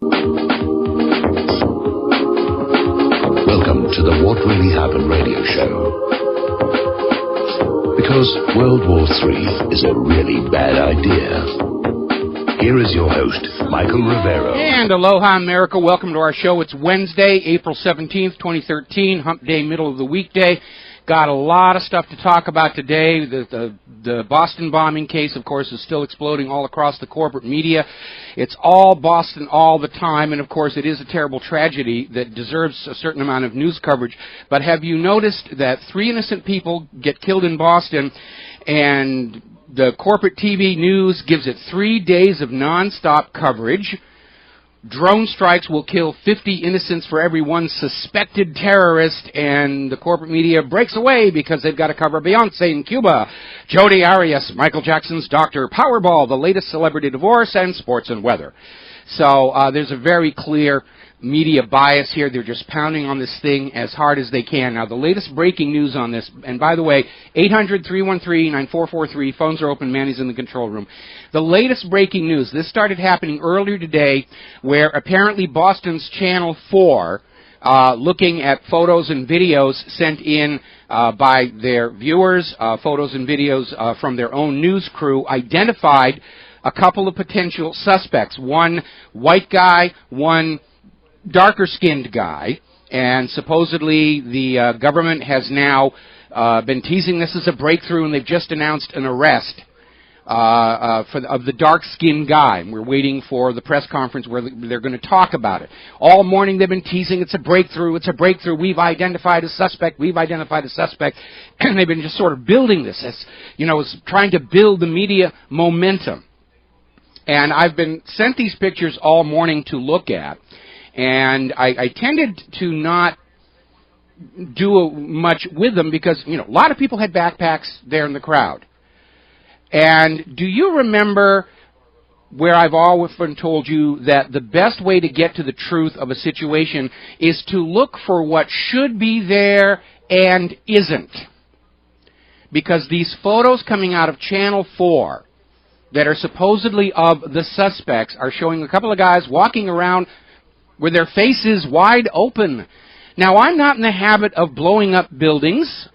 Welcome to the What Really Happened radio show. Because World War III is a really bad idea. Here is your host, Michael Rivero. And aloha, America. Welcome to our show. It's Wednesday, April 17th, 2013, hump day, middle of the weekday. Got a lot of stuff to talk about today. The Boston bombing case, of course, is still exploding all across the corporate media. It's all Boston all the time, and of course it is a terrible tragedy that deserves a certain amount of news coverage. But have you noticed that 3 innocent people get killed in Boston, and the corporate TV news gives it 3 days of nonstop coverage? Drone strikes will kill 50 innocents for every one suspected terrorist, and the corporate media breaks away because they've got to cover Beyonce in Cuba, Jodi Arias, Michael Jackson's doctor, Powerball, the latest celebrity divorce, and sports and weather. So there's a very clear media bias here. They're just pounding on this thing as hard as they can. Now, the latest breaking news on this, and by the way, 800-313-9443, phones are open, Manny's in the control room. The latest breaking news, this started happening earlier today, where apparently Boston's Channel 4, looking at photos and videos sent in by their viewers, photos and videos from their own news crew, identified a couple of potential suspects. One white guy, one darker-skinned guy, and supposedly the government has now been teasing this as a breakthrough, and they've just announced an arrest of the dark-skinned guy. And we're waiting for the press conference where they're going to talk about it. All morning they've been teasing, it's a breakthrough, it's a breakthrough, we've identified a suspect, we've identified a suspect, and they've been just sort of building this, as, you know, as trying to build the media momentum. And I've been sent these pictures all morning to look at, and I tended to not do much with them because, you know, a lot of people had backpacks there in the crowd. And do you remember where I've often told you that the best way to get to the truth of a situation is to look for what should be there and isn't? Because these photos coming out of Channel 4 that are supposedly of the suspects are showing a couple of guys walking around with their faces wide open. Now, I'm not in the habit of blowing up buildings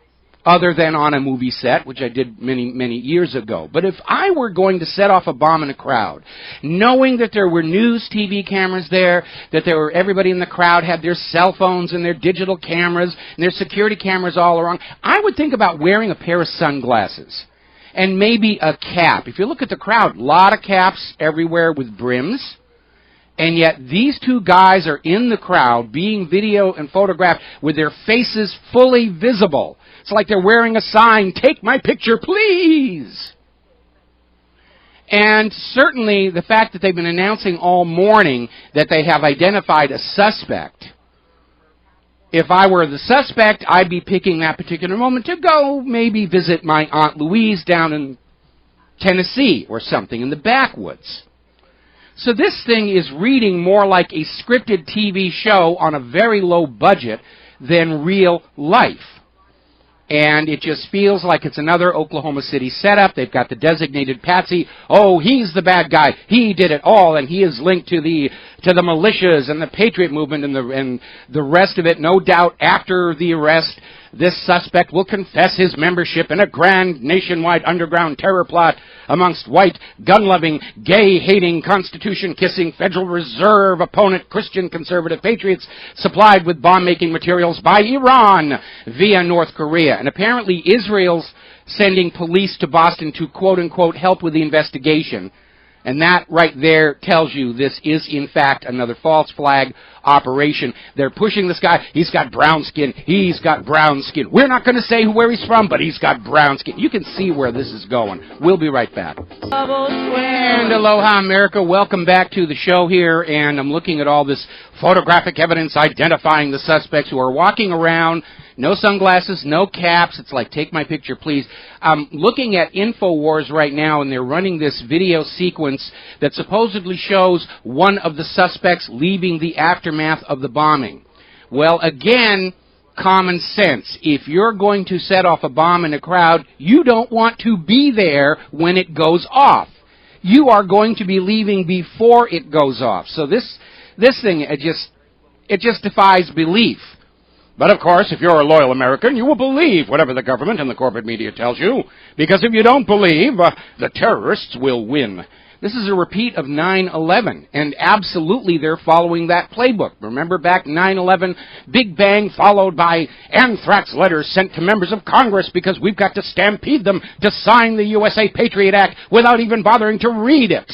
other than on a movie set, which I did many, many years ago. But if I were going to set off a bomb in a crowd, knowing that there were news TV cameras there, that there were everybody in the crowd had their cell phones and their digital cameras and their security cameras all around, I would think about wearing a pair of sunglasses and maybe a cap. If you look at the crowd, a lot of caps everywhere with brims. And yet these two guys are in the crowd being videoed and photographed with their faces fully visible. It's like they're wearing a sign, "Take my picture, please." And certainly the fact that they've been announcing all morning that they have identified a suspect. If I were the suspect, I'd be picking that particular moment to go maybe visit my Aunt Louise down in Tennessee or something in the backwoods. So this thing is reading more like a scripted TV show on a very low budget than real life. And it just feels like it's another Oklahoma City setup. They've got the designated patsy. Oh, he's the bad guy. He did it all, and he is linked to the militias and the Patriot movement and the rest of it. No doubt after the arrest, this suspect will confess his membership in a grand nationwide underground terror plot amongst white, gun-loving, gay-hating, Constitution-kissing, Federal Reserve opponent Christian conservative patriots supplied with bomb-making materials by Iran via North Korea. And apparently Israel's sending police to Boston to, quote-unquote, help with the investigation. And that right there tells you this is, in fact, another false flag operation. They're pushing this guy. He's got brown skin. He's got brown skin. We're not going to say where he's from, but he's got brown skin. You can see where this is going. We'll be right back. And aloha, America. Welcome back to the show here. And I'm looking at all this photographic evidence identifying the suspects who are walking around. No sunglasses, no caps. It's like, take my picture, please. I'm looking at INFOWARS right now, and they're running this video sequence that supposedly shows one of the suspects leaving the aftermath of the bombing. Well, again, common sense. If you're going to set off a bomb in a crowd, you don't want to be there when it goes off. You are going to be leaving before it goes off. So this this thing, it just defies belief. But of course, if you're a loyal American, you will believe whatever the government and the corporate media tells you, because if you don't believe, the terrorists will win. This is a repeat of 9/11, and absolutely they're following that playbook. Remember back 9/11, Big Bang followed by anthrax letters sent to members of Congress because we've got to stampede them to sign the USA Patriot Act without even bothering to read it.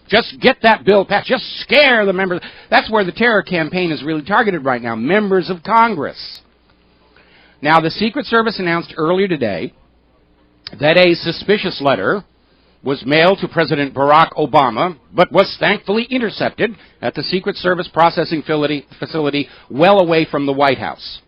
Just get that bill passed. Just scare the members. That's where the terror campaign is really targeted right now, members of Congress. Now, the Secret Service announced earlier today that a suspicious letter was mailed to President Barack Obama, but was thankfully intercepted at the Secret Service processing facility well away from the White House.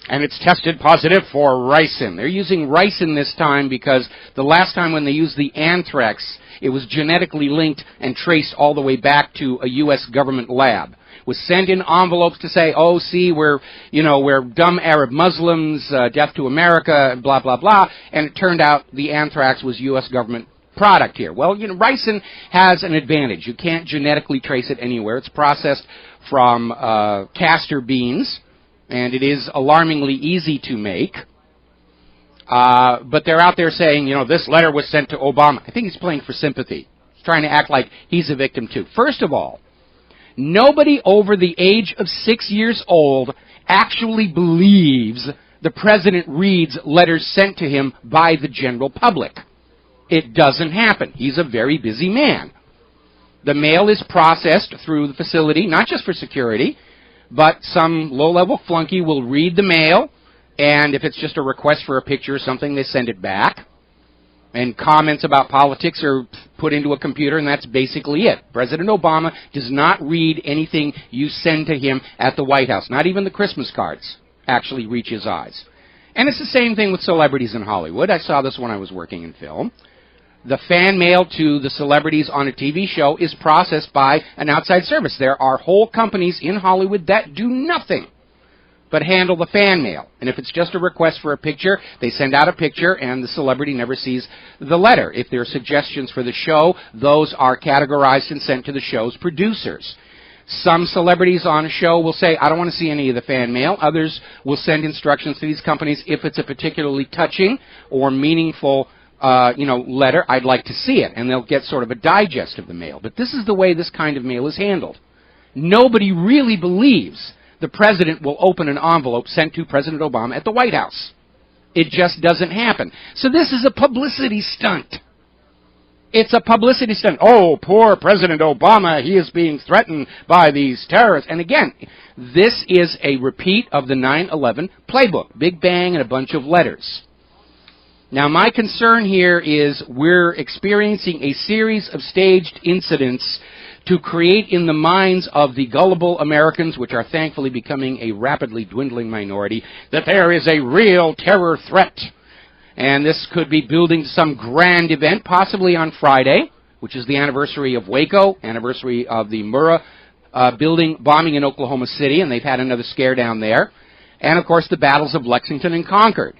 And it's tested positive for ricin. They're using ricin this time because the last time when they used the anthrax, it was genetically linked and traced all the way back to a U.S. government lab. It was sent in envelopes to say, oh, see, we're dumb Arab Muslims, death to America, blah, blah, blah. And it turned out the anthrax was U.S. government product here. Well, ricin has an advantage. You can't genetically trace it anywhere. It's processed from castor beans, and it is alarmingly easy to make. But they're out there saying, this letter was sent to Obama. I think he's playing for sympathy. He's trying to act like he's a victim too. First of all, nobody over the age of 6 years old actually believes the president reads letters sent to him by the general public. It doesn't happen. He's a very busy man. The mail is processed through the facility, not just for security, but some low-level flunky will read the mail, and if it's just a request for a picture or something, they send it back. And comments about politics are put into a computer, and that's basically it. President Obama does not read anything you send to him at the White House. Not even the Christmas cards actually reach his eyes. And it's the same thing with celebrities in Hollywood. I saw this when I was working in film. The fan mail to the celebrities on a TV show is processed by an outside service. There are whole companies in Hollywood that do nothing but handle the fan mail. And if it's just a request for a picture, they send out a picture and the celebrity never sees the letter. If there are suggestions for the show, those are categorized and sent to the show's producers. Some celebrities on a show will say, I don't want to see any of the fan mail. Others will send instructions to these companies if it's a particularly touching or meaningful letter, I'd like to see it. And they'll get sort of a digest of the mail. But this is the way this kind of mail is handled. Nobody really believes the president will open an envelope sent to President Obama at the White House. It just doesn't happen. So this is a publicity stunt. It's a publicity stunt. Oh, poor President Obama, he is being threatened by these terrorists. And again, this is a repeat of the 9/11 playbook. Big Bang and a bunch of letters. Now, my concern here is we're experiencing a series of staged incidents to create in the minds of the gullible Americans, which are thankfully becoming a rapidly dwindling minority, that there is a real terror threat. And this could be building to some grand event, possibly on Friday, which is the anniversary of Waco, anniversary of the Murrah building bombing in Oklahoma City, and they've had another scare down there. And, of course, the battles of Lexington and Concord.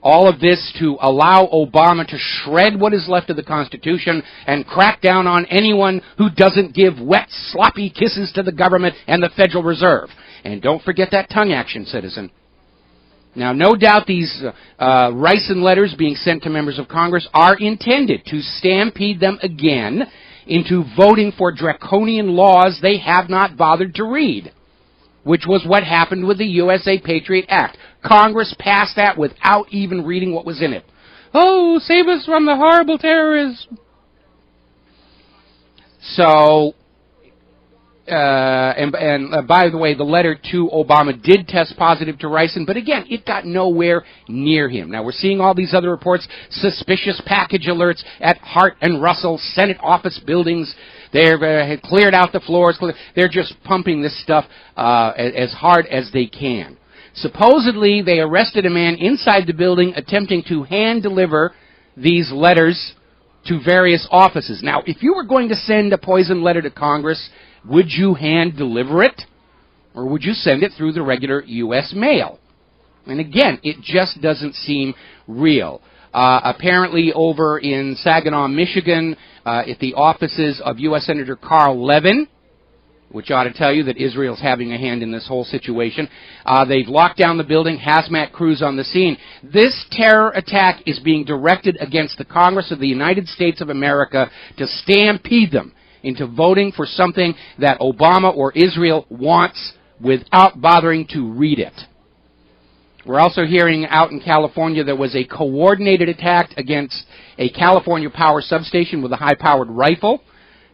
All of this to allow Obama to shred what is left of the Constitution and crack down on anyone who doesn't give wet, sloppy kisses to the government and the Federal Reserve. And don't forget that tongue action, citizen. Now, no doubt these ricin letters being sent to members of Congress are intended to stampede them again into voting for draconian laws they have not bothered to read, which was what happened with the USA Patriot Act. Congress passed that without even reading what was in it. Oh, save us from the horrible terrorism. So, by the way, the letter to Obama did test positive to ricin, but again, it got nowhere near him. Now, we're seeing all these other reports, suspicious package alerts at Hart and Russell Senate office buildings. They've cleared out the floors. They're just pumping this stuff as hard as they can. Supposedly, they arrested a man inside the building attempting to hand-deliver these letters to various offices. Now, if you were going to send a poison letter to Congress, would you hand-deliver it? Or would you send it through the regular U.S. mail? And again, it just doesn't seem real. Apparently, over in Saginaw, Michigan, at the offices of U.S. Senator Carl Levin, which ought to tell you that Israel's having a hand in this whole situation. They've locked down the building, hazmat crews on the scene. This terror attack is being directed against the Congress of the United States of America to stampede them into voting for something that Obama or Israel wants without bothering to read it. We're also hearing out in California there was a coordinated attack against a California power substation with a high-powered rifle.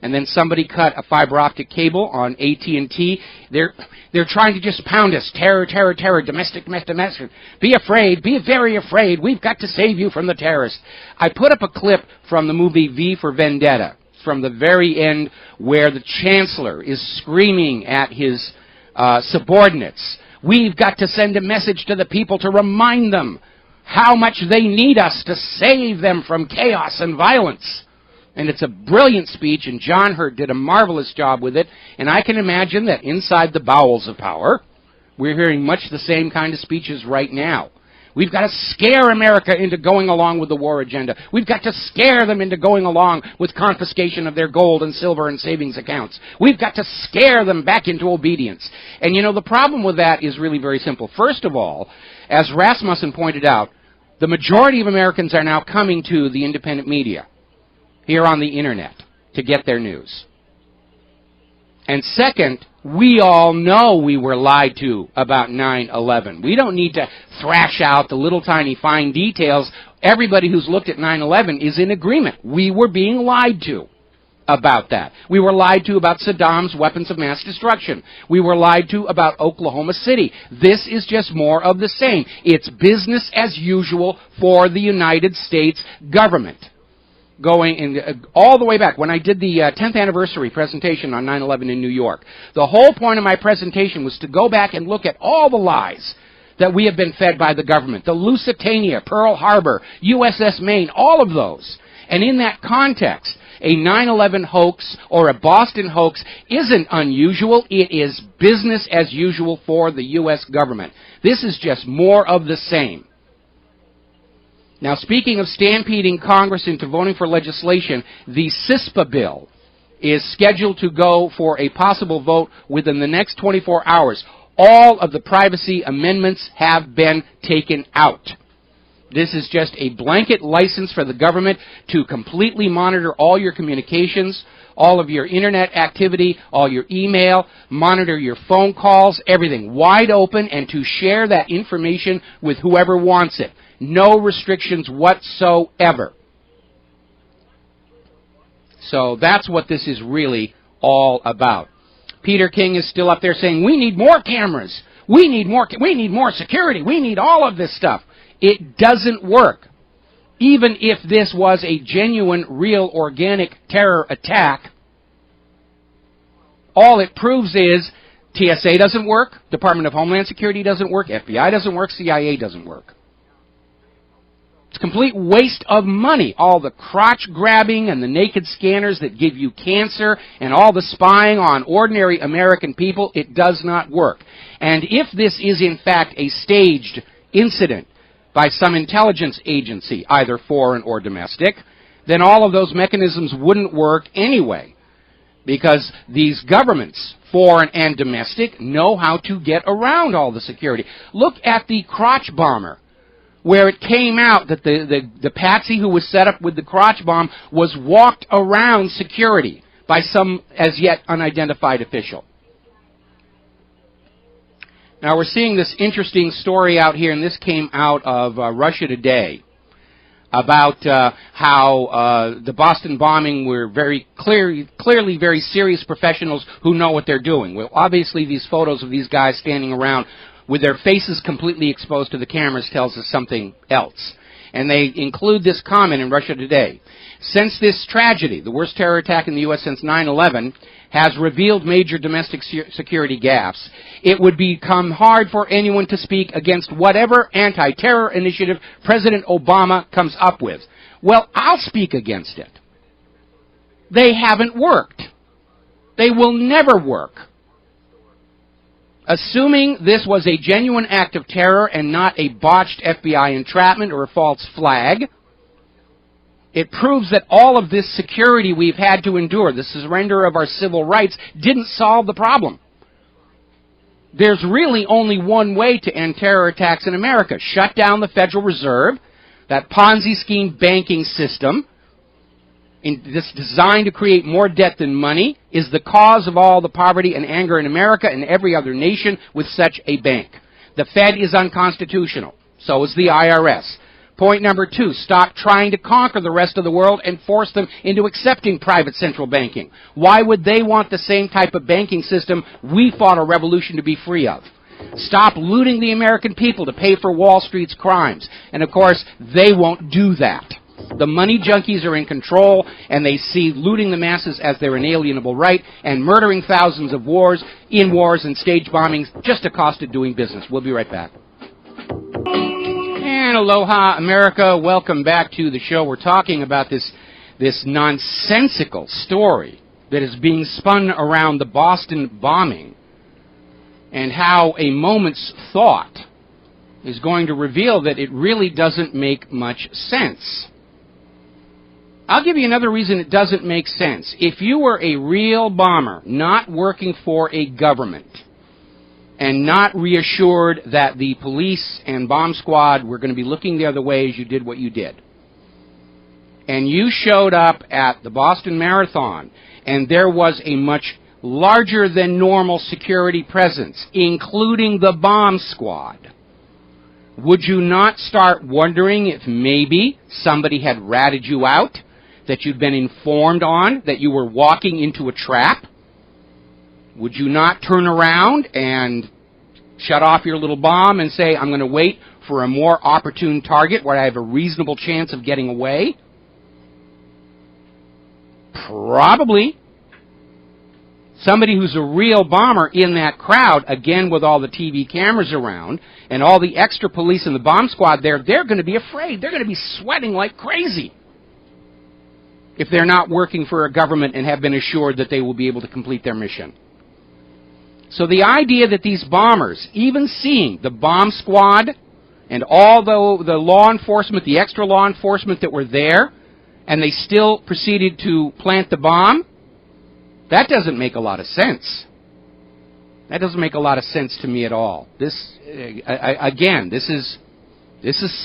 And then somebody cut a fiber optic cable on AT&T. They're trying to just pound us. Terror, terror, terror, domestic. Be afraid, be very afraid. We've got to save you from the terrorists. I put up a clip from the movie V for Vendetta, from the very end where the chancellor is screaming at his subordinates. We've got to send a message to the people to remind them how much they need us to save them from chaos and violence. And it's a brilliant speech, and John Hurt did a marvelous job with it. And I can imagine that inside the bowels of power, we're hearing much the same kind of speeches right now. We've got to scare America into going along with the war agenda. We've got to scare them into going along with confiscation of their gold and silver and savings accounts. We've got to scare them back into obedience. And you know, the problem with that is really very simple. First of all, as Rasmussen pointed out, the majority of Americans are now coming to the independent media here on the internet to get their news. And second, we all know we were lied to about 9/11. We don't need to thrash out the little tiny fine details. Everybody who's looked at 9/11 is in agreement. We were being lied to about that. We were lied to about Saddam's weapons of mass destruction. We were lied to about Oklahoma City. This is just more of the same. It's business as usual for the United States government. Going in, all the way back, when I did the 10th anniversary presentation on 9/11 in New York, the whole point of my presentation was to go back and look at all the lies that we have been fed by the government. The Lusitania, Pearl Harbor, USS Maine, all of those. And in that context, a 9/11 hoax or a Boston hoax isn't unusual. It is business as usual for the U.S. government. This is just more of the same. Now, speaking of stampeding Congress into voting for legislation, the CISPA bill is scheduled to go for a possible vote within the next 24 hours. All of the privacy amendments have been taken out. This is just a blanket license for the government to completely monitor all your communications, all of your internet activity, all your email, monitor your phone calls, everything wide open, and to share that information with whoever wants it. No restrictions whatsoever. So that's what this is really all about. Peter King is still up there saying, we need more cameras. We need more security. We need all of this stuff. It doesn't work. Even if this was a genuine, real, organic terror attack, all it proves is TSA doesn't work, Department of Homeland Security doesn't work, FBI doesn't work, CIA doesn't work. It's a complete waste of money. All the crotch grabbing and the naked scanners that give you cancer and all the spying on ordinary American people, it does not work. And if this is in fact a staged incident by some intelligence agency, either foreign or domestic, then all of those mechanisms wouldn't work anyway. Because these governments, foreign and domestic, know how to get around all the security. Look at the crotch bomber, where it came out that the patsy who was set up with the crotch bomb was walked around security by some as yet unidentified official. Now we're seeing this interesting story out here, and this came out of Russia Today, about how the Boston bombing were very clearly very serious professionals who know what they're doing. Well, obviously these photos of these guys standing around with their faces completely exposed to the cameras tells us something else. And they include this comment in Russia Today. Since this tragedy, the worst terror attack in the U.S. since 9/11, has revealed major domestic security gaffes, it would become hard for anyone to speak against whatever anti-terror initiative President Obama comes up with. Well, I'll speak against it. They haven't worked. They will never work. Assuming this was a genuine act of terror and not a botched FBI entrapment or a false flag, It proves that all of this security we've had to endure, the surrender of our civil rights, didn't solve the problem. There's really only one way to end terror attacks in America. Shut down the Federal Reserve, that Ponzi scheme banking system, this designed to create more debt than money, is the cause of all the poverty and anger in America and every other nation with such a bank. The Fed is unconstitutional. So is the IRS. Point number 2, stop trying to conquer the rest of the world and force them into accepting private central banking. Why would they want the same type of banking system we fought a revolution to be free of? Stop looting the American people to pay for Wall Street's crimes. And of course, they won't do that. The money junkies are in control, and they see looting the masses as their inalienable right, and murdering thousands of wars and stage bombings just a cost of doing business. We'll be right back. And aloha, America. Welcome back to the show. We're talking about this nonsensical story that is being spun around the Boston bombing and how a moment's thought is going to reveal that it really doesn't make much sense. I'll give you another reason it doesn't make sense. If you were a real bomber, not working for a government, and not reassured that the police and bomb squad were going to be looking the other way as you did what you did, and you showed up at the Boston Marathon, and there was a much larger than normal security presence, including the bomb squad, would you not start wondering if maybe somebody had ratted you out, that you'd been informed on, that you were walking into a trap? Would you not turn around and shut off your little bomb and say, I'm going to wait for a more opportune target where I have a reasonable chance of getting away? Probably. Somebody who's a real bomber in that crowd, again with all the TV cameras around and all the extra police and the bomb squad there, they're going to be afraid. They're going to be sweating like crazy if they're not working for a government and have been assured that they will be able to complete their mission. So the idea that these bombers, even seeing the bomb squad and all the law enforcement, the extra law enforcement that were there, and they still proceeded to plant the bomb, that doesn't make a lot of sense. That doesn't make a lot of sense to me at all. This, again, this is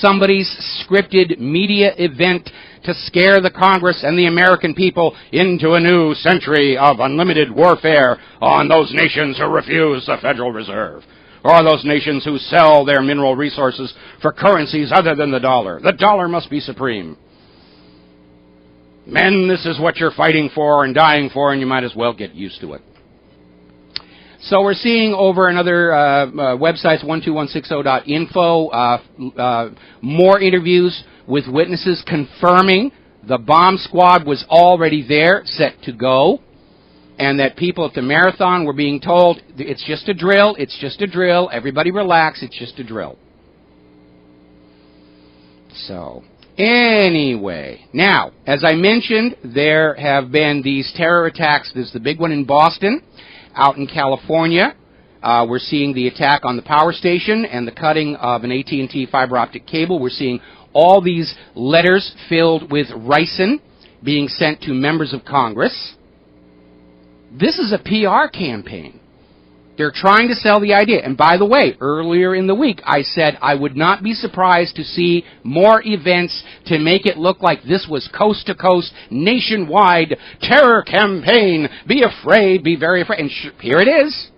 somebody's scripted media event to scare the Congress and the American people into a new century of unlimited warfare on those nations who refuse the Federal Reserve, or those nations who sell their mineral resources for currencies other than the dollar. The dollar must be supreme. Men, this is what you're fighting for and dying for, and you might as well get used to it. So we're seeing over another websites, 12160.info, more interviews with witnesses confirming the bomb squad was already there, set to go, and that people at the marathon were being told, it's just a drill, it's just a drill, everybody relax, it's just a drill. So, anyway, now, as I mentioned, there have been these terror attacks. There's the big one in Boston. Out in California, we're seeing the attack on the power station and the cutting of an AT&T fiber optic cable. We're seeing all these letters filled with ricin being sent to members of Congress. This is a PR campaign. They're trying to sell the idea. And by the way, earlier in the week, I said I would not be surprised to see more events to make it look like this was coast-to-coast, nationwide terror campaign. Be afraid, be very afraid. And here it is.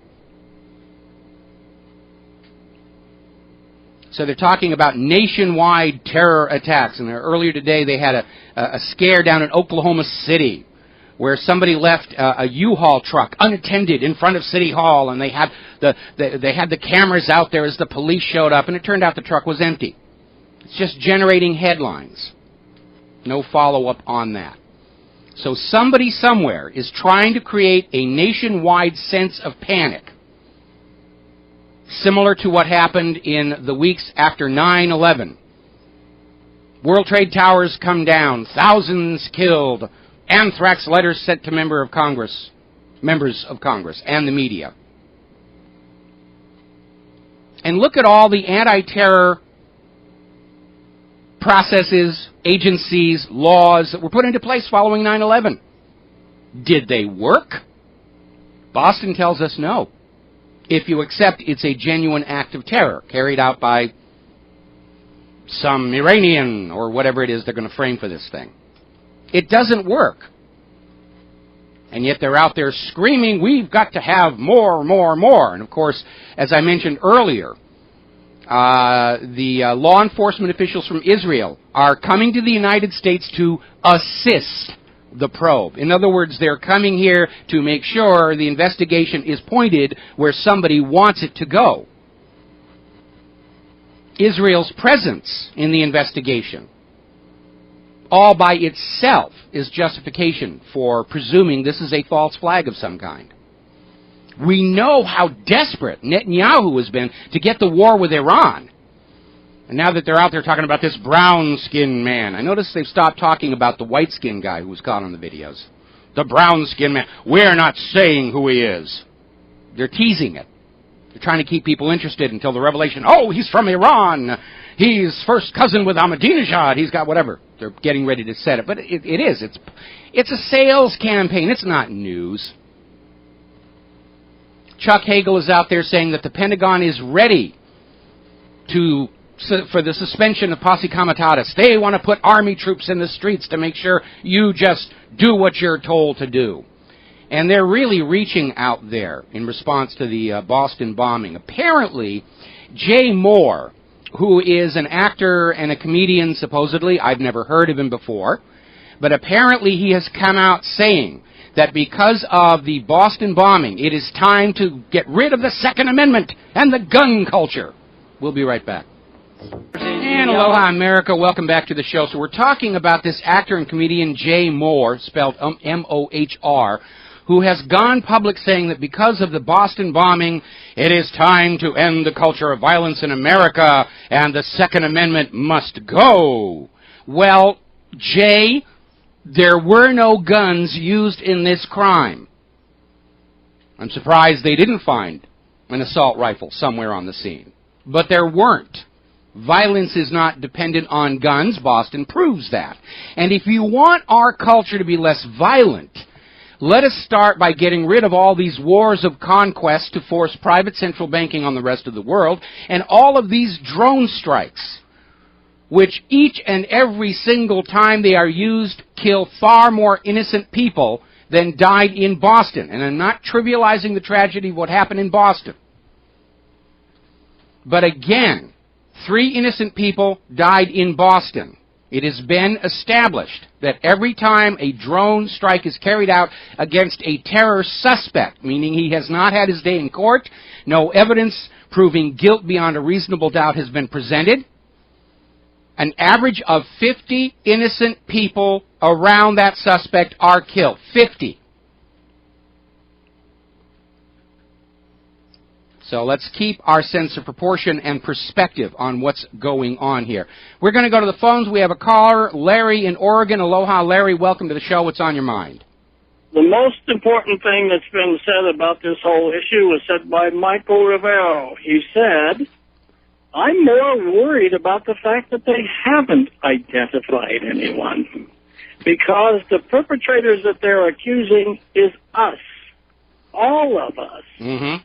So they're talking about nationwide terror attacks. And earlier today, they had a scare down in Oklahoma City, where somebody left a U-Haul truck unattended in front of City Hall, and they had the cameras out there as the police showed up, and it turned out the truck was empty. It's just generating headlines. No follow-up on that. So somebody somewhere is trying to create a nationwide sense of panic, similar to what happened in the weeks after 9/11. World Trade Towers come down, thousands killed, anthrax letters sent to members of Congress, and the media. And look at all the anti-terror processes, agencies, laws that were put into place following 9/11. Did they work? Boston tells us no. If you accept it's a genuine act of terror carried out by some Iranian or whatever it is they're going to frame for this thing. It doesn't work. And yet they're out there screaming, we've got to have more, more, more. And of course, as I mentioned earlier, the law enforcement officials from Israel are coming to the United States to assist the probe. In other words, they're coming here to make sure the investigation is pointed where somebody wants it to go. Israel's presence in the investigation, all by itself, is justification for presuming this is a false flag of some kind. We know how desperate Netanyahu has been to get the war with Iran. And now that they're out there talking about this brown-skinned man, I notice they've stopped talking about the white-skinned guy who was caught on the videos. The brown-skinned man. We're not saying who he is. They're teasing it. They're trying to keep people interested until the revelation, oh, he's from Iran. He's first cousin with Ahmadinejad. He's got whatever. They're getting ready to set it. But it is. It's a sales campaign. It's not news. Chuck Hagel is out there saying that the Pentagon is ready for the suspension of posse comitatus. They want to put army troops in the streets to make sure you just do what you're told to do. And they're really reaching out there in response to the Boston bombing. Apparently, Jay Moore, who is an actor and a comedian, supposedly, I've never heard of him before, but apparently he has come out saying that because of the Boston bombing, it is time to get rid of the Second Amendment and the gun culture. We'll be right back. And aloha, America. Welcome back to the show. So we're talking about this actor and comedian Jay Moore, spelled M-O-H-R, who has gone public saying that because of the Boston bombing, it is time to end the culture of violence in America and the Second Amendment must go. Well, Jay, there were no guns used in this crime. I'm surprised they didn't find an assault rifle somewhere on the scene. But there weren't. Violence is not dependent on guns. Boston proves that. And if you want our culture to be less violent, let us start by getting rid of all these wars of conquest to force private central banking on the rest of the world, and all of these drone strikes, which each and every single time they are used kill far more innocent people than died in Boston. And I'm not trivializing the tragedy of what happened in Boston. But again, 3 innocent people died in Boston. It has been established that every time a drone strike is carried out against a terror suspect, meaning he has not had his day in court, no evidence proving guilt beyond a reasonable doubt has been presented, an average of 50 innocent people around that suspect are killed. 50. So let's keep our sense of proportion and perspective on what's going on here. We're going to go to the phones. We have a caller, Larry in Oregon. Aloha, Larry. Welcome to the show. What's on your mind? The most important thing that's been said about this whole issue was said by Michael Rivero. He said, I'm more worried about the fact that they haven't identified anyone, because the perpetrators that they're accusing is us, all of us. Mm-hmm.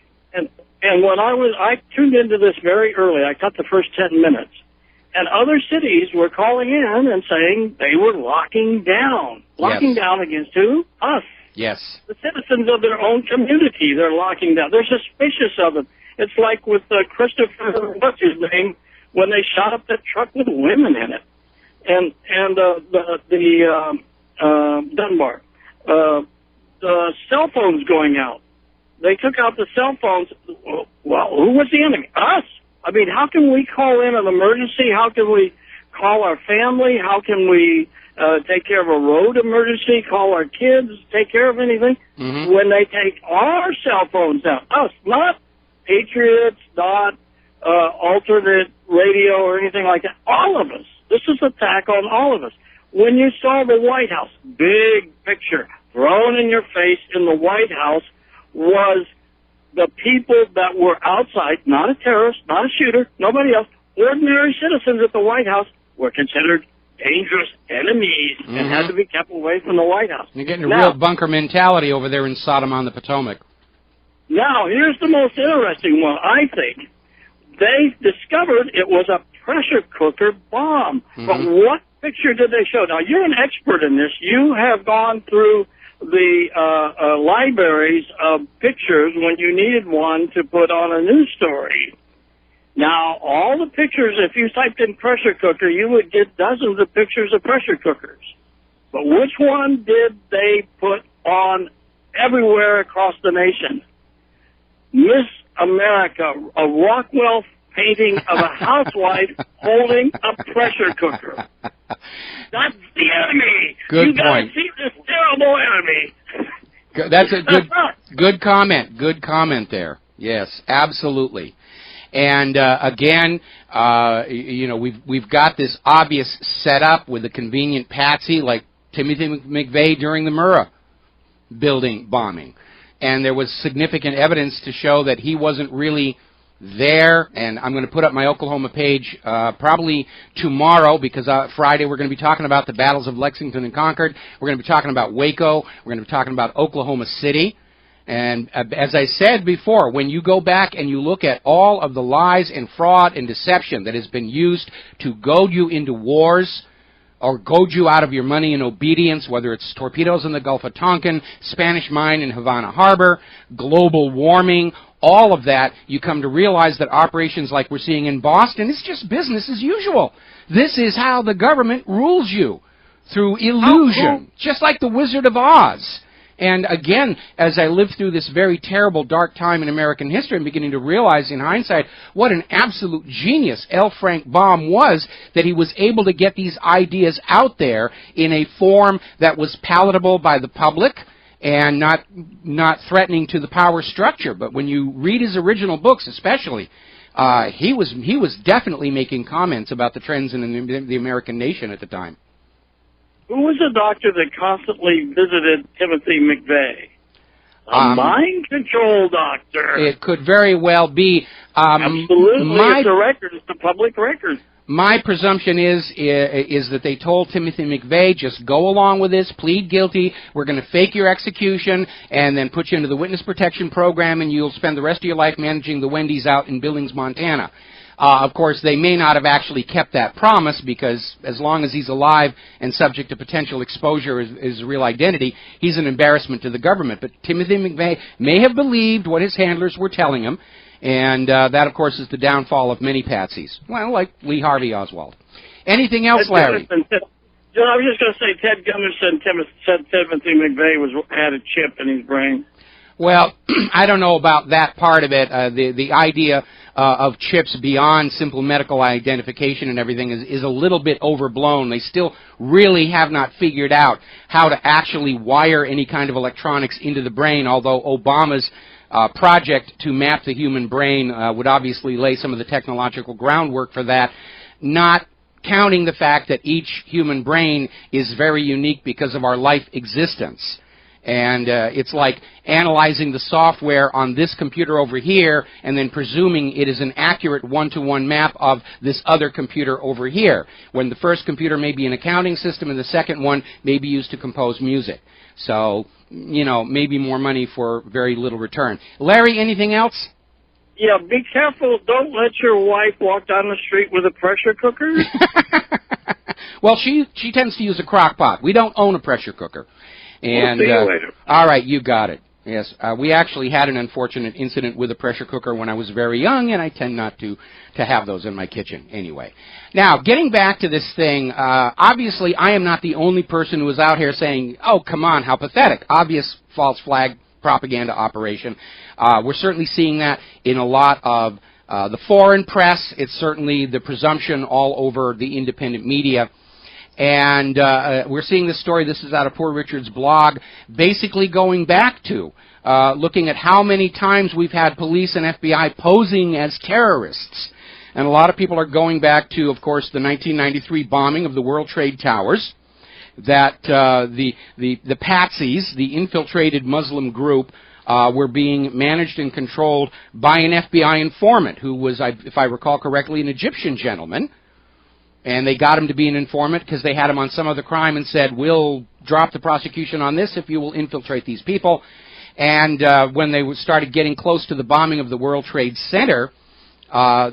And when I tuned into this very early. I cut the first 10 minutes. And other cities were calling in and saying they were locking down. Locking down against who? Us. Yes. The citizens of their own community, they're locking down. They're suspicious of it. It's like with Christopher, what's his name, when they shot up that truck with women in it. And Dunbar. The cell phones going out. They took out the cell phones. Well, who was the enemy? Us. I mean, how can we call in an emergency? How can we call our family? How can we take care of a road emergency, call our kids, take care of anything? Mm-hmm. When they take our cell phones out. Us, not Patriots, not alternate radio or anything like that. All of us. This is an attack on all of us. When you saw the White House, big picture, thrown in your face in the White House, was the people that were outside, not a terrorist, not a shooter, nobody else, ordinary citizens at the White House were considered dangerous enemies and had to be kept away from the White House. You're getting a real bunker mentality over there in Sodom on the Potomac. Now, here's the most interesting one, I think. They discovered it was a pressure cooker bomb. But what picture did they show? Now, you're an expert in this. You have gone through the libraries of pictures when you needed one to put on a news story. Now, all the pictures, if you typed in pressure cooker, you would get dozens of pictures of pressure cookers. But which one did they put on everywhere across the nation? Miss America, a Rockwell painting of a housewife holding a pressure cooker. That's the enemy. Good you point. You got to see this terrible enemy. That's a good comment. Good comment there. Yes, absolutely. And again, you know, we've got this obvious setup with a convenient patsy like Timothy McVeigh during the Murrah building bombing, and there was significant evidence to show that he wasn't really there. And I'm going to put up my Oklahoma page probably tomorrow, because Friday we're going to be talking about the battles of Lexington and Concord. We're going to be talking about Waco. We're going to be talking about Oklahoma City. And as I said before, when you go back and you look at all of the lies and fraud and deception that has been used to goad you into wars or goad you out of your money in obedience, whether it's torpedoes in the Gulf of Tonkin, Spanish mine in Havana Harbor, global warming, all of that, you come to realize that operations like we're seeing in Boston is just business as usual. This is how the government rules you, through illusion, just like the Wizard of Oz. And again, as I lived through this very terrible, dark time in American history, I'm beginning to realize in hindsight what an absolute genius L. Frank Baum was, that he was able to get these ideas out there in a form that was palatable by the public and not threatening to the power structure. But when you read his original books especially, he was definitely making comments about the trends in the American nation at the time. Who was the doctor that constantly visited Timothy McVeigh? A mind control doctor. It could very well be. Absolutely, it's a record. It's a public record. My presumption is that they told Timothy McVeigh, just go along with this, plead guilty, we're going to fake your execution, and then put you into the witness protection program, and you'll spend the rest of your life managing the Wendy's out in Billings, Montana. Of course, they may not have actually kept that promise, because as long as he's alive and subject to potential exposure as his real identity, he's an embarrassment to the government. But Timothy McVeigh may have believed what his handlers were telling him, and that, of course, is the downfall of many patsies. Well, like Lee Harvey Oswald. Anything else, Larry? I was just going to say, Ted Gunderson said Timothy McVeigh had a chip in his brain. Well, I don't know about that part of it. The idea of chips beyond simple medical identification and everything is a little bit overblown. They still really have not figured out how to actually wire any kind of electronics into the brain, although Obama's project to map the human brain would obviously lay some of the technological groundwork for that, not counting the fact that each human brain is very unique because of our life existence. And it's like analyzing the software on this computer over here and then presuming it is an accurate one-to-one map of this other computer over here, when the first computer may be an accounting system and the second one may be used to compose music. So, you know, maybe more money for very little return. Larry, anything else? Yeah, be careful. Don't let your wife walk down the street with a pressure cooker. Well, she tends to use a crock pot. We don't own a pressure cooker. And, we'll see you later. All right, you got it. Yes, we actually had an unfortunate incident with a pressure cooker when I was very young, and I tend not to have those in my kitchen anyway. Now, getting back to this thing, obviously I am not the only person who is out here saying, oh, come on, how pathetic. Obvious false flag propaganda operation. We're certainly seeing that in a lot of the foreign press. It's certainly the presumption all over the independent media. And we're seeing this story, this is out of Poor Richard's blog, basically going back to looking at how many times we've had police and FBI posing as terrorists. And a lot of people are going back to, of course, the 1993 bombing of the World Trade Towers, that the patsies, the infiltrated Muslim group, were being managed and controlled by an FBI informant who was, if I recall correctly, an Egyptian gentleman. And they got him to be an informant because they had him on some other crime and said, we'll drop the prosecution on this if you will infiltrate these people. And when they started getting close to the bombing of the World Trade Center,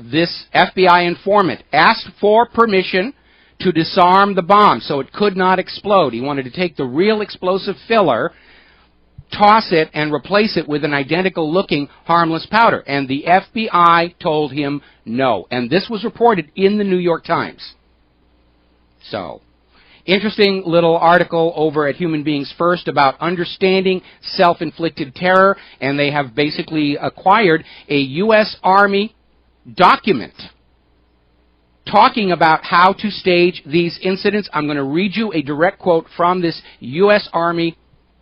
this FBI informant asked for permission to disarm the bomb so it could not explode. He wanted to take the real explosive filler, toss it, and replace it with an identical-looking harmless powder. And the FBI told him no. And this was reported in the New York Times. So, interesting little article over at Human Beings First about understanding self-inflicted terror, and they have basically acquired a U.S. Army document talking about how to stage these incidents. I'm going to read you a direct quote from this U.S. Army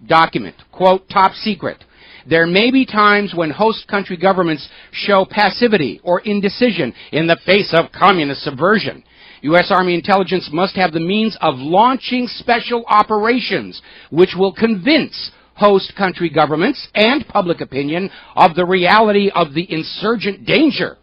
document. Quote, top secret. There may be times when host country governments show passivity or indecision in the face of communist subversion. U.S. Army intelligence must have the means of launching special operations which will convince host country governments and public opinion of the reality of the insurgent danger.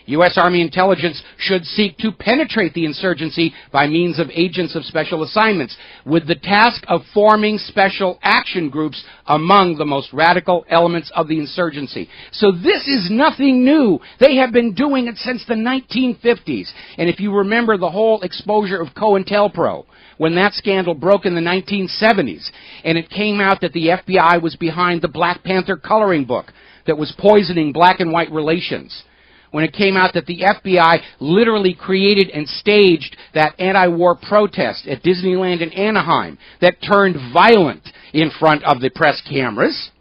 U.S. Army intelligence should seek to penetrate the insurgency by means of agents of special assignments, with the task of forming special action groups among the most radical elements of the insurgency. So this is nothing new. They have been doing it since the 1950s. And if you remember the whole exposure of COINTELPRO, when that scandal broke in the 1970s, and it came out that the FBI was behind the Black Panther coloring book that was poisoning black and white relations, when it came out that the FBI literally created and staged that anti-war protest at Disneyland in Anaheim that turned violent in front of the press cameras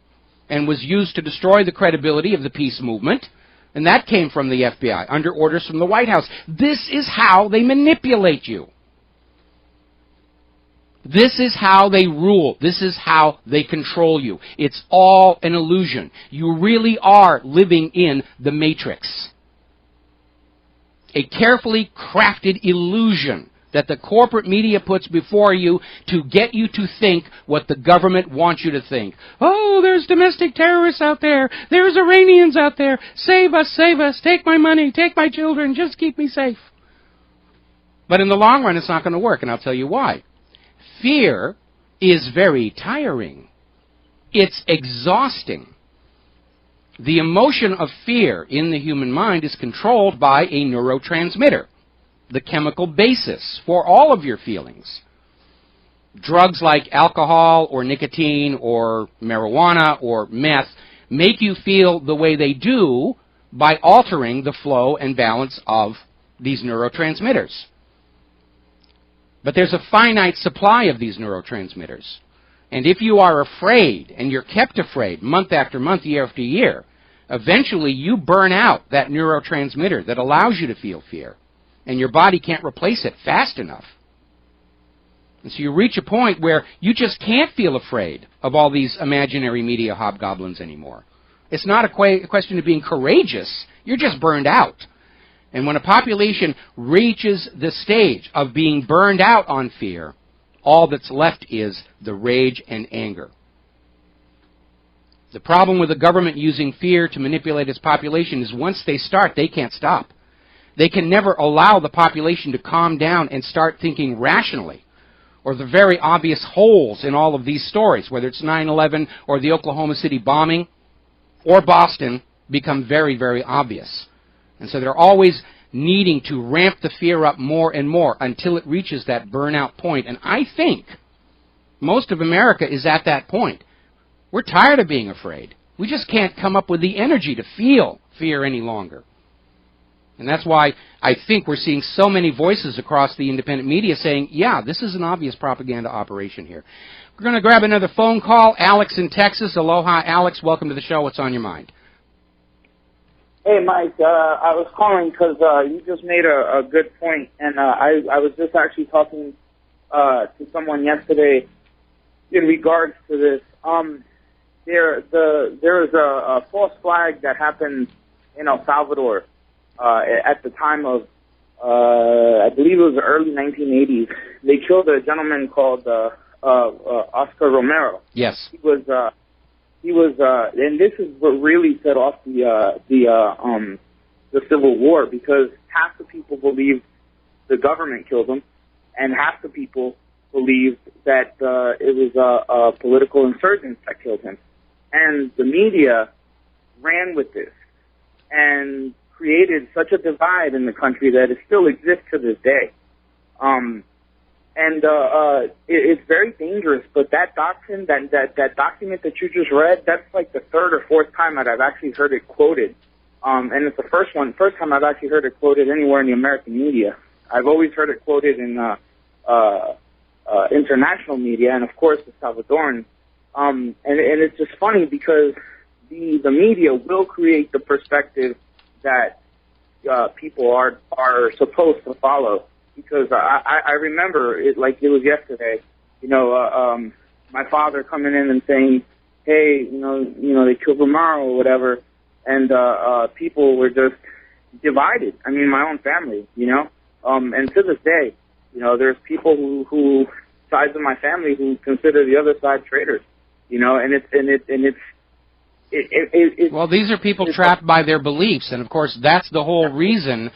and was used to destroy the credibility of the peace movement, and that came from the FBI under orders from the White House. This is how they manipulate you. This is how they rule. This is how they control you. It's all an illusion. You really are living in the Matrix. A carefully crafted illusion that the corporate media puts before you to get you to think what the government wants you to think. Oh, there's domestic terrorists out there. There's Iranians out there. Save us, take my money, take my children, just keep me safe. But in the long run, it's not going to work, and I'll tell you why. Fear is very tiring. It's exhausting. The emotion of fear in the human mind is controlled by a neurotransmitter, the chemical basis for all of your feelings. Drugs like alcohol or nicotine or marijuana or meth make you feel the way they do by altering the flow and balance of these neurotransmitters. But there's a finite supply of these neurotransmitters. And if you are afraid, and you're kept afraid month after month, year after year, eventually you burn out that neurotransmitter that allows you to feel fear. And your body can't replace it fast enough. And so you reach a point where you just can't feel afraid of all these imaginary media hobgoblins anymore. It's not a question of being courageous. You're just burned out. And when a population reaches the stage of being burned out on fear, all that's left is the rage and anger. The problem with the government using fear to manipulate its population is once they start, they can't stop. They can never allow the population to calm down and start thinking rationally, or the very obvious holes in all of these stories, whether it's 9/11 or the Oklahoma City bombing or Boston, become very, very obvious. And so they're always needing to ramp the fear up more and more until it reaches that burnout point. And I think most of America is at that point. We're tired of being afraid. We just can't come up with the energy to feel fear any longer. And that's why I think we're seeing so many voices across the independent media saying, yeah, this is an obvious propaganda operation here. We're going to grab another phone call. Alex in Texas. Aloha, Alex. Welcome to the show. What's on your mind? Hey, Mike, I was calling because you just made a good point, and I was just actually talking to someone yesterday in regards to this. There is a false flag that happened in El Salvador at the time of, I believe it was the early 1980s. They killed a gentleman called Oscar Romero. Yes. He was, and this is what really set off the Civil War, because half the people believed the government killed him, and half the people believed that it was a political insurgent that killed him. And the media ran with this and created such a divide in the country that it still exists to this day. It's very dangerous, but that doctrine, that document that you just read, that's like the third or fourth time that I've actually heard it quoted. And it's the first time I've actually heard it quoted anywhere in the American media. I've always heard it quoted in international media, and of course the Salvadoran. And it's just funny because the media will create the perspective that people are supposed to follow. Because I remember it like it was yesterday. My father coming in and saying, "Hey, they killed Rivero or whatever," and people were just divided. I mean, my own family, and to this day, there's people who sides of my family who consider the other side traitors, Well, these are people trapped by their beliefs, and of course, that's the whole reason.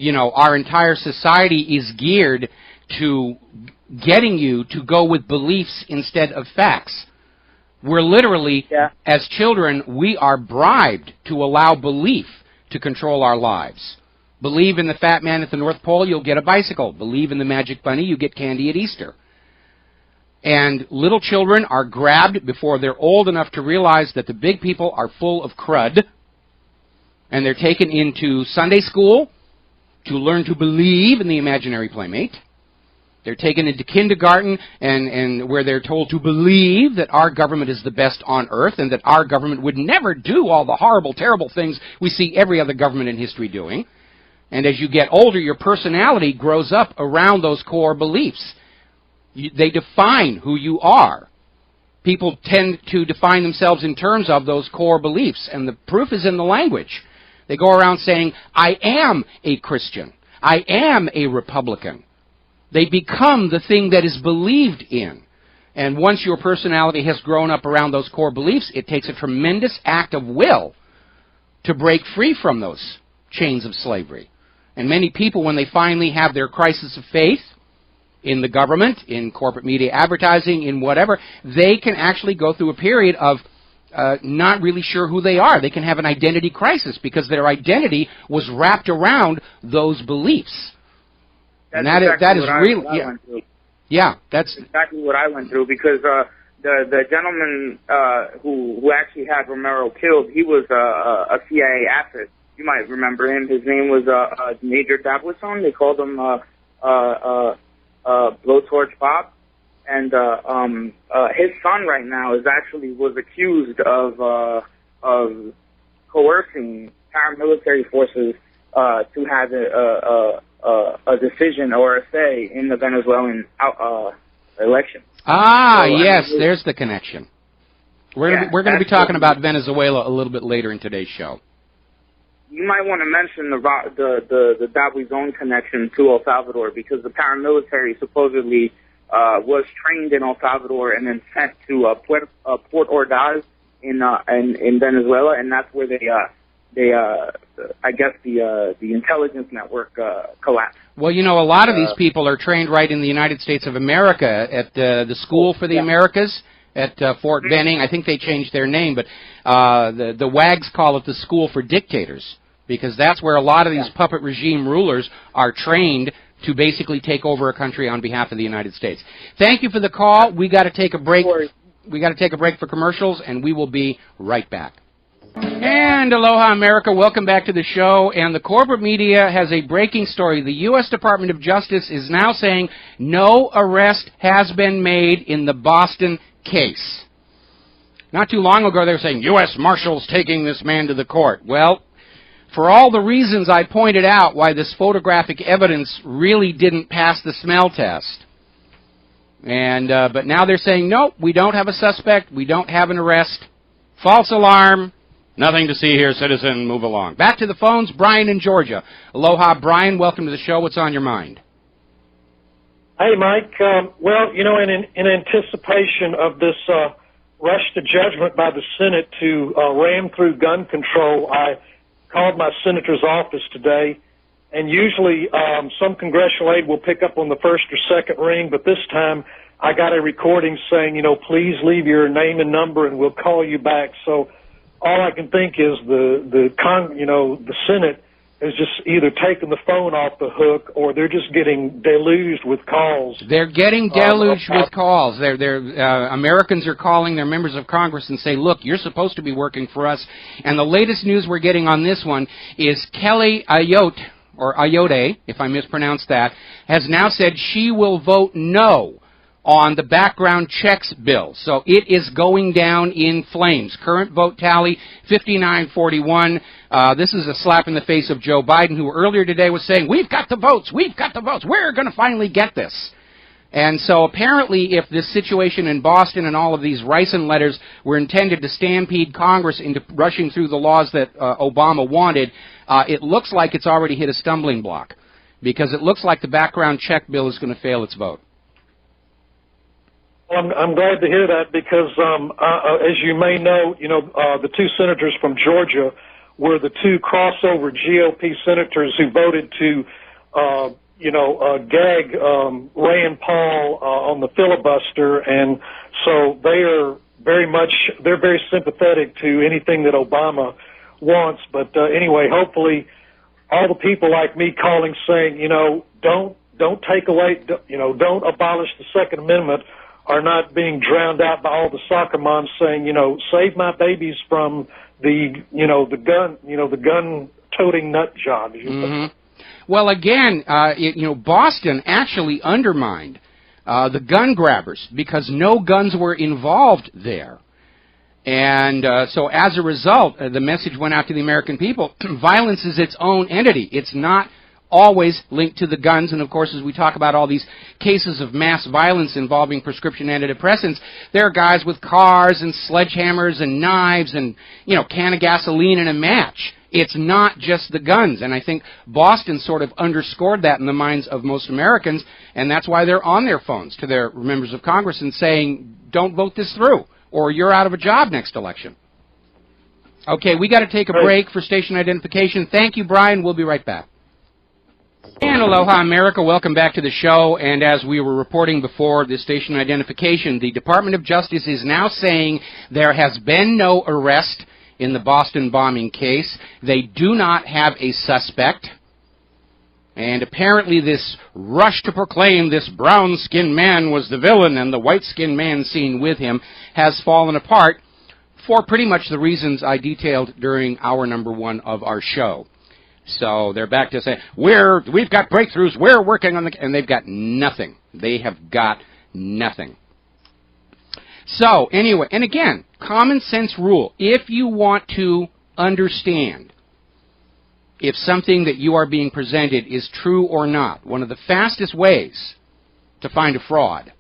Our entire society is geared to getting you to go with beliefs instead of facts. We're literally, as children, we are bribed to allow belief to control our lives. Believe in the fat man at the North Pole, you'll get a bicycle. Believe in the magic bunny, you get candy at Easter. And little children are grabbed before they're old enough to realize that the big people are full of crud, and they're taken into Sunday school to learn to believe in the imaginary playmate. They're taken into kindergarten and where they're told to believe that our government is the best on earth and that our government would never do all the horrible, terrible things we see every other government in history doing. And as you get older, your personality grows up around those core beliefs. They define who you are. People tend to define themselves in terms of those core beliefs, and the proof is in the language. They go around saying, I am a Christian. I am a Republican. They become the thing that is believed in. And once your personality has grown up around those core beliefs, it takes a tremendous act of will to break free from those chains of slavery. And many people, when they finally have their crisis of faith in the government, in corporate media advertising, in whatever, they can actually go through a period of not really sure who they are. They can have an identity crisis because their identity was wrapped around those beliefs. That's and that is really, that's exactly what I went through because the gentleman who actually had Rivero killed, he was a CIA asset. You might remember him. His name was Major Dabwison. They called him Blowtorch Bob. And his son right now was accused of coercing paramilitary forces to have a decision or a say in the Venezuelan election. Yes, there's the connection. We're going to be talking about Venezuela a little bit later in today's show. You might want to mention the Dabwison connection to El Salvador because the paramilitary supposedly was trained in El Salvador and then sent to Port Ordaz in Venezuela, and that's where I guess the intelligence network collapsed. Well, a lot of these people are trained right in the United States of America at the School for the Americas at Fort Benning. I think they changed their name, but the WAGs call it the School for Dictators because that's where a lot of these puppet regime rulers are trained to basically take over a country on behalf of the United States. Thank you for the call. We got to take a break. We got to take a break for commercials, and we will be right back. And aloha, America. Welcome back to the show. And the corporate media has a breaking story. The U.S. Department of Justice is now saying no arrest has been made in the Boston case. Not too long ago, they were saying U.S. Marshals taking this man to the court. Well, for all the reasons I pointed out why this photographic evidence really didn't pass the smell test. And but now they're saying, nope, we don't have a suspect, we don't have an arrest. False alarm, nothing to see here, citizen, move along. Back to the phones, Brian in Georgia. Aloha, Brian, welcome to the show. What's on your mind? Hey, Mike. Well, in anticipation of this rush to judgment by the Senate to ram through gun control, I called my senator's office today and usually some congressional aide will pick up on the first or second ring, but this time I got a recording saying, you know, please leave your name and number and we'll call you back. So all I can think is the Senate is just either taking the phone off the hook or they're just getting deluged with calls. They're getting deluged with calls. Americans are calling their members of Congress and say, look, you're supposed to be working for us. And the latest news we're getting on this one is Kelly Ayotte, or Ayotte, if I mispronounced that, has now said she will vote no on the background checks bill. So it is going down in flames. Current vote tally, 59-41. This is a slap in the face of Joe Biden, who earlier today was saying, we've got the votes, we're going to finally get this. And so apparently if this situation in Boston and all of these ricin letters were intended to stampede Congress into rushing through the laws that Obama wanted, it looks like it's already hit a stumbling block, because it looks like the background check bill is going to fail its vote. I'm glad to hear that because, as you may know, the two senators from Georgia were the two crossover GOP senators who voted to, gag Rand Paul on the filibuster, and so they're very sympathetic to anything that Obama wants. But anyway, hopefully, all the people like me calling saying, don't take away, don't abolish the Second Amendment, are not being drowned out by all the soccer moms saying, save my babies from the gun-toting nut job. Mm-hmm. Well, again, Boston actually undermined the gun grabbers because no guns were involved there. And so as a result, the message went out to the American people, violence is its own entity. It's not always linked to the guns. And of course, as we talk about all these cases of mass violence involving prescription antidepressants, there are guys with cars and sledgehammers and knives and, can of gasoline and a match. It's not just the guns. And I think Boston sort of underscored that in the minds of most Americans, and that's why they're on their phones to their members of Congress and saying, don't vote this through, or you're out of a job next election. Okay, we got to take a break for station identification. Thank you, Brian. We'll be right back. And aloha, America. Welcome back to the show. And as we were reporting before the station identification, the Department of Justice is now saying there has been no arrest in the Boston bombing case. They do not have a suspect. And apparently this rush to proclaim this brown-skinned man was the villain and the white-skinned man seen with him has fallen apart for pretty much the reasons I detailed during hour number 1 of our show. So they're back to say, we've got breakthroughs, we're working on and they've got nothing. They have got nothing. So anyway, and again, common sense rule. If you want to understand if something that you are being presented is true or not, one of the fastest ways to find a fraud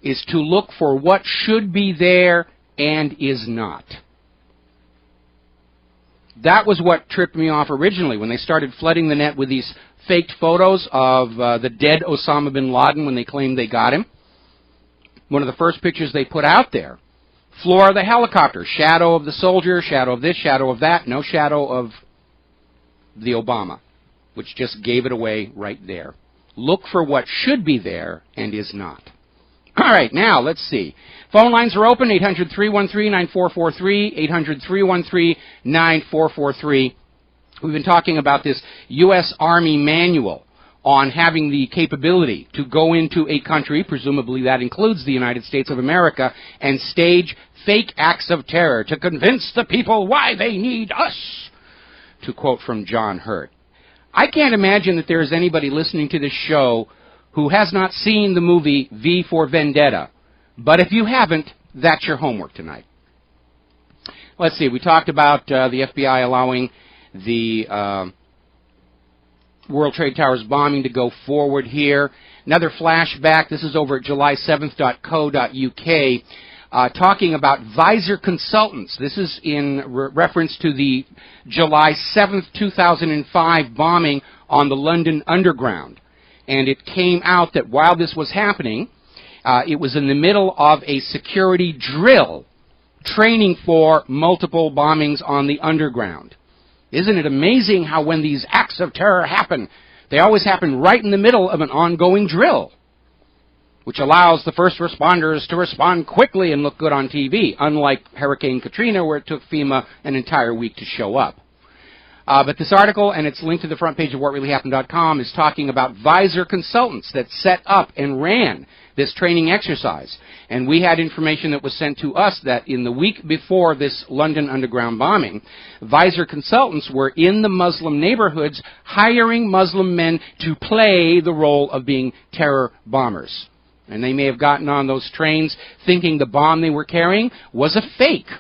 is to look for what should be there and is not. That was what tripped me off originally when they started flooding the net with these faked photos of the dead Osama bin Laden when they claimed they got him. One of the first pictures they put out there, floor of the helicopter, shadow of the soldier, shadow of this, shadow of that, no shadow of the Obama, which just gave it away right there. Look for what should be there and is not. All right, now let's see. Phone lines are open, 800-313-9443, 800-313-9443. We've been talking about this U.S. Army manual on having the capability to go into a country, presumably that includes the United States of America, and stage fake acts of terror to convince the people why they need us, to quote from John Hurt. I can't imagine that there is anybody listening to this show who has not seen the movie V for Vendetta. But if you haven't, that's your homework tonight. Let's see, we talked about the FBI allowing the World Trade Towers bombing to go forward here. Another flashback, this is over at july7th.co.uk, talking about Visor Consultants. This is in reference to the July 7th, 2005 bombing on the London Underground. And it came out that while this was happening, it was in the middle of a security drill training for multiple bombings on the Underground. Isn't it amazing how when these acts of terror happen, they always happen right in the middle of an ongoing drill, which allows the first responders to respond quickly and look good on TV, unlike Hurricane Katrina, where it took FEMA an entire week to show up. But this article, and it's linked to the front page of whatreallyhappened.com, is talking about Visor consultants that set up and ran this training exercise. And we had information that was sent to us that in the week before this London underground bombing, Visor consultants were in the Muslim neighborhoods hiring Muslim men to play the role of being terror bombers. And they may have gotten on those trains thinking the bomb they were carrying was a fake,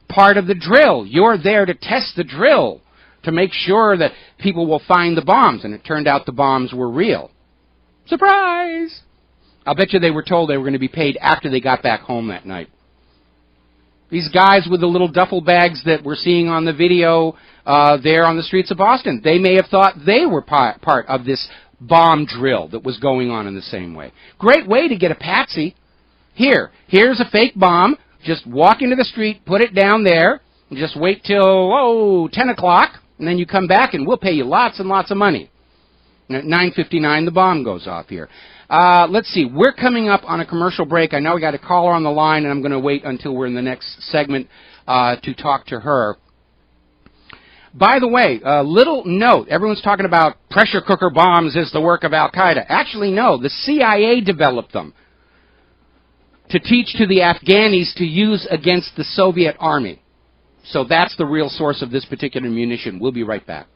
part of the drill. You're there to test the drill, to make sure that people will find the bombs. And it turned out the bombs were real. Surprise! I'll bet you they were told they were going to be paid after they got back home that night. These guys with the little duffel bags that we're seeing on the video there on the streets of Boston, they may have thought they were part of this bomb drill that was going on in the same way. Great way to get a patsy. Here's a fake bomb. Just walk into the street, put it down there, and just wait till, 10 o'clock, and then you come back and we'll pay you lots and lots of money. And at 9:59, the bomb goes off here. Let's see. We're coming up on a commercial break. I know we got a caller on the line, and I'm going to wait until we're in the next segment to talk to her. By the way, a little note. Everyone's talking about pressure cooker bombs is the work of Al-Qaeda. Actually, no. The CIA developed them to teach to the Afghanis to use against the Soviet army. So that's the real source of this particular munition. We'll be right back.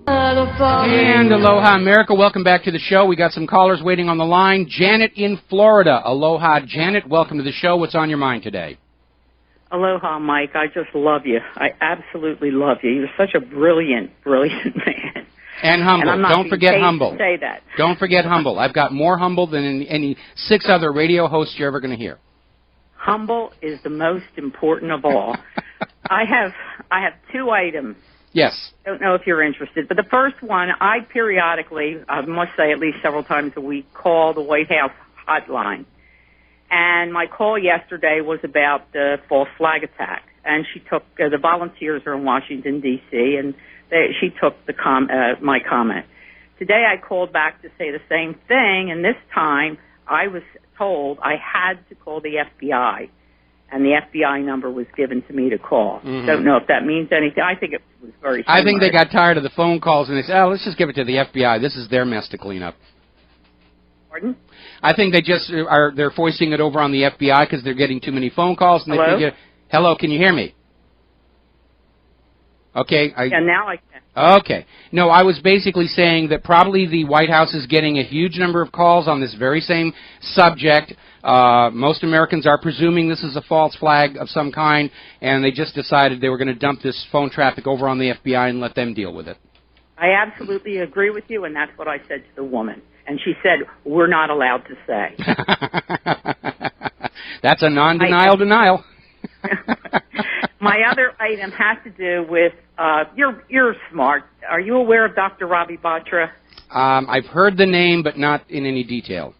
And aloha, America. Welcome back to the show. We got some callers waiting on the line. Janet in Florida. Aloha, Janet. Welcome to the show. What's on your mind today? Aloha, Mike. I just love you. I absolutely love you. You're such a brilliant, brilliant man. And humble. And Don't forget humble. To say that. Don't forget humble. I've got more humble than any 6 other radio hosts you're ever going to hear. Humble is the most important of all. I have 2 items. Yes. I don't know if you're interested, but the first one, I periodically, I must say at least several times a week, call the White House hotline. And my call yesterday was about the false flag attack. And she took, the volunteers are in Washington, D.C., and she took my comment. Today I called back to say the same thing, and this time I was told I had to call the FBI. And the FBI number was given to me to call. Mm-hmm. Don't know if that means anything. I think it was very similar. I think they got tired of the phone calls and they said, let's just give it to the FBI. This is their mess to clean up. Pardon? I think they just they're foisting it over on the FBI because they're getting too many phone calls. And Hello? They figure, hello, can you hear me? Okay. Yeah, now I can. Okay. No, I was basically saying that probably the White House is getting a huge number of calls on this very same subject. Most Americans are presuming this is a false flag of some kind, and they just decided they were going to dump this phone traffic over on the FBI and let them deal with it. I absolutely agree with you, and that's what I said to the woman. And she said, we're not allowed to say. That's a non-denial denial. My other item has to do with, you're smart. Are you aware of Dr. Ravi Batra? I've heard the name, but not in any detail.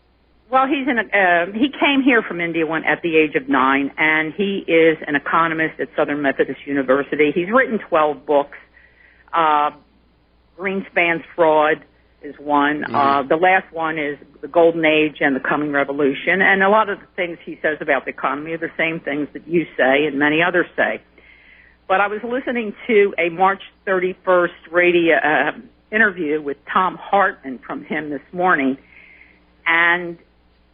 Well, he came here from India at the age of 9, and he is an economist at Southern Methodist University. He's written 12 books. Greenspan's Fraud is one. Mm-hmm. The last one is The Golden Age and the Coming Revolution. And a lot of the things he says about the economy are the same things that you say and many others say. But I was listening to a March 31st radio interview with Tom Hartman from him this morning, and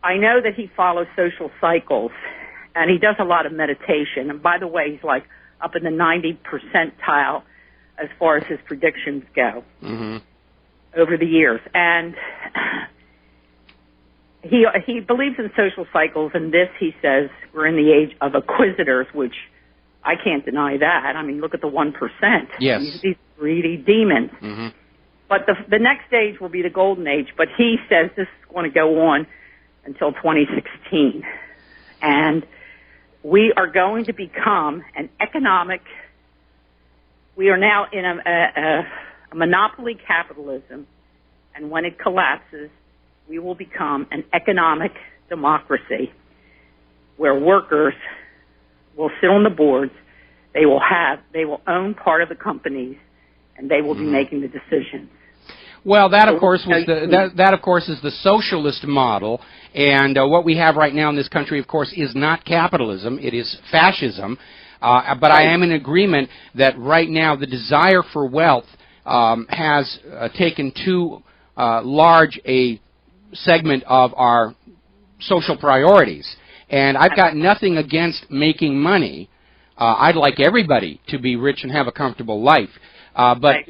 I know that he follows social cycles, and he does a lot of meditation. And by the way, he's like up in the 90th percentile as far as his predictions go over the years. And he believes in social cycles, and this, he says, we're in the age of acquisitors, which I can't deny that. I mean, look at the 1%. Yes. These greedy demons. Mm-hmm. But the next stage will be the golden age, but he says this is going to go on until 2016. And we are going to become an economic, we are now in a monopoly capitalism, and when it collapses, we will become an economic democracy where workers will sit on the boards, They will own part of the companies, and they will be making the decisions. Well, that of course was that of course is the socialist model, and what we have right now in this country, of course, is not capitalism; it is fascism. But I am in agreement that right now the desire for wealth has taken too large a segment of our social priorities, and I've got nothing against making money. I'd like everybody to be rich and have a comfortable life. But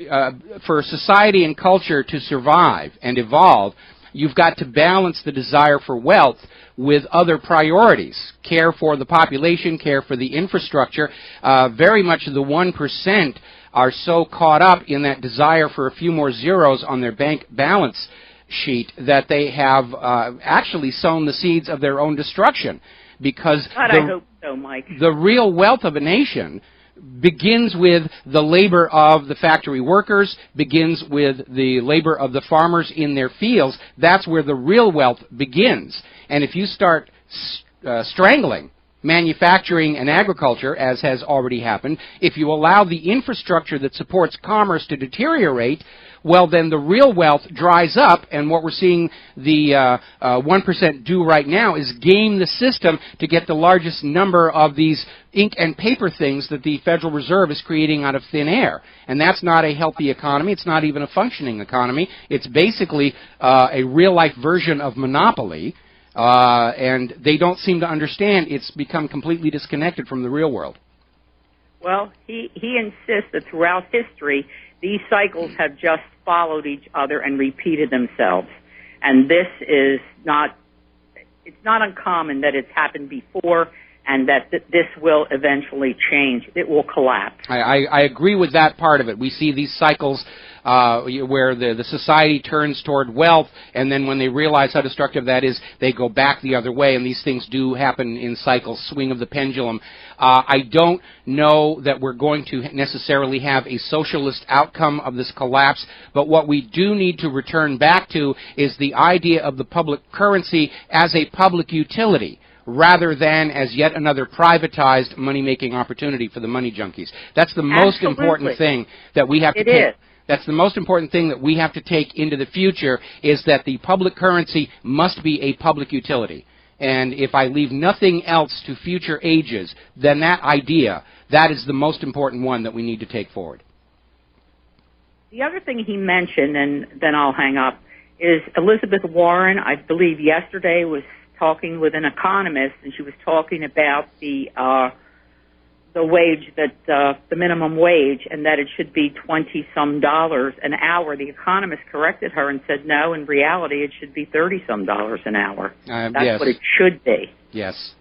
for society and culture to survive and evolve, you've got to balance the desire for wealth with other priorities. Care for the population, care for the infrastructure. Very much the 1% are so caught up in that desire for a few more zeros on their bank balance sheet that they have actually sown the seeds of their own destruction. Because I hope so, Mike. The real wealth of a nation begins with the labor of the factory workers, begins with the labor of the farmers in their fields. That's where the real wealth begins. And if you start strangling manufacturing and agriculture, as has already happened, if you allow the infrastructure that supports commerce to deteriorate, well, then the real wealth dries up, and what we're seeing the 1% do right now is game the system to get the largest number of these ink and paper things that the Federal Reserve is creating out of thin air. And that's not a healthy economy. It's not even a functioning economy. It's basically a real-life version of monopoly, and they don't seem to understand it's become completely disconnected from the real world. Well, he insists that throughout history, these cycles have just followed each other and repeated themselves. And this is not, it's not uncommon that it's happened before and that this will eventually change. It will collapse. I agree with that part of it. We see these cycles where the society turns toward wealth, and then when they realize how destructive that is, they go back the other way, and these things do happen in cycles, swing of the pendulum. I don't know that we're going to necessarily have a socialist outcome of this collapse, but what we do need to return back to is the idea of the public currency as a public utility, rather than as yet another privatized money-making opportunity for the money junkies. That's the most important thing that we have to take. That's the most important thing that we have to take into the future, is that the public currency must be a public utility. And if I leave nothing else to future ages, then that idea, that is the most important one that we need to take forward. The other thing he mentioned, and then I'll hang up, is Elizabeth Warren, I believe yesterday, was talking with an economist, and she was talking about the wage, that the minimum wage, and that it should be $20-some an hour. The economist corrected her and said, no, in reality, it should be $30-some an hour. That's what it should be. Yes.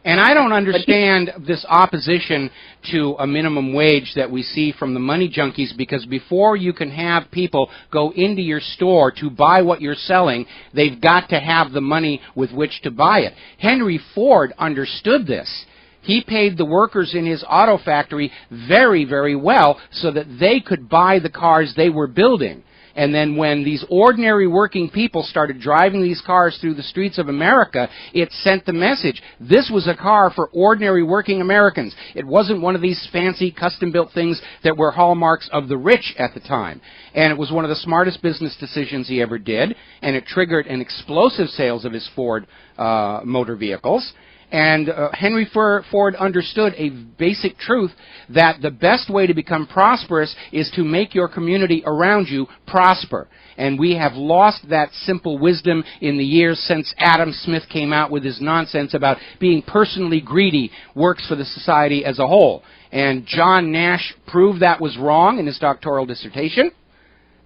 And I don't understand this opposition to a minimum wage that we see from the money junkies, because before you can have people go into your store to buy what you're selling, they've got to have the money with which to buy it. Henry Ford understood this. He paid the workers in his auto factory very, very well so that they could buy the cars they were building. And then when these ordinary working people started driving these cars through the streets of America, it sent the message. This was a car for ordinary working Americans. It wasn't one of these fancy custom-built things that were hallmarks of the rich at the time. And it was one of the smartest business decisions he ever did, and it triggered an explosive sales of his Ford motor vehicles. And Henry Ford understood a basic truth, that the best way to become prosperous is to make your community around you prosper. And we have lost that simple wisdom in the years since Adam Smith came out with his nonsense about being personally greedy works for the society as a whole. And John Nash proved that was wrong in his doctoral dissertation.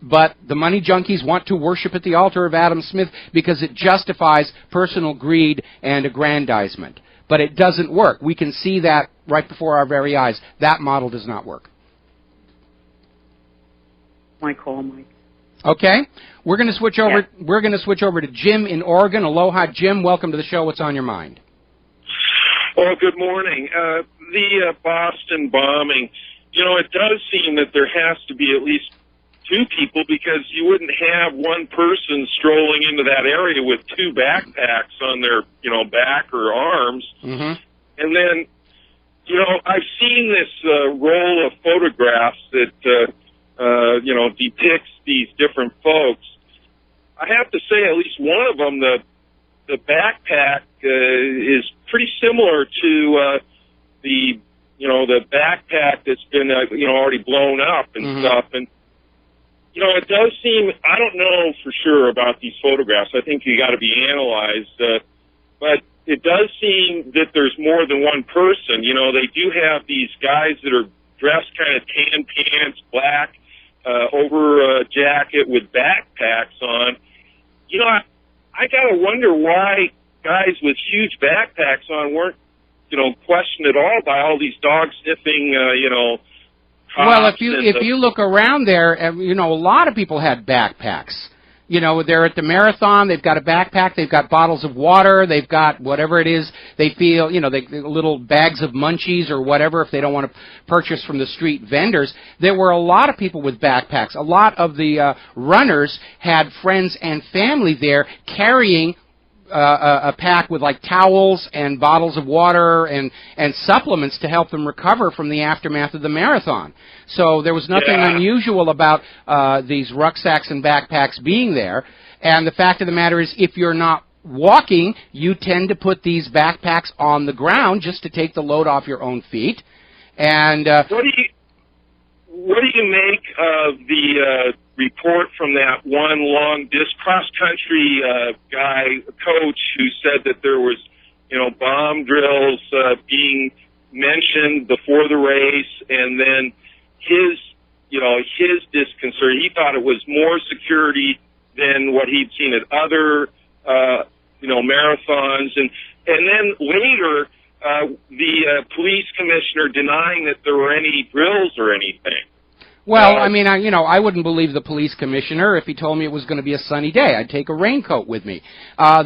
But the money junkies want to worship at the altar of Adam Smith because it justifies personal greed and aggrandizement. But it doesn't work. We can see that right before our very eyes. That model does not work. My call, Mike. Okay. We're going to switch over. Yeah. We're going to switch over to Jim in Oregon. Aloha, Jim. Welcome to the show. What's on your mind? Oh, good morning. The Boston bombing. You know, it does seem that there has to be at least two people, because you wouldn't have one person strolling into that area with two backpacks on their, back or arms. Mm-hmm. And then You know, I've seen this roll of photographs that, you know, depicts these different folks. I have to say, at least one of them, the backpack is pretty similar to the, you know, the backpack that's been, you know, already blown up and stuff. And, you know, it does seem, I don't know for sure about these photographs. I think you got to be analyzed. But it does seem that there's more than one person. You know, they do have these guys that are dressed kind of tan pants, black, over a jacket with backpacks on. You know, I got to wonder why guys with huge backpacks on weren't, you know, questioned at all by all these dog sniffing, you know, cops. Well, if you look around there, you know, a lot of people had backpacks. You know, they're at the marathon, they've got a backpack, they've got bottles of water, they've got whatever it is they feel, you know, little bags of munchies or whatever if they don't want to purchase from the street vendors. There were a lot of people with backpacks. A lot of the runners had friends and family there carrying a pack with like towels and bottles of water and supplements to help them recover from the aftermath of the marathon. So there was nothing unusual about these rucksacks and backpacks being there. And the fact of the matter is, if you're not walking, you tend to put these backpacks on the ground just to take the load off your own feet. And what do you make of the report from that one cross-country guy, coach, who said that there was, you know, bomb drills being mentioned before the race, and then his disconcert, he thought it was more security than what he'd seen at other, you know, marathons, and then later the police commissioner denying that there were any drills or anything. Well, I mean, I wouldn't believe the police commissioner if he told me it was going to be a sunny day. I'd take a raincoat with me.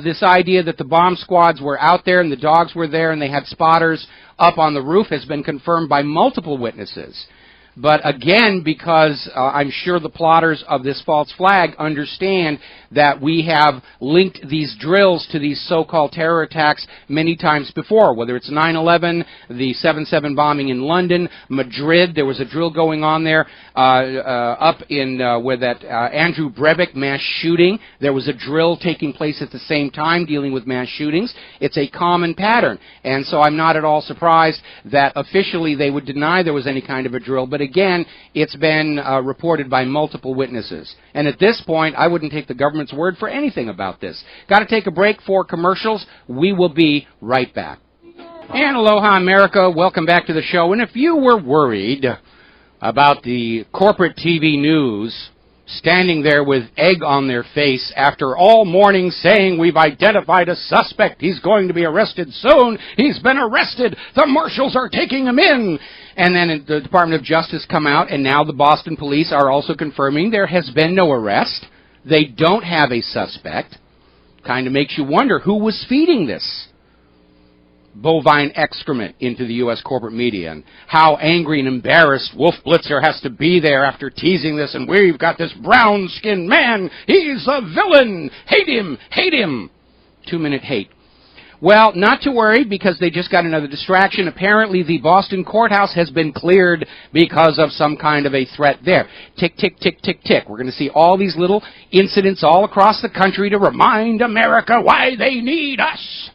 This idea that the bomb squads were out there and the dogs were there and they had spotters up on the roof has been confirmed by multiple witnesses. But again, because I'm sure the plotters of this false flag understand that we have linked these drills to these so-called terror attacks many times before, whether it's 9/11, the 7/7 bombing in London, Madrid. There was a drill going on there up in where that Andrew Breivik mass shooting. There was a drill taking place at the same time dealing with mass shootings. It's a common pattern. And so I'm not at all surprised that officially they would deny there was any kind of a drill. But again, it's been reported by multiple witnesses. And at this point, I wouldn't take the government's word for anything about this. Got to take a break for commercials. We will be right back. And aloha, America. Welcome back to the show. And if you were worried about the corporate TV news standing there with egg on their face after all morning saying we've identified a suspect, he's going to be arrested soon, he's been arrested, the marshals are taking him in, and then the Department of Justice come out, and now the Boston police are also confirming there has been no arrest, they don't have a suspect. Kind of makes you wonder who was feeding this bovine excrement into the U.S. corporate media, and how angry and embarrassed Wolf Blitzer has to be there after teasing this, and we've got this brown-skinned man, he's a villain, hate him, 2-minute hate. Well, not to worry, because they just got another distraction. Apparently the Boston courthouse has been cleared because of some kind of a threat there. Tick, tick, tick, tick, tick. We're going to see all these little incidents all across the country to remind America why they need us,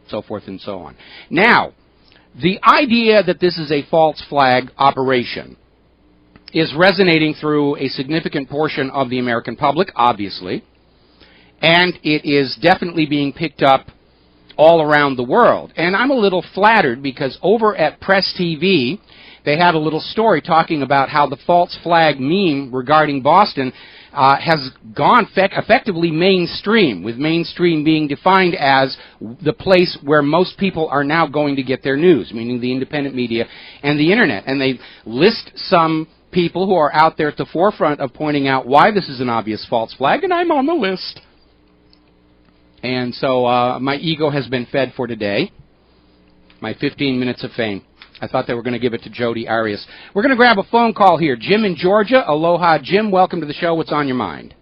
so forth and so on. Now, the idea that this is a false flag operation is resonating through a significant portion of the American public, obviously, and it is definitely being picked up all around the world. And I'm a little flattered because over at Press TV, they had a little story talking about how the false flag meme regarding Boston has gone effectively mainstream, with mainstream being defined as the place where most people are now going to get their news, meaning the independent media and the Internet. And they list some people who are out there at the forefront of pointing out why this is an obvious false flag, and I'm on the list. And so my ego has been fed for today, my 15 minutes of fame. I thought they were going to give it to Jody Arias. We're going to grab a phone call here. Jim in Georgia. Aloha, Jim. Welcome to the show. What's on your mind?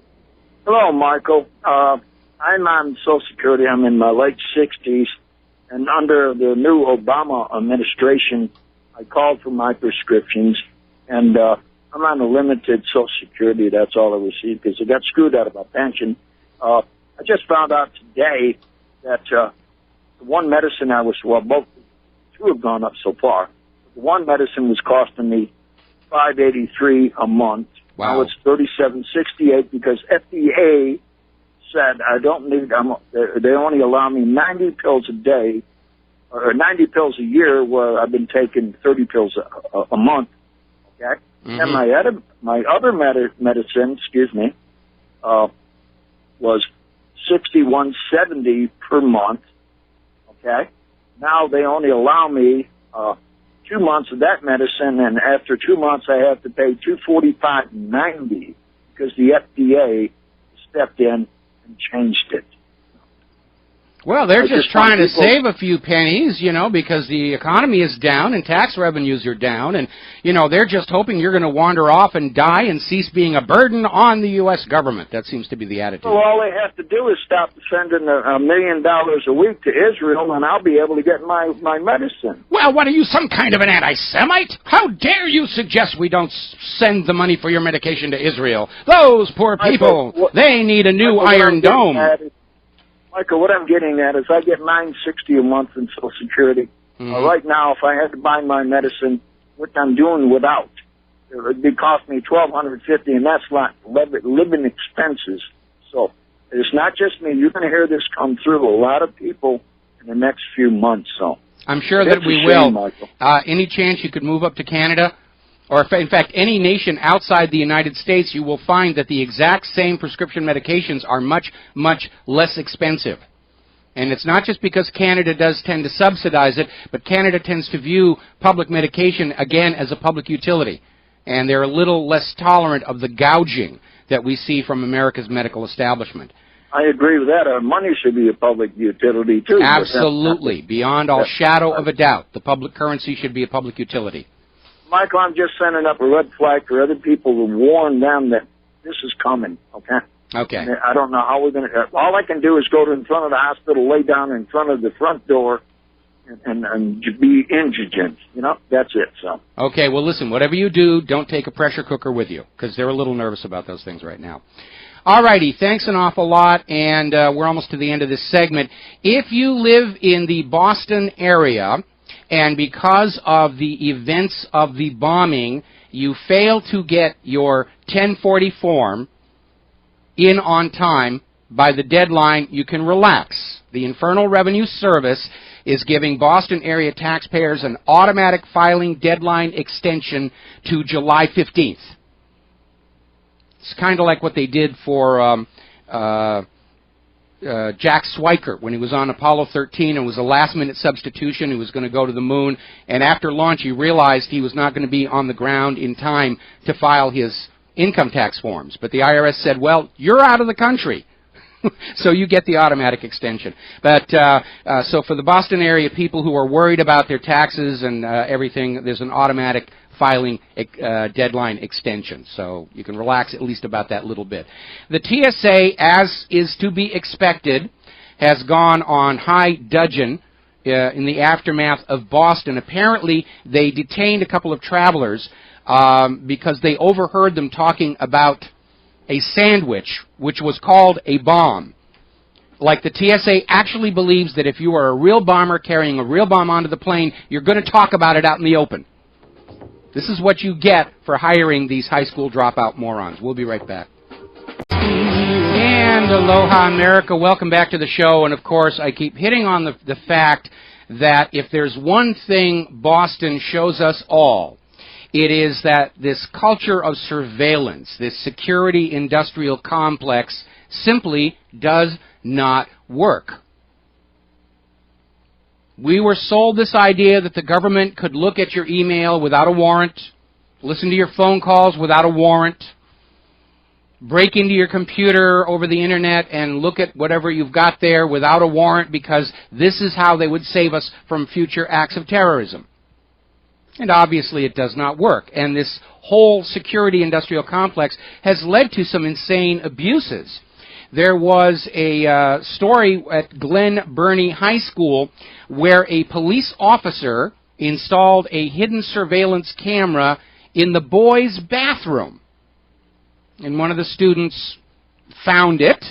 Hello, Michael. I'm on Social Security. I'm in my late 60s. And under the new Obama administration, I called for my prescriptions, and I'm on a limited Social Security. That's all I received because I got screwed out of my pension. I just found out today that the one medicine two have gone up so far. The one medicine was costing me $583 a month. Wow. Now it's $37.68 because FDA said I don't need. They only allow me 90 pills a day, or 90 pills a year, where I've been taking 30 pills a month. Okay, and my other medicine, was $61.70 per month. Okay, now they only allow me 2 months of that medicine, and after 2 months I have to pay $245.90 because the FDA stepped in and changed it. Well, they're just trying to save a few pennies, because the economy is down and tax revenues are down, and, they're just hoping you're going to wander off and die and cease being a burden on the U.S. government. That seems to be the attitude. Well, all they have to do is stop sending $1 million a week to Israel, and I'll be able to get my medicine. Well, what are you, some kind of an anti-Semite? How dare you suggest we don't send the money for your medication to Israel? Those poor people, they need a new Iron Dome. Michael, what I'm getting at is I get $960 a month in Social Security. Right now, if I had to buy my medicine, which I'm doing without, it would be cost me $1,250, and that's not living expenses. So it's not just me. You're going to hear this come through a lot of people in the next few months. So I'm sure that we will. Any chance you could move up to Canada? Or, in fact, any nation outside the United States, you will find that the exact same prescription medications are much, much less expensive. And it's not just because Canada does tend to subsidize it, but Canada tends to view public medication, again, as a public utility. And they're a little less tolerant of the gouging that we see from America's medical establishment. I agree with that. Our money should be a public utility, too. Absolutely. Beyond all shadow of a doubt, the public currency should be a public utility. Michael, I'm just sending up a red flag for other people to warn them that this is coming, okay? Okay. I don't know how we're going to... All I can do is go to in front of the hospital, lay down in front of the front door, and be indigent. That's it, so. Okay, well, listen, whatever you do, don't take a pressure cooker with you, because they're a little nervous about those things right now. All righty, thanks an awful lot, and we're almost to the end of this segment. If you live in the Boston area... and because of the events of the bombing, you fail to get your 1040 form in on time by the deadline, you can relax. The Internal Revenue Service is giving Boston area taxpayers an automatic filing deadline extension to July 15th. It's kind of like what they did for Jack Swiker when he was on Apollo 13 and was a last-minute substitution. He was going to go to the moon, and after launch he realized he was not going to be on the ground in time to file his income tax forms. But the IRS said, well, you're out of the country, so you get the automatic extension. But so for the Boston area people who are worried about their taxes and everything, there's an automatic filing deadline extension, so you can relax at least about that little bit. The TSA, as is to be expected, has gone on high dudgeon in the aftermath of Boston. Apparently, they detained a couple of travelers because they overheard them talking about a sandwich, which was called a bomb. Like the TSA actually believes that if you are a real bomber carrying a real bomb onto the plane, you're going to talk about it out in the open. This is what you get for hiring these high school dropout morons. We'll be right back. And aloha, America. Welcome back to the show. And, of course, I keep hitting on the fact that if there's one thing Boston shows us all, it is that this culture of surveillance, this security industrial complex, simply does not work. We were sold this idea that the government could look at your email without a warrant, listen to your phone calls without a warrant, break into your computer over the internet and look at whatever you've got there without a warrant, because this is how they would save us from future acts of terrorism. And obviously it does not work. And this whole security industrial complex has led to some insane abuses. there was a story at Glen Burnie High School where a police officer installed a hidden surveillance camera in the boys' bathroom. And one of the students found it.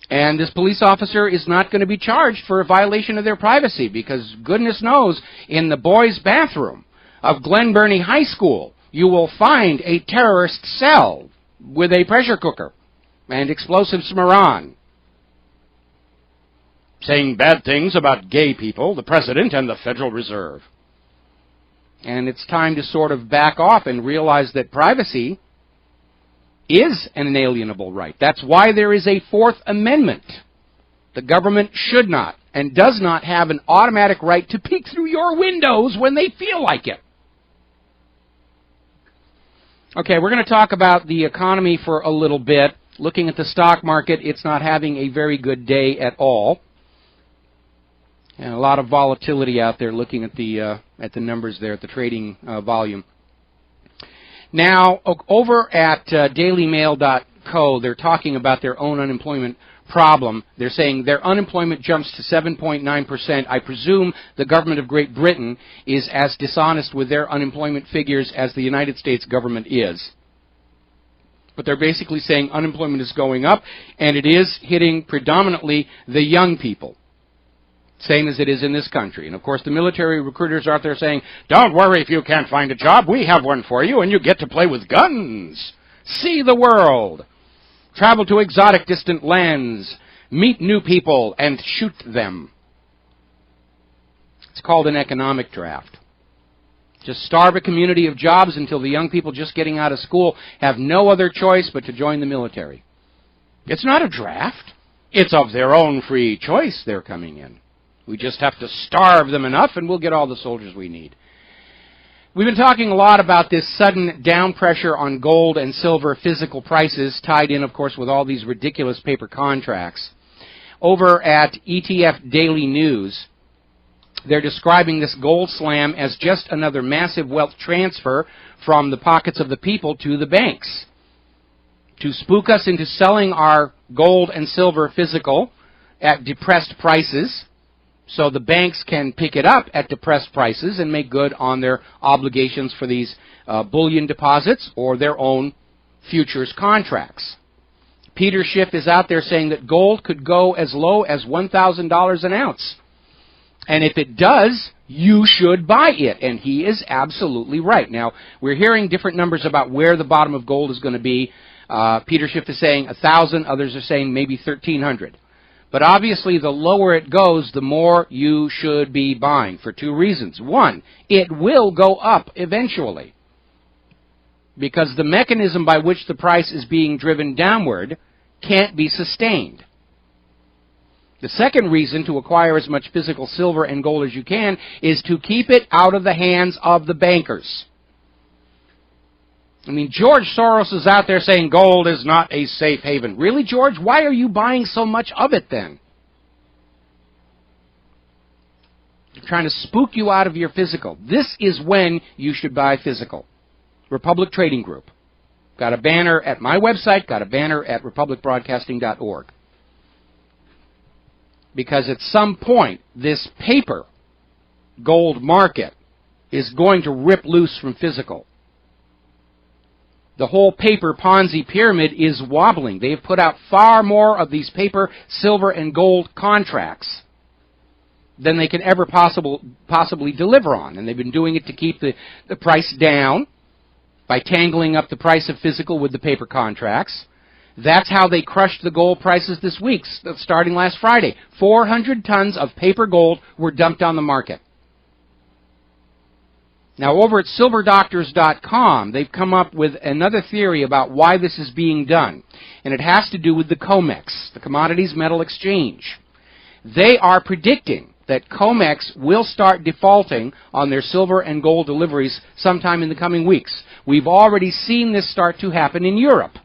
And this police officer is not going to be charged for a violation of their privacy because goodness knows in the boys' bathroom of Glen Burnie High School you will find a terrorist cell with a pressure cooker and explosives Moran saying bad things about gay people, the President, and the Federal Reserve. And it's time to sort of back off and realize that privacy is an inalienable right. That's why there is a Fourth Amendment. The government should not and does not have an automatic right to peek through your windows when they feel like it. Okay, we're going to talk about the economy for a little bit. Looking at the stock market, it's not having a very good day at all. And a lot of volatility out there looking at the numbers there, at the trading volume. Now, over at dailymail.co, they're talking about their own unemployment problem. They're saying their unemployment jumps to 7.9%. I presume the government of Great Britain is as dishonest with their unemployment figures as the United States government is. But they're basically saying unemployment is going up, and it is hitting predominantly the young people. Same as it is in this country. And, of course, the military recruiters are out there saying, don't worry if you can't find a job. We have one for you, and you get to play with guns. See the world. Travel to exotic distant lands. Meet new people and shoot them. It's called an economic draft. Just starve a community of jobs until the young people just getting out of school have no other choice but to join the military. It's not a draft. It's of their own free choice they're coming in. We just have to starve them enough and we'll get all the soldiers we need. We've been talking a lot about this sudden down pressure on gold and silver physical prices, tied in, of course, with all these ridiculous paper contracts. Over at ETF Daily News, they're describing this gold slam as just another massive wealth transfer from the pockets of the people to the banks to spook us into selling our gold and silver physical at depressed prices, so the banks can pick it up at depressed prices and make good on their obligations for these bullion deposits or their own futures contracts. Peter Schiff is out there saying that gold could go as low as $1,000 an ounce. And if it does, you should buy it. And he is absolutely right. Now, we're hearing different numbers about where the bottom of gold is going to be. Peter Schiff is saying 1,000. Others are saying maybe 1,300. But obviously, the lower it goes, the more you should be buying for two reasons. One, it will go up eventually because the mechanism by which the price is being driven downward can't be sustained. The second reason to acquire as much physical silver and gold as you can is to keep it out of the hands of the bankers. I mean, George Soros is out there saying gold is not a safe haven. Really, George? Why are you buying so much of it then? They're trying to spook you out of your physical. This is when you should buy physical. Republic Trading Group. Got a banner at my website, got a banner at republicbroadcasting.org. Because at some point, this paper gold market is going to rip loose from physical. The whole paper Ponzi pyramid is wobbling. They've put out far more of these paper, silver, and gold contracts than they can ever possibly deliver on. And they've been doing it to keep the price down by tangling up the price of physical with the paper contracts. That's how they crushed the gold prices this week, starting last Friday. 400 tons of paper gold were dumped on the market. Now, over at silverdoctors.com, they've come up with another theory about why this is being done. And it has to do with the COMEX, the Commodities Metal Exchange. They are predicting that COMEX will start defaulting on their silver and gold deliveries sometime in the coming weeks. We've already seen this start to happen in Europe,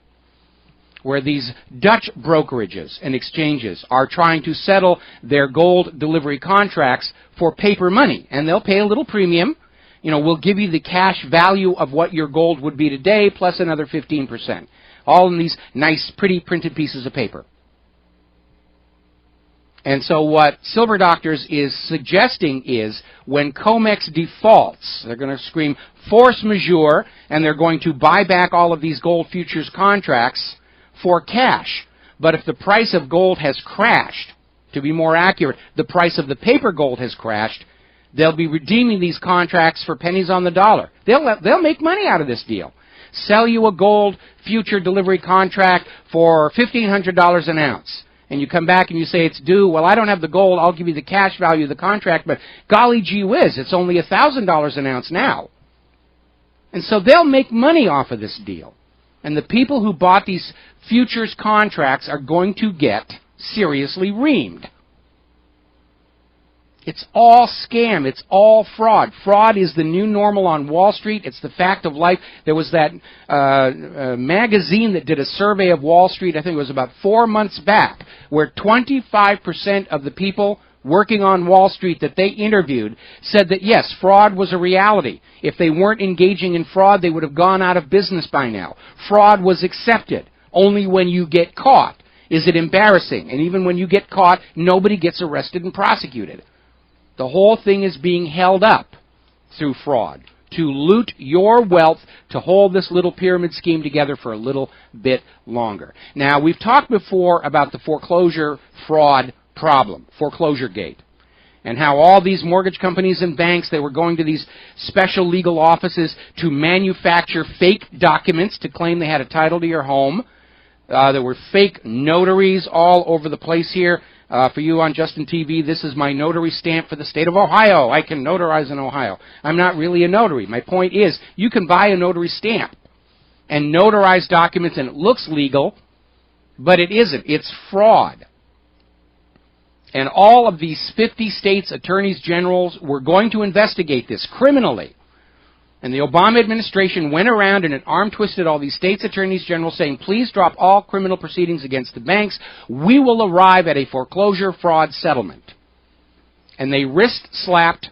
where these Dutch brokerages and exchanges are trying to settle their gold delivery contracts for paper money. And they'll pay a little premium. You know, we'll give you the cash value of what your gold would be today plus another 15%. all in these nice, pretty printed pieces of paper. And so what Silver Doctors is suggesting is when COMEX defaults, they're going to scream force majeure, and they're going to buy back all of these gold futures contracts for cash. But if the price of gold has crashed, to be more accurate, the price of the paper gold has crashed, they'll be redeeming these contracts for pennies on the dollar. They'll make money out of this deal. Sell you a gold future delivery contract for $1,500 an ounce. And you come back and you say it's due. Well, I don't have the gold. I'll give you the cash value of the contract, but golly gee whiz, it's only $1,000 an ounce now. And so they'll make money off of this deal. And the people who bought these futures contracts are going to get seriously reamed. It's all scam. It's all fraud. Fraud is the new normal on Wall Street. It's the fact of life. There was that magazine that did a survey of Wall Street, I think it was about 4 months back, where 25% of the people working on Wall Street that they interviewed said that, yes, fraud was a reality. If they weren't engaging in fraud, they would have gone out of business by now. Fraud was accepted. Only when you get caught is it embarrassing. And even when you get caught, nobody gets arrested and prosecuted. The whole thing is being held up through fraud to loot your wealth, to hold this little pyramid scheme together for a little bit longer. Now, we've talked before about the foreclosure fraud problem, foreclosure gate, and how all these mortgage companies and banks, they were going to these special legal offices to manufacture fake documents to claim they had a title to your home. There were fake notaries all over the place here. For you on Justin TV, this is my notary stamp for the state of Ohio. I can notarize in Ohio. I'm not really a notary. My point is, you can buy a notary stamp and notarize documents, and it looks legal, but it isn't. It's fraud. And all of these 50 states' attorneys generals were going to investigate this criminally. And the Obama administration went around and it arm-twisted all these states' attorneys general saying, please drop all criminal proceedings against the banks. We will arrive at a foreclosure fraud settlement. And they wrist-slapped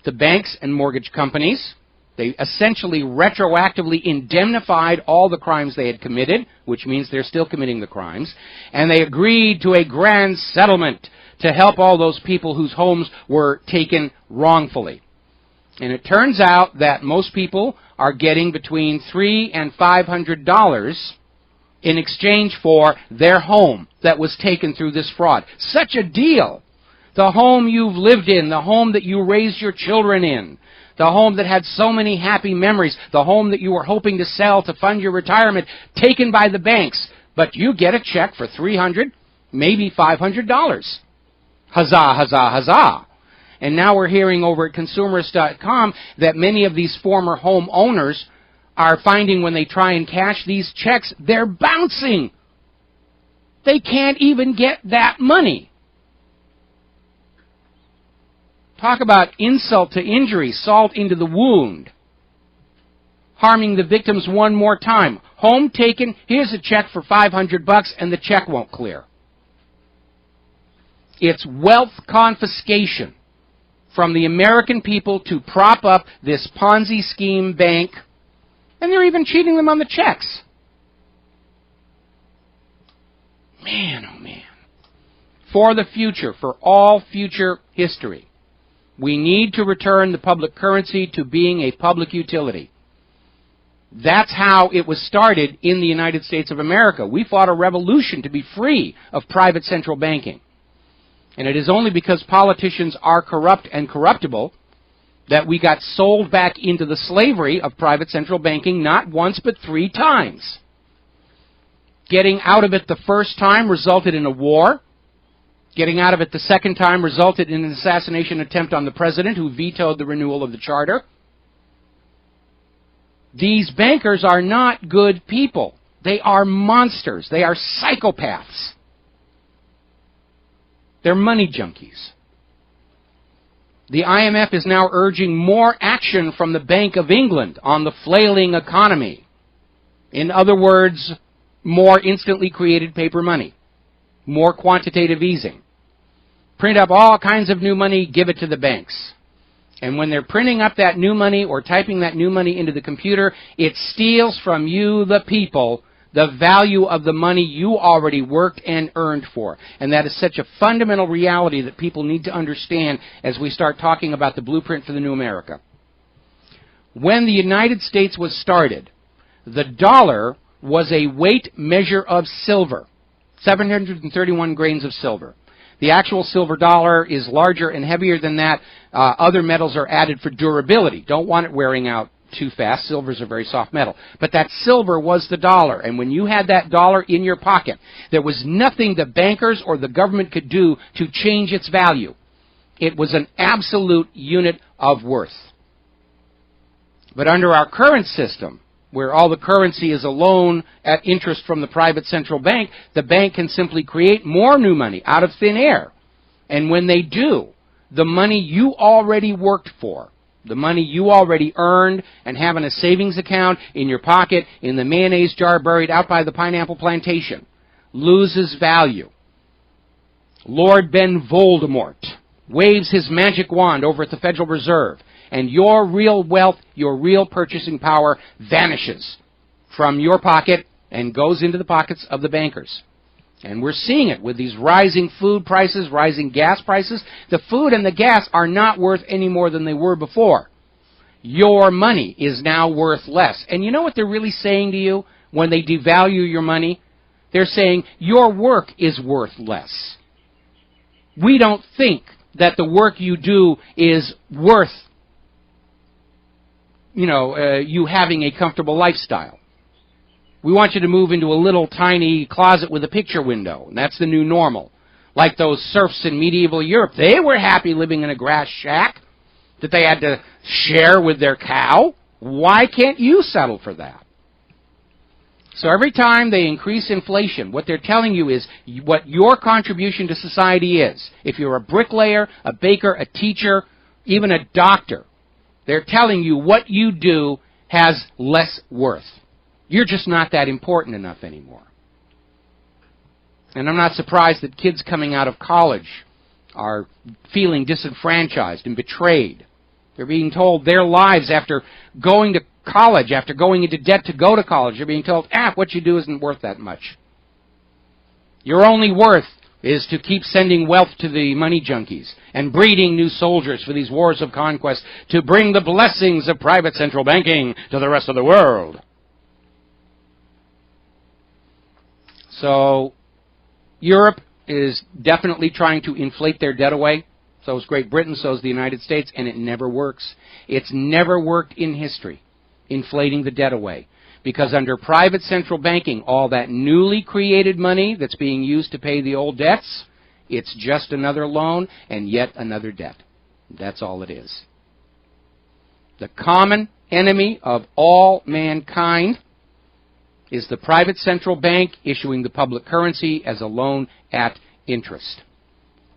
the banks and mortgage companies. They essentially retroactively indemnified all the crimes they had committed, which means they're still committing the crimes. And they agreed to a grand settlement to help all those people whose homes were taken wrongfully. And it turns out that most people are getting between $300 and $500 in exchange for their home that was taken through this fraud. Such a deal! The home you've lived in, the home that you raised your children in, the home that had so many happy memories, the home that you were hoping to sell to fund your retirement, taken by the banks. But you get a check for $300, maybe $500. Huzzah, huzzah, huzzah! And now we're hearing over at consumerist.com that many of these former home owners are finding when they try and cash these checks, they're bouncing. They can't even get that money. Talk about insult to injury, salt into the wound. Harming the victims one more time. Home taken, here's a check for $500 and the check won't clear. It's wealth confiscation from the American people to prop up this Ponzi scheme bank, and they're even cheating them on the checks. Man, oh man. For the future, for all future history, we need to return the public currency to being a public utility. That's how it was started in the United States of America. We fought a revolution to be free of private central banking. And it is only because politicians are corrupt and corruptible that we got sold back into the slavery of private central banking not once but 3 times. Getting out of it the first time resulted in a war. Getting out of it the second time resulted in an assassination attempt on the president who vetoed the renewal of the charter. These bankers are not good people. They are monsters. They are psychopaths. They're money junkies. The IMF is now urging more action from the Bank of England on the flailing economy. In other words, more instantly created paper money, more quantitative easing. Print up all kinds of new money, give it to the banks. And when they're printing up that new money or typing that new money into the computer, it steals from you, the people, the value of the money you already worked and earned for. And that is such a fundamental reality that people need to understand as we start talking about the blueprint for the new America. When the United States was started, the dollar was a weight measure of silver, 731 grains of silver. The actual silver dollar is larger and heavier than that. Other metals are added for durability. Don't want it wearing out too fast. Silver is a very soft metal. But that silver was the dollar. And when you had that dollar in your pocket, there was nothing the bankers or the government could do to change its value. It was an absolute unit of worth. But under our current system, where all the currency is a loan at interest from the private central bank, the bank can simply create more new money out of thin air. And when they do, the money you already worked for, the money you already earned and have in a savings account, in your pocket, in the mayonnaise jar buried out by the pineapple plantation, loses value. Lord Ben Voldemort waves his magic wand over at the Federal Reserve, and your real wealth, your real purchasing power vanishes from your pocket and goes into the pockets of the bankers. And we're seeing it with these rising food prices, rising gas prices. The food and the gas are not worth any more than they were before. Your money is now worth less. And you know what they're really saying to you when they devalue your money? They're saying your work is worth less. We don't think that the work you do is worth you having a comfortable lifestyle. We want you to move into a little tiny closet with a picture window, and that's the new normal. Like those serfs in medieval Europe, they were happy living in a grass shack that they had to share with their cow. Why can't you settle for that? So every time they increase inflation, what they're telling you is what your contribution to society is. If you're a bricklayer, a baker, a teacher, even a doctor, they're telling you what you do has less worth. You're just not that important enough anymore. And I'm not surprised that kids coming out of college are feeling disenfranchised and betrayed. They're being told their lives after going to college, after going into debt to go to college, they're being told, what you do isn't worth that much. Your only worth is to keep sending wealth to the money junkies and breeding new soldiers for these wars of conquest to bring the blessings of private central banking to the rest of the world. So Europe is definitely trying to inflate their debt away. So is Great Britain, so is the United States, and it never works. It's never worked in history, inflating the debt away. Because under private central banking, all that newly created money that's being used to pay the old debts, it's just another loan and yet another debt. That's all it is. The common enemy of all mankind is the private central bank issuing the public currency as a loan at interest.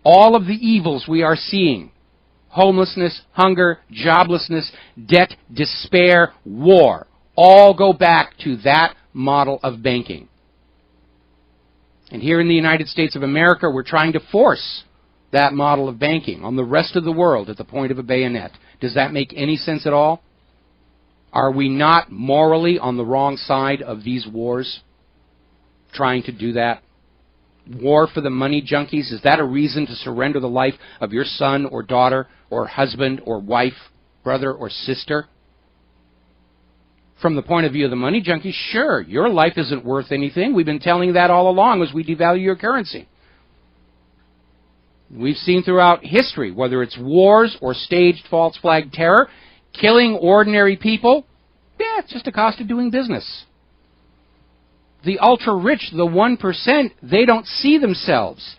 All of the evils we are seeing, homelessness, hunger, joblessness, debt, despair, war, all go back to that model of banking. And here in the United States of America, we're trying to force that model of banking on the rest of the world at the point of a bayonet. Does that make any sense at all? Are we not morally on the wrong side of these wars, trying to do that? War for the money junkies, is that a reason to surrender the life of your son or daughter or husband or wife, brother or sister? From the point of view of the money junkies, sure, your life isn't worth anything. We've been telling you that all along as we devalue your currency. We've seen throughout history, whether it's wars or staged false flag terror, killing ordinary people, it's just a cost of doing business. The ultra-rich, the 1%, they don't see themselves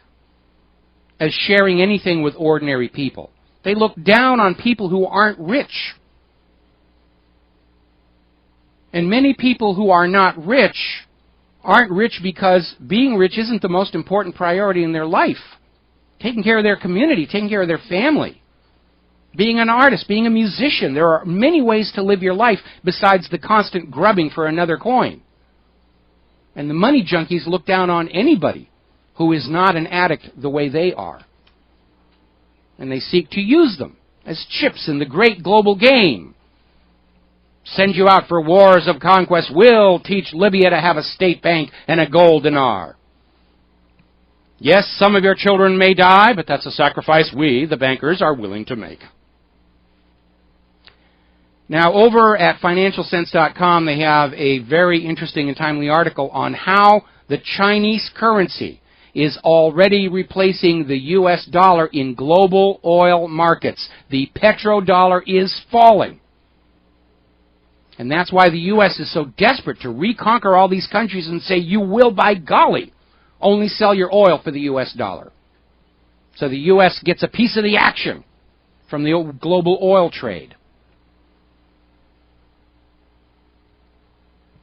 as sharing anything with ordinary people. They look down on people who aren't rich. And many people who are not rich aren't rich because being rich isn't the most important priority in their life. Taking care of their community, taking care of their family. Being an artist, being a musician. There are many ways to live your life besides the constant grubbing for another coin. And the money junkies look down on anybody who is not an addict the way they are. And they seek to use them as chips in the great global game. send you out for wars of conquest. We'll teach Libya to have a state bank and a gold dinar. Yes, some of your children may die, but that's a sacrifice we, the bankers, are willing to make. Now, over at financialsense.com, they have a very interesting and timely article on how the Chinese currency is already replacing the U.S. dollar in global oil markets. The petrodollar is falling. And that's why the U.S. is so desperate to reconquer all these countries and say, you will, by golly, only sell your oil for the U.S. dollar. So the U.S. gets a piece of the action from the global oil trade.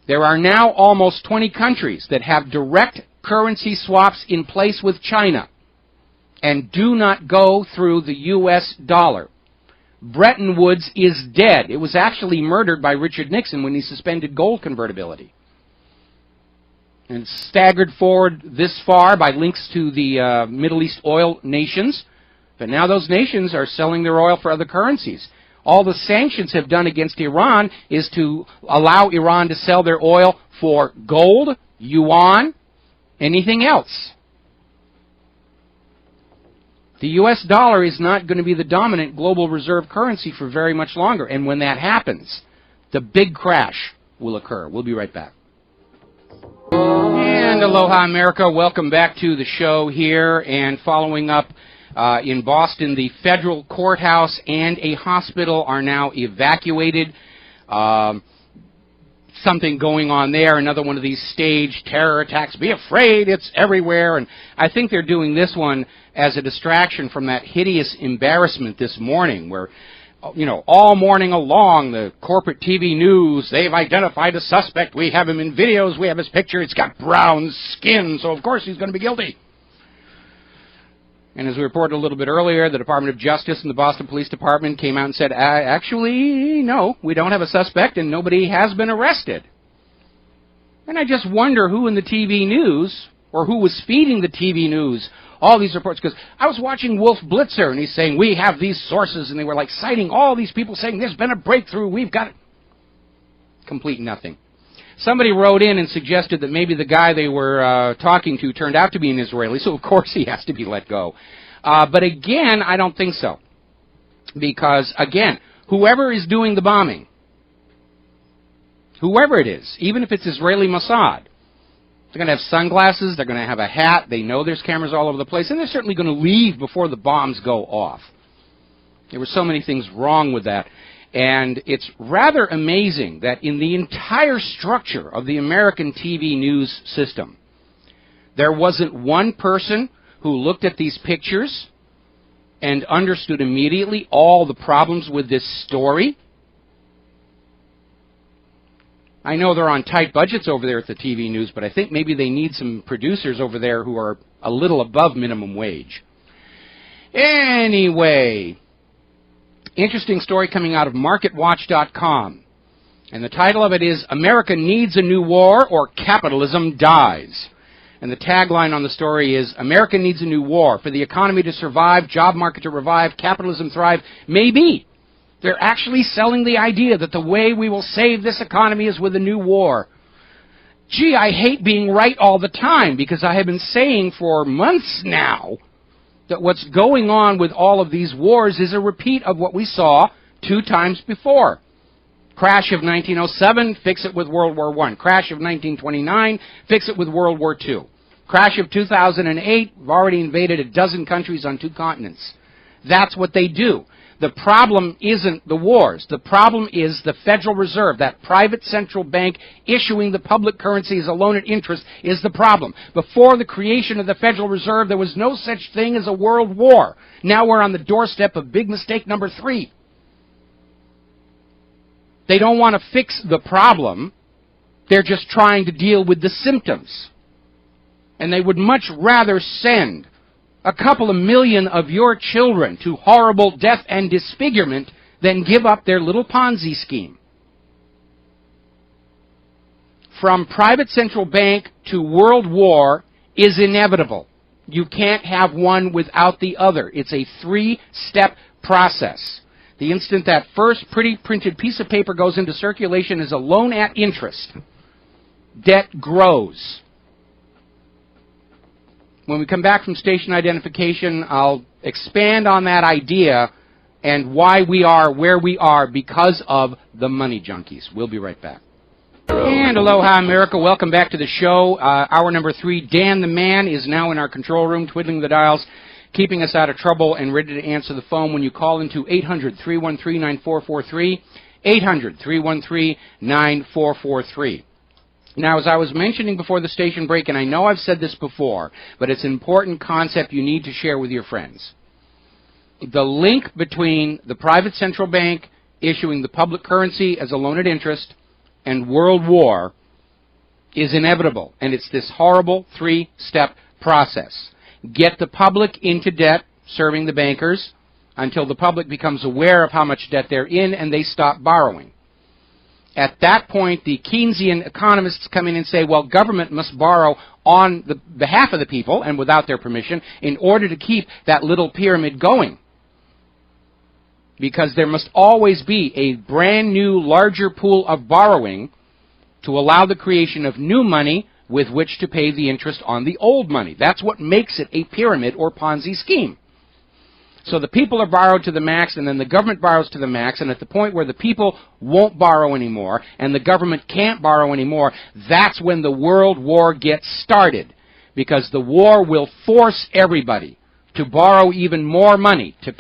There are now almost 20 countries that have direct currency swaps in place with China and do not go through the U.S. dollar. Bretton Woods is dead. It was actually murdered by Richard Nixon when he suspended gold convertibility. And it's staggered forward this far by links to the Middle East oil nations. But now those nations are selling their oil for other currencies. All the sanctions have done against Iran is to allow Iran to sell their oil for gold, yuan, anything else. The U.S. dollar is not going to be the dominant global reserve currency for very much longer. And when that happens, the big crash will occur. We'll be right back. And aloha, America. Welcome back to the show here. And following up in Boston, the federal courthouse and a hospital are now evacuated. Something going on there, another one of these staged terror attacks. Be afraid, it's everywhere. And I think they're doing this one as a distraction from that hideous embarrassment this morning where, you know, all morning along, the corporate TV news, they've identified a suspect. We have him in videos. We have his picture. It's got brown skin, so of course he's going to be guilty. And as we reported a little bit earlier, the Department of Justice and the Boston Police Department came out and said, actually, no, we don't have a suspect and nobody has been arrested. And I just wonder who in the TV news, or who was feeding the TV news all these reports, because I was watching Wolf Blitzer, and he's saying, we have these sources, and they were like citing all these people saying, there's been a breakthrough, we've got it. Complete nothing. Somebody wrote in and suggested that maybe the guy they were talking to turned out to be an Israeli, so of course he has to be let go. But again, I don't think so. Because, again, whoever is doing the bombing, whoever it is, even if it's Israeli Mossad, they're going to have sunglasses, they're going to have a hat, they know there's cameras all over the place, and they're certainly going to leave before the bombs go off. There were so many things wrong with that. And it's rather amazing that in the entire structure of the American TV news system, there wasn't one person who looked at these pictures and understood immediately all the problems with this story. I know they're on tight budgets over there at the TV news, but I think maybe they need some producers over there who are a little above minimum wage. Anyway, interesting story coming out of MarketWatch.com. And the title of it is, America Needs a New War or Capitalism Dies. And the tagline on the story is, America needs a new war. For the economy to survive, job market to revive, capitalism thrive. Maybe. They're actually selling the idea that the way we will save this economy is with a new war. Gee, I hate being right all the time, because I have been saying for months now that what's going on with all of these wars is a repeat of what we saw 2 times before. Crash of 1907, fix it with World War I. Crash of 1929, fix it with World War II. Crash of 2008, we've already invaded a dozen countries on 2 continents. That's what they do. The problem isn't the wars. The problem is the Federal Reserve, that private central bank issuing the public currency as a loan at interest, is the problem. Before the creation of the Federal Reserve, there was no such thing as a world war. Now we're on the doorstep of big mistake number 3. They don't want to fix the problem. They're just trying to deal with the symptoms. And they would much rather send a couple of million of your children to horrible death and disfigurement than give up their little Ponzi scheme. From private central bank to world war is inevitable. You can't have one without the other. It's a 3-step process. The instant that first pretty printed piece of paper goes into circulation as a loan at interest, debt grows. When we come back from station identification, I'll expand on that idea and why we are where we are because of the money junkies. We'll be right back. And aloha, America. Welcome back to the show. Hour number 3, Dan the Man is now in our control room, twiddling the dials, keeping us out of trouble and ready to answer the phone when you call into 800-313-9443, 800-313-9443. Now, as I was mentioning before the station break, and I know I've said this before, but it's an important concept you need to share with your friends. The link between the private central bank issuing the public currency as a loan at interest and world war is inevitable, and it's this horrible 3-step process. Get the public into debt, serving the bankers, until the public becomes aware of how much debt they're in and they stop borrowing. At that point, the Keynesian economists come in and say, well, government must borrow on the behalf of the people and without their permission in order to keep that little pyramid going. Because there must always be a brand new, larger pool of borrowing to allow the creation of new money with which to pay the interest on the old money. That's what makes it a pyramid or Ponzi scheme. So the people are borrowed to the max, and then the government borrows to the max, and at the point where the people won't borrow anymore, and the government can't borrow anymore, that's when the world war gets started. Because the war will force everybody to borrow even more money to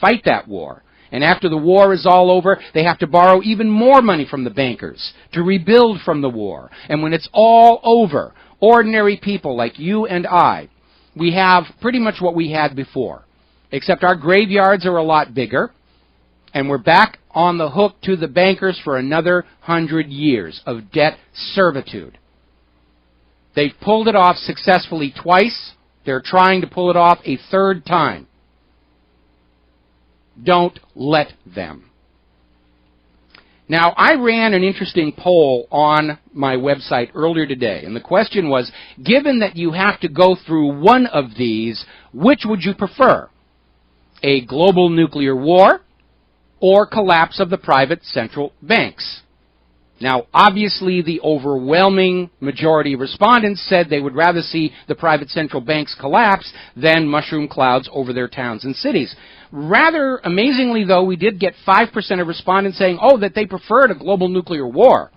fight that war. And after the war is all over, they have to borrow even more money from the bankers to rebuild from the war. And when it's all over, ordinary people like you and I, we have pretty much what we had before. Except our graveyards are a lot bigger, and we're back on the hook to the bankers for another 100 years of debt servitude. They've pulled it off successfully twice. They're trying to pull it off a third time. Don't let them. Now, I ran an interesting poll on my website earlier today, and the question was, given that you have to go through one of these, which would you prefer? A global nuclear war or collapse of the private central banks? Now, obviously, the overwhelming majority of respondents said they would rather see the private central banks collapse than mushroom clouds over their towns and cities. Rather amazingly, though, we did get 5% of respondents saying, oh, that they preferred a global nuclear war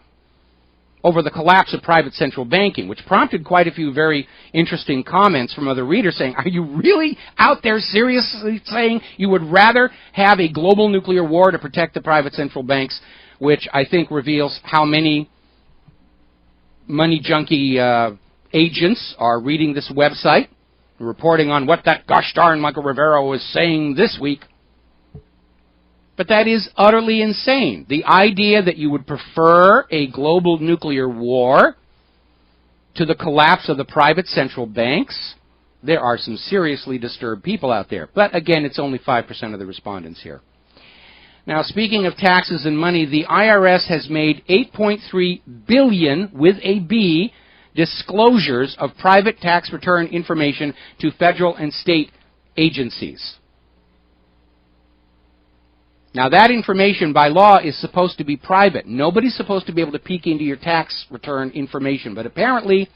over the collapse of private central banking, which prompted quite a few very interesting comments from other readers saying, are you really out there seriously saying you would rather have a global nuclear war to protect the private central banks, which I think reveals how many money junkie agents are reading this website, reporting on what that gosh darn Michael Rivero was saying this week. But that is utterly insane. The idea that you would prefer a global nuclear war to the collapse of the private central banks, there are some seriously disturbed people out there. But again, it's only 5% of the respondents here. Now, speaking of taxes and money, the IRS has made $8.3 billion with a B disclosures of private tax return information to federal and state agencies. Now, that information by law is supposed to be private. Nobody's supposed to be able to peek into your tax return information, but apparently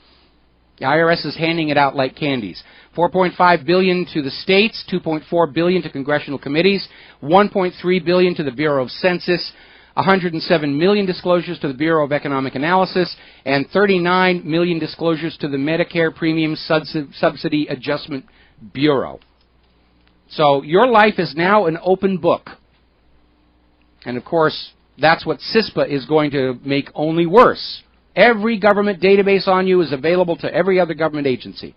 the IRS is handing it out like candies. $4.5 billion to the states, $2.4 billion to congressional committees, $1.3 billion to the Bureau of Census, 107 million disclosures to the Bureau of Economic Analysis, and 39 million disclosures to the Medicare Premium Subsidy Adjustment Bureau. So your life is now an open book. And of course, that's what CISPA is going to make only worse. Every government database on you is available to every other government agency.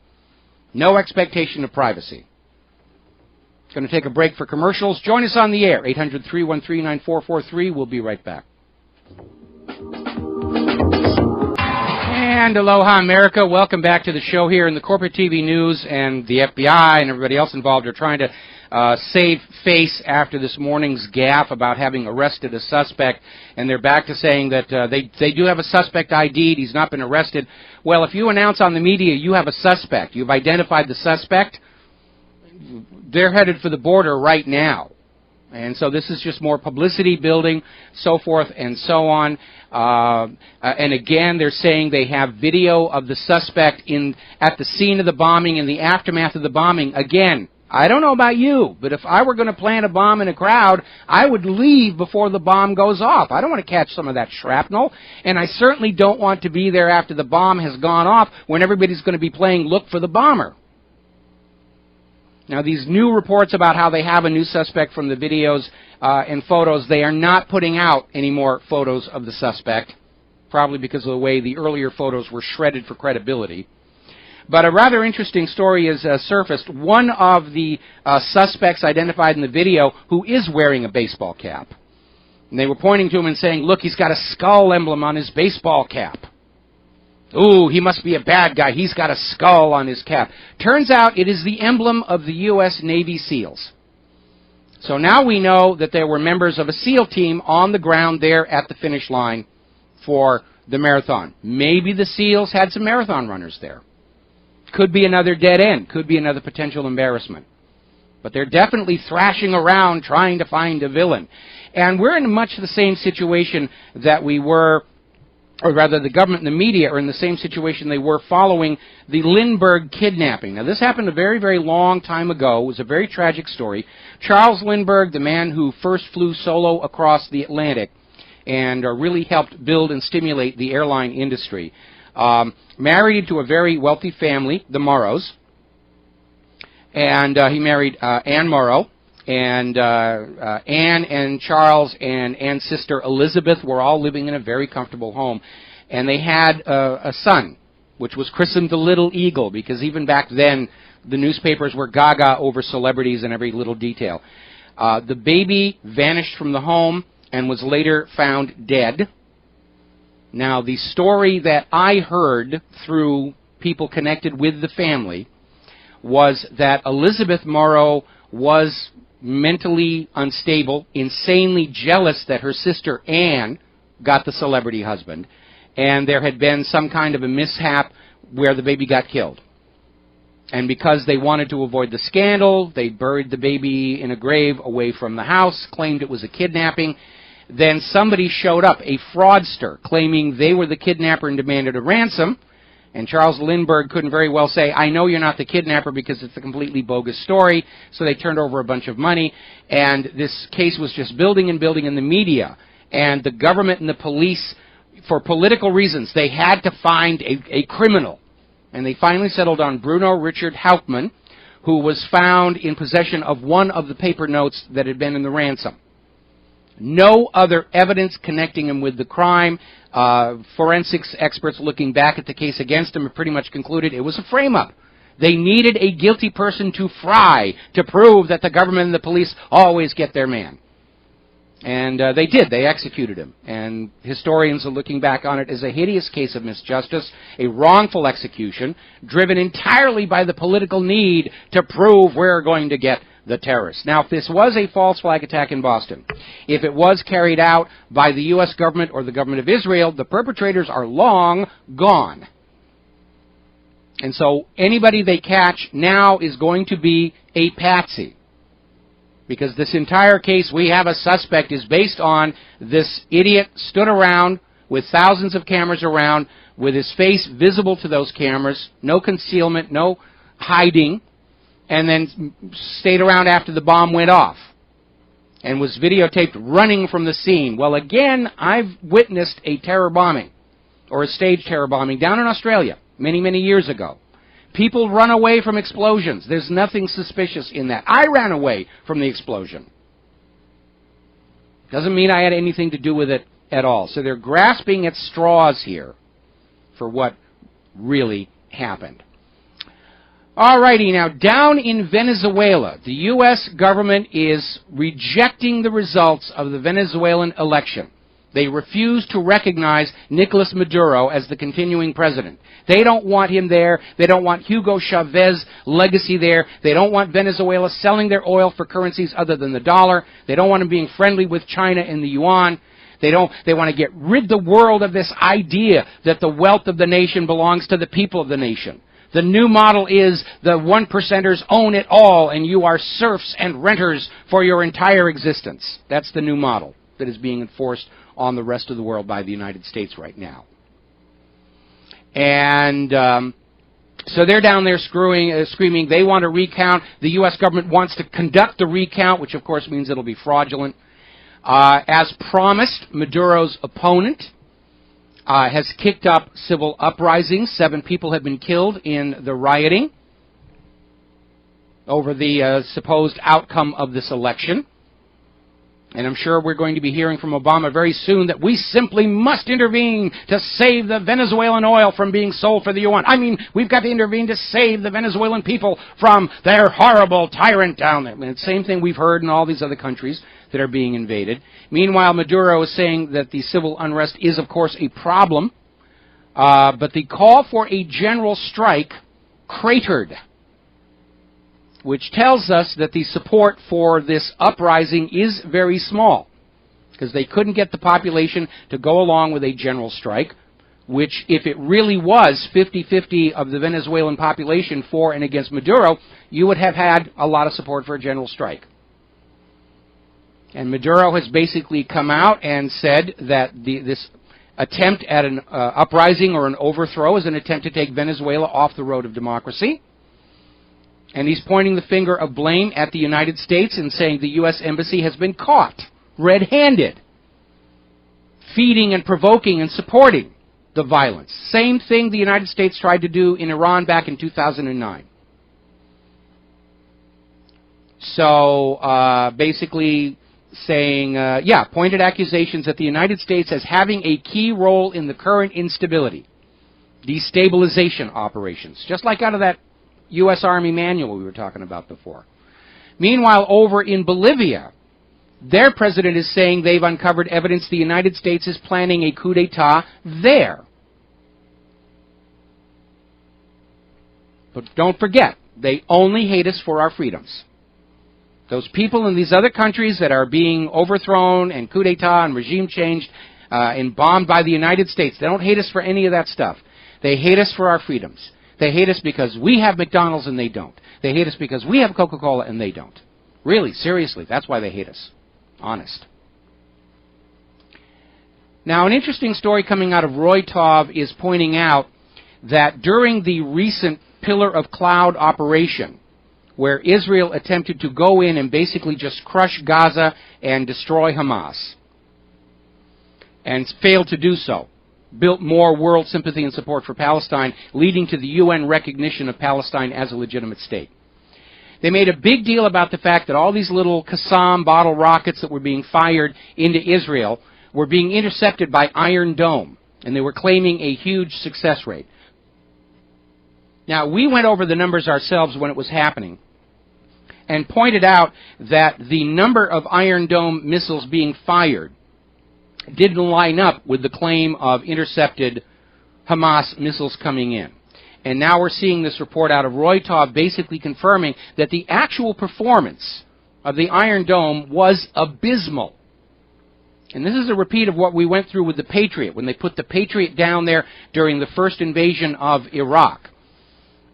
No expectation of privacy. Going to take a break for commercials. Join us on the air, 800-313-9443. We'll be right back. And aloha, America. Welcome back to the show here in the corporate TV news, and the FBI and everybody else involved are trying to save face after this morning's gaffe about having arrested a suspect, and they're back to saying that they do have a suspect ID'd. He's not been arrested. Well, if you announce on the media you have a suspect, you've identified the suspect, they're headed for the border right now. And so this is just more publicity building, so forth and so on. And again, they're saying they have video of the suspect at the scene of the bombing, in the aftermath of the bombing. Again, I don't know about you, but if I were going to plant a bomb in a crowd, I would leave before the bomb goes off. I don't want to catch some of that shrapnel, and I certainly don't want to be there after the bomb has gone off when everybody's going to be playing Look for the Bomber. Now, these new reports about how they have a new suspect from the videos and photos, they are not putting out any more photos of the suspect, probably because of the way the earlier photos were shredded for credibility. But a rather interesting story has surfaced. One of the suspects identified in the video who is wearing a baseball cap. And they were pointing to him and saying, look, he's got a skull emblem on his baseball cap. Ooh, he must be a bad guy. He's got a skull on his cap. Turns out it is the emblem of the U.S. Navy SEALs. So now we know that there were members of a SEAL team on the ground there at the finish line for the marathon. Maybe the SEALs had some marathon runners there. Could be another dead end. Could be another potential embarrassment. But they're definitely thrashing around trying to find a villain. And we're in much the same situation that we were, or rather the government and the media are in the same situation they were following the Lindbergh kidnapping. Now, this happened a very, very long time ago. It was a very tragic story. Charles Lindbergh, the man who first flew solo across the Atlantic and really helped build and stimulate the airline industry, married to a very wealthy family, the Morrows, and he married Anne Morrow. And Anne and Charles and Anne's sister Elizabeth were all living in a very comfortable home. And they had a son, which was christened the Little Eagle, because even back then the newspapers were gaga over celebrities and every little detail. The baby vanished from the home and was later found dead. Now, the story that I heard through people connected with the family was that Elizabeth Morrow was mentally unstable, insanely jealous that her sister Anne got the celebrity husband, and there had been some kind of a mishap where the baby got killed. And because they wanted to avoid the scandal, they buried the baby in a grave away from the house, claimed it was a kidnapping. Then somebody showed up, a fraudster, claiming they were the kidnapper and demanded a ransom. And Charles Lindbergh couldn't very well say, I know you're not the kidnapper, because it's a completely bogus story. So they turned over a bunch of money. And this case was just building and building in the media. And the government and the police, for political reasons, they had to find a criminal. And they finally settled on Bruno Richard Hauptmann, who was found in possession of one of the paper notes that had been in the ransom. No other evidence connecting him with the crime. Forensics experts looking back at the case against him have pretty much concluded it was a frame-up. They needed a guilty person to fry to prove that the government and the police always get their man. And they did. They executed him. And historians are looking back on it as a hideous case of misjustice, a wrongful execution, driven entirely by the political need to prove we're going to get the terrorists. Now, if this was a false flag attack in Boston, if it was carried out by the U.S. government or the government of Israel, the perpetrators are long gone. And so anybody they catch now is going to be a patsy. Because this entire case, we have a suspect, is based on this idiot stood around with thousands of cameras around, with his face visible to those cameras, no concealment, no hiding, and then stayed around after the bomb went off and was videotaped running from the scene. Well, again, I've witnessed a terror bombing, or a staged terror bombing, down in Australia many, many years ago. People run away from explosions. There's nothing suspicious in that. I ran away from the explosion. Doesn't mean I had anything to do with it at all. So they're grasping at straws here for what really happened. Alrighty, now down in Venezuela, the U.S. government is rejecting the results of the Venezuelan election. They refuse to recognize Nicolas Maduro as the continuing president. They don't want him there. They don't want Hugo Chavez's legacy there. They don't want Venezuela selling their oil for currencies other than the dollar. They don't want him being friendly with China and the yuan. They want to get rid of the world of this idea that the wealth of the nation belongs to the people of the nation. The new model is the one percenters own it all, and you are serfs and renters for your entire existence. That's the new model that is being enforced on the rest of the world by the United States right now. And so they're down there screaming they want a recount. The U.S. government wants to conduct the recount, which of course means it'll be fraudulent. As promised, Maduro's opponent has kicked up civil uprisings. 7 people have been killed in the rioting over the supposed outcome of this election. And I'm sure we're going to be hearing from Obama very soon that we simply must intervene to save the Venezuelan oil from being sold for the yuan. I mean, we've got to intervene to save the Venezuelan people from their horrible tyrant down there. I mean, it's the same thing we've heard in all these other countries that are being invaded. Meanwhile, Maduro is saying that the civil unrest is, of course, a problem, but the call for a general strike cratered, which tells us that the support for this uprising is very small, because they couldn't get the population to go along with a general strike, which, if it really was 50-50 of the Venezuelan population for and against Maduro, you would have had a lot of support for a general strike. And Maduro has basically come out and said that this attempt at an uprising or an overthrow is an attempt to take Venezuela off the road of democracy. And he's pointing the finger of blame at the United States and saying the U.S. Embassy has been caught red-handed, feeding and provoking and supporting the violence. Same thing the United States tried to do in Iran back in 2009. So basically saying, pointed accusations at the United States as having a key role in the current instability, destabilization operations, just like out of that U.S. Army manual we were talking about before. Meanwhile, over in Bolivia, their president is saying they've uncovered evidence the United States is planning a coup d'etat there. But don't forget, they only hate us for our freedoms. Those people in these other countries that are being overthrown and coup d'etat and regime changed and bombed by the United States, they don't hate us for any of that stuff. They hate us for our freedoms. They hate us because we have McDonald's and they don't. They hate us because we have Coca-Cola and they don't. Really, seriously, that's why they hate us. Honest. Now, an interesting story coming out of Reutov is pointing out that during the recent Pillar of Cloud operation, where Israel attempted to go in and basically just crush Gaza and destroy Hamas, and failed to do so, built more world sympathy and support for Palestine, leading to the UN recognition of Palestine as a legitimate state. They made a big deal about the fact that all these little Qassam bottle rockets that were being fired into Israel were being intercepted by Iron Dome, and they were claiming a huge success rate. Now, we went over the numbers ourselves when it was happening, and pointed out that the number of Iron Dome missiles being fired didn't line up with the claim of intercepted Hamas missiles coming in. And now we're seeing this report out of Reutov basically confirming that the actual performance of the Iron Dome was abysmal. And this is a repeat of what we went through with the Patriot, when they put the Patriot down there during the first invasion of Iraq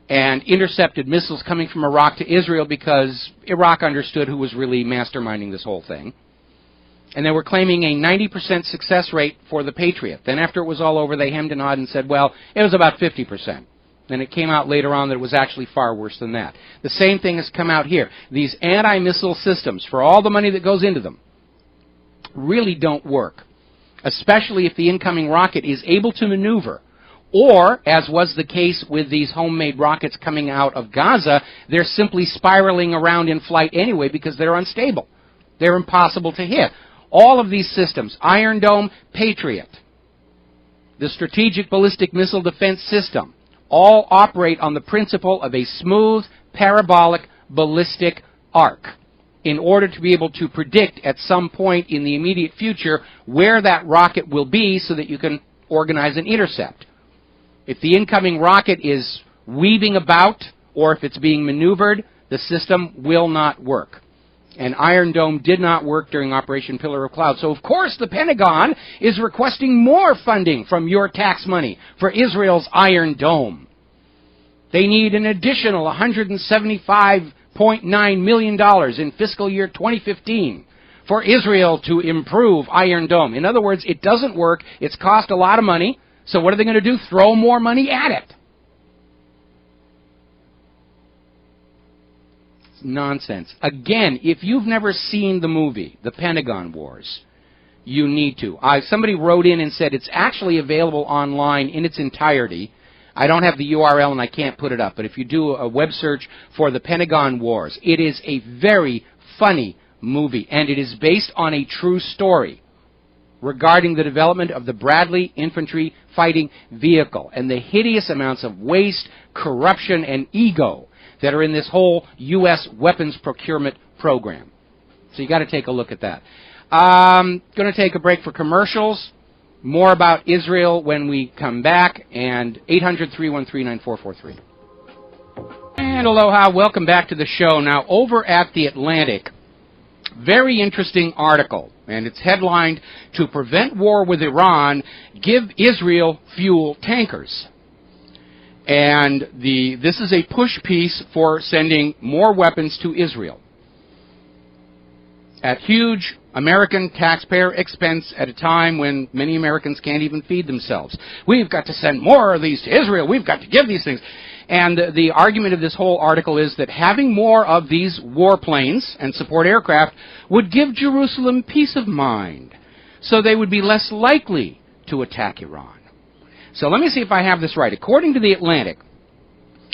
and intercepted missiles coming from Iraq to Israel because Iraq understood who was really masterminding this whole thing. And they were claiming a 90% success rate for the Patriot. Then after it was all over, they hemmed and hawed and said, well, it was about 50%. Then it came out later on that it was actually far worse than that. The same thing has come out here. These anti-missile systems, for all the money that goes into them, really don't work, especially if the incoming rocket is able to maneuver. Or, as was the case with these homemade rockets coming out of Gaza, they're simply spiraling around in flight anyway because they're unstable. They're impossible to hit. All of these systems, Iron Dome, Patriot, the Strategic Ballistic Missile Defense System, all operate on the principle of a smooth, parabolic, ballistic arc in order to be able to predict at some point in the immediate future where that rocket will be so that you can organize an intercept. If the incoming rocket is weaving about or if it's being maneuvered, the system will not work. And Iron Dome did not work during Operation Pillar of Cloud. So, of course, the Pentagon is requesting more funding from your tax money for Israel's Iron Dome. They need an additional $175.9 million in fiscal year 2015 for Israel to improve Iron Dome. In other words, it doesn't work. It's cost a lot of money. So what are they going to do? Throw more money at it. It's nonsense. Again, if you've never seen the movie, The Pentagon Wars, you need to. Somebody wrote in and said it's actually available online in its entirety. I don't have the URL and I can't put it up, but if you do a web search for The Pentagon Wars, it is a very funny movie, and it is based on a true story regarding the development of the Bradley infantry fighting vehicle and the hideous amounts of waste, corruption, and ego that are in this whole U.S. weapons procurement program. So you got to take a look at that. Going to take a break for commercials. More about Israel when we come back, and 800-313-9443. And aloha, welcome back to the show. Now, over at The Atlantic, very interesting article, and it's headlined, "To Prevent War with Iran, Give Israel Fuel Tankers." And this is a push piece for sending more weapons to Israel at huge American taxpayer expense at a time when many Americans can't even feed themselves. We've got to send more of these to Israel. We've got to give these things. And the argument of this whole article is that having more of these warplanes and support aircraft would give Jerusalem peace of mind, so they would be less likely to attack Iran. So let me see if I have this right. According to The Atlantic,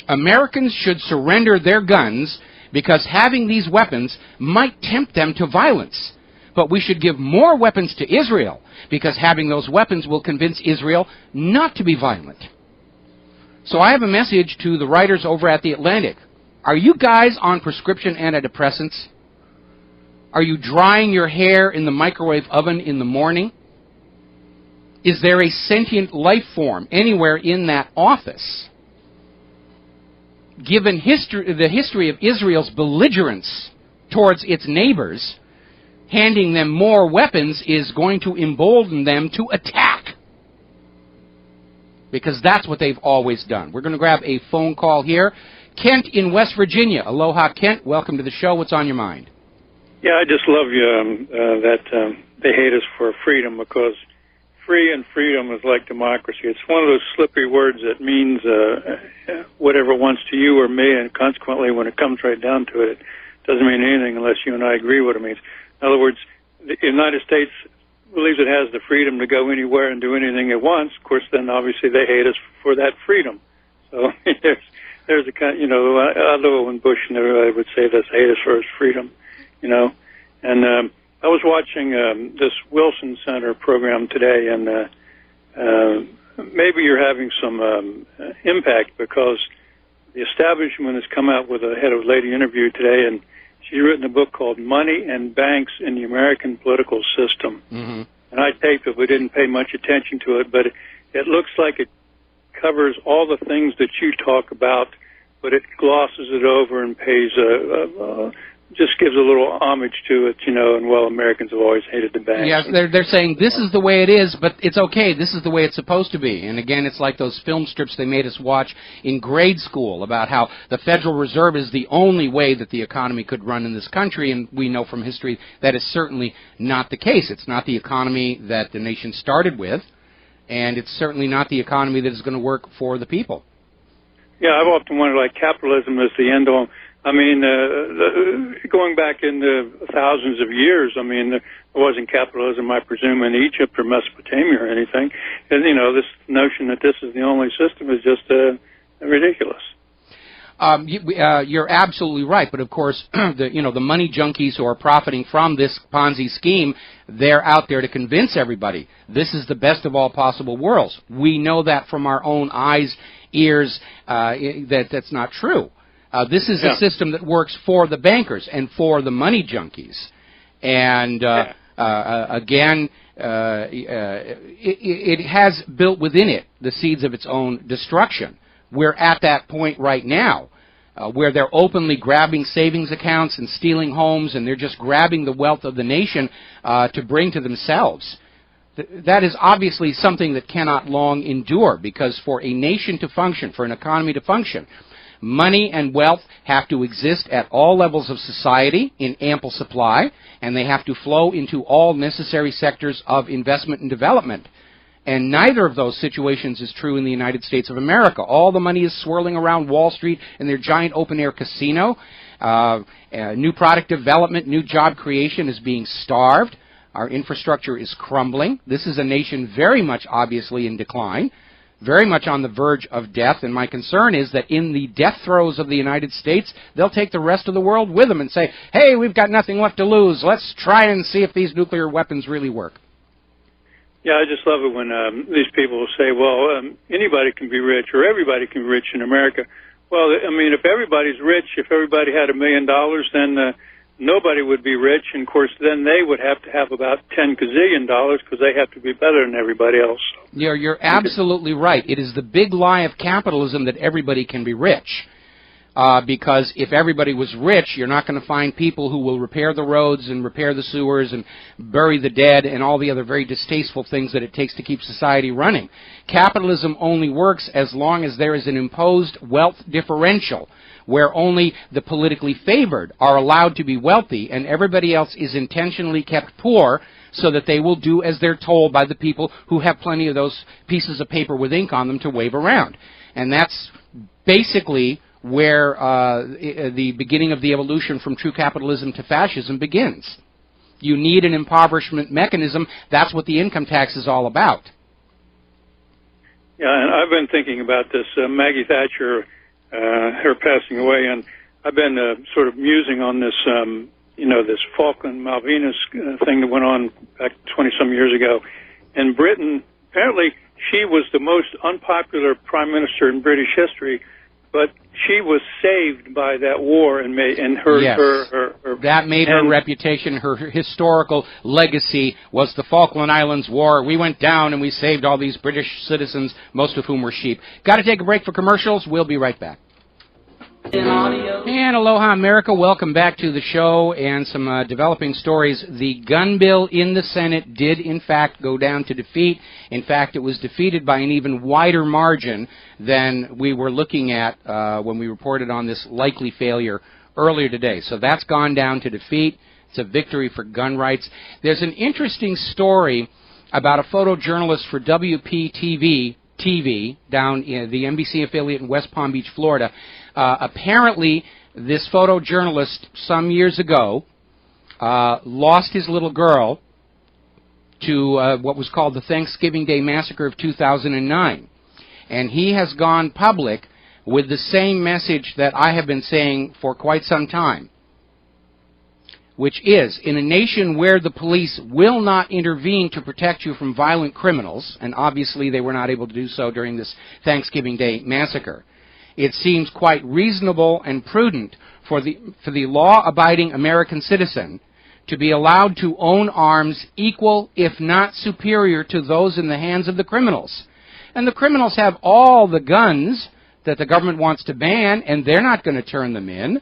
Americans should surrender their guns because having these weapons might tempt them to violence. But we should give more weapons to Israel because having those weapons will convince Israel not to be violent. So I have a message to the writers over at The Atlantic. Are you guys on prescription antidepressants? Are you drying your hair in the microwave oven in the morning? Is there a sentient life form anywhere in that office? Given the history of Israel's belligerence towards its neighbors, handing them more weapons is going to embolden them to attack. Because that's what they've always done. We're going to grab a phone call here. Kent in West Virginia. Aloha, Kent. Welcome to the show. What's on your mind? Yeah, I just love that they hate us for freedom, because free and freedom is like democracy. It's one of those slippery words that means whatever it wants to you or me, and consequently, when it comes right down to it, it doesn't mean anything unless you and I agree what it means. In other words, the United States believes it has the freedom to go anywhere and do anything it wants. Of course, then obviously they hate us for that freedom. So there's a kind, I love it when Bush and everybody would say this, hate us for his freedom, And I was watching this Wilson Center program today, and maybe you're having some impact, because the establishment has come out with a head of lady interview today, and she's written a book called Money and Banks in the American Political System. Mm-hmm. And I taped it. We didn't pay much attention to it, but it looks like it covers all the things that you talk about, but it glosses it over and pays just gives a little homage to it, and Americans have always hated the banks. Yeah, they're saying this is the way it is, but it's okay. This is the way it's supposed to be. And again, it's like those film strips they made us watch in grade school about how the Federal Reserve is the only way that the economy could run in this country, and we know from history that is certainly not the case. It's not the economy that the nation started with, and it's certainly not the economy that is going to work for the people. Yeah, I've often wondered, like, capitalism is the end all. I mean, going back into thousands of years, I mean, there wasn't capitalism, I presume, in Egypt or Mesopotamia or anything. And, this notion that this is the only system is just ridiculous. You're absolutely right, but of course, the money junkies who are profiting from this Ponzi scheme, they're out there to convince everybody this is the best of all possible worlds. We know that from our own eyes, ears, that's not true. This is a system that works for the bankers and for the money junkies. And again, it has built within it the seeds of its own destruction. We're at that point right now where they're openly grabbing savings accounts and stealing homes, and they're just grabbing the wealth of the nation to bring to themselves. that is obviously something that cannot long endure, because for a nation to function, for an economy to function, money and wealth have to exist at all levels of society in ample supply, and they have to flow into all necessary sectors of investment and development. And neither of those situations is true in the United States of America. All the money is swirling around Wall Street in their giant open-air casino. New product development, new job creation is being starved. Our infrastructure is crumbling. This is a nation very much obviously in decline, very much on the verge of death, and my concern is that in the death throes of the United States, they'll take the rest of the world with them and say, hey, we've got nothing left to lose. Let's try and see if these nuclear weapons really work. Yeah, I just love it when these people say, well, anybody can be rich or everybody can be rich in America. Well, I mean, if everybody's rich, if everybody had $1 million, then nobody would be rich. And, of course, then they would have to have about $10 gazillion because they have to be better than everybody else. You're absolutely right. It is the big lie of capitalism that everybody can be rich. Because if everybody was rich, you're not going to find people who will repair the roads and repair the sewers and bury the dead and all the other very distasteful things that it takes to keep society running. Capitalism only works as long as there is an imposed wealth differential, where only the politically favored are allowed to be wealthy and everybody else is intentionally kept poor so that they will do as they're told by the people who have plenty of those pieces of paper with ink on them to wave around. And that's basically where the beginning of the evolution from true capitalism to fascism begins. You need an impoverishment mechanism. That's what the income tax is all about. Yeah, and I've been thinking about this, Maggie Thatcher, her passing away, and I've been sort of musing on this, this Falkland Malvinas thing that went on back 20-some years ago. In Britain, apparently she was the most unpopular prime minister in British history, but she was saved by that war and her. Yes. her that made her reputation, her historical legacy was the Falkland Islands War. We went down and we saved all these British citizens, most of whom were sheep. Got to take a break for commercials. We'll be right back. And aloha, America. Welcome back to the show and some developing stories. The gun bill in the Senate did, in fact, go down to defeat. In fact, it was defeated by an even wider margin than we were looking at when we reported on this likely failure earlier today. So that's gone down to defeat. It's a victory for gun rights. There's an interesting story about a photojournalist for WPTV TV down in the NBC affiliate in West Palm Beach, Florida. Apparently, this photojournalist some years ago lost his little girl to what was called the Thanksgiving Day Massacre of 2009. And he has gone public with the same message that I have been saying for quite some time, which is, in a nation where the police will not intervene to protect you from violent criminals, and obviously they were not able to do so during this Thanksgiving Day Massacre, it seems quite reasonable and prudent for the law-abiding American citizen to be allowed to own arms equal, if not superior, to those in the hands of the criminals. And the criminals have all the guns that the government wants to ban, and they're not going to turn them in.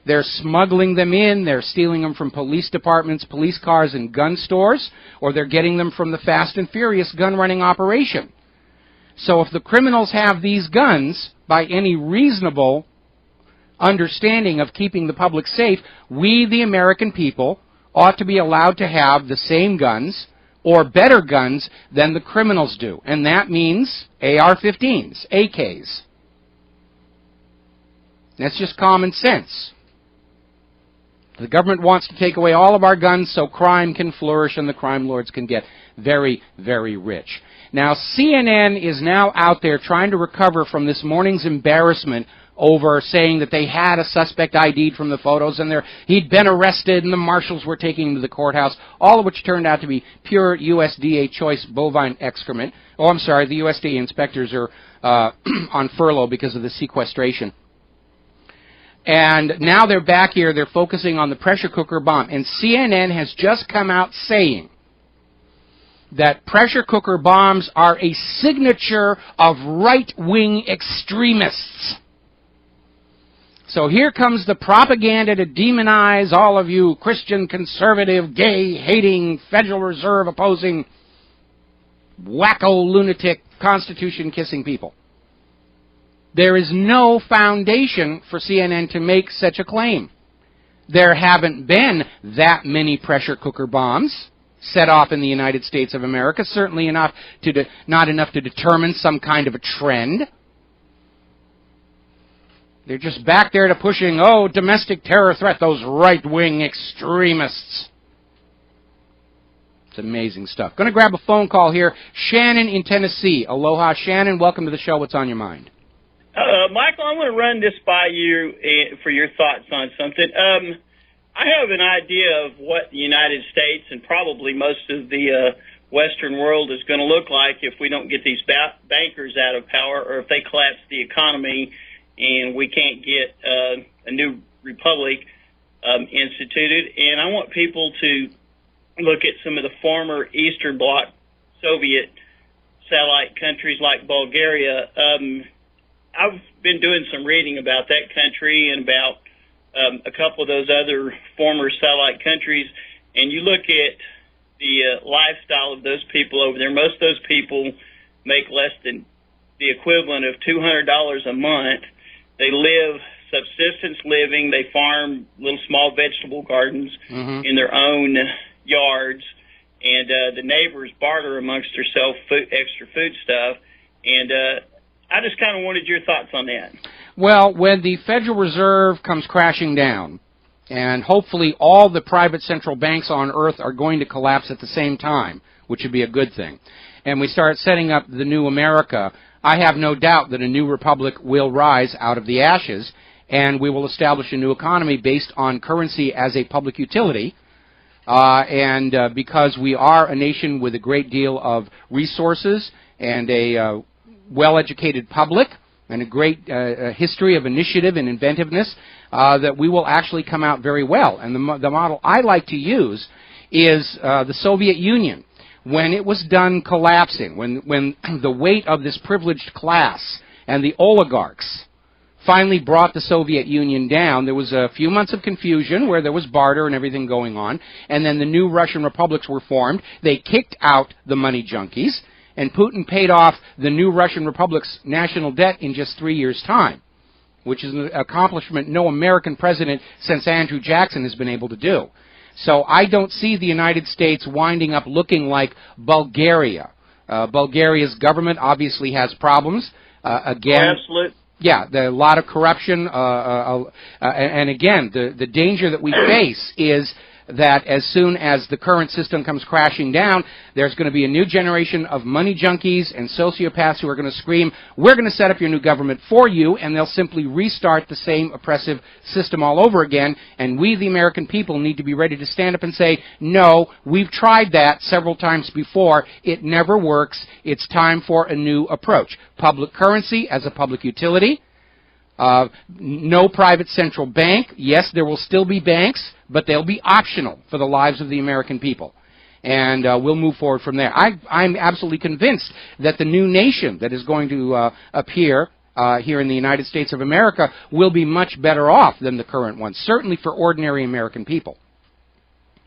They're smuggling them in, they're stealing them from police departments, police cars, and gun stores, or they're getting them from the Fast and Furious gun-running operation. So if the criminals have these guns, by any reasonable understanding of keeping the public safe, we, the American people, ought to be allowed to have the same guns or better guns than the criminals do. And that means AR-15s, AKs. That's just common sense. The government wants to take away all of our guns so crime can flourish and the crime lords can get very, very rich. Now, CNN is now out there trying to recover from this morning's embarrassment over saying that they had a suspect ID'd from the photos and he'd been arrested and the marshals were taking him to the courthouse, all of which turned out to be pure USDA choice bovine excrement. Oh, I'm sorry, the USDA inspectors are on furlough because of the sequestration. And now they're back here, they're focusing on the pressure cooker bomb. And CNN has just come out saying that pressure cooker bombs are a signature of right-wing extremists. So here comes the propaganda to demonize all of you Christian, conservative, gay-hating, Federal Reserve opposing wacko, lunatic, Constitution-kissing people. There is no foundation for CNN to make such a claim. There haven't been that many pressure cooker bombs set off in the United States of America, certainly not enough to determine some kind of a trend. They're just back there to pushing, domestic terror threat, those right-wing extremists. It's amazing stuff. Going to grab a phone call here. Shannon in Tennessee. Aloha, Shannon. Welcome to the show. What's on your mind? Michael, I want to run this by you for your thoughts on something. I have an idea of what the United States and probably most of the Western world is going to look like if we don't get these bankers out of power, or if they collapse the economy and we can't get a new republic instituted. And I want people to look at some of the former Eastern Bloc Soviet satellite countries like Bulgaria. I've been doing some reading about that country and about a couple of those other former satellite countries, and you look at the lifestyle of those people over there. Most of those people make less than the equivalent of $200 a month. They live subsistence living. They farm little small vegetable gardens in their own yards, and the neighbors barter amongst themselves extra food stuff. And I just kind of wanted your thoughts on that. Well, when the Federal Reserve comes crashing down, and hopefully all the private central banks on earth are going to collapse at the same time, which would be a good thing, and we start setting up the new America, I have no doubt that a new republic will rise out of the ashes, and we will establish a new economy based on currency as a public utility. Because we are a nation with a great deal of resources and a well-educated public and a great history of initiative and inventiveness, that we will actually come out very well. And the model I like to use is the Soviet Union. When it was done collapsing, when the weight of this privileged class and the oligarchs finally brought the Soviet Union down, there was a few months of confusion where there was barter and everything going on, and then the new Russian republics were formed. They kicked out the money junkies, and Putin paid off the new Russian republic's national debt in just 3 years' time, which is an accomplishment no American president since Andrew Jackson has been able to do. So I don't see the United States winding up looking like Bulgaria. Bulgaria's government obviously has problems. Absolutely. Yeah, a lot of corruption, and again, the danger that we face is that as soon as the current system comes crashing down, there's going to be a new generation of money junkies and sociopaths who are going to scream, we're going to set up your new government for you, and they'll simply restart the same oppressive system all over again, and we, the American people, need to be ready to stand up and say, no, we've tried that several times before, it never works, it's time for a new approach. Public currency as a public utility, no private central bank. Yes, there will still be banks, but they'll be optional for the lives of the American people. And we'll move forward from there. I'm absolutely convinced that the new nation that is going to appear here in the United States of America will be much better off than the current one, certainly for ordinary American people.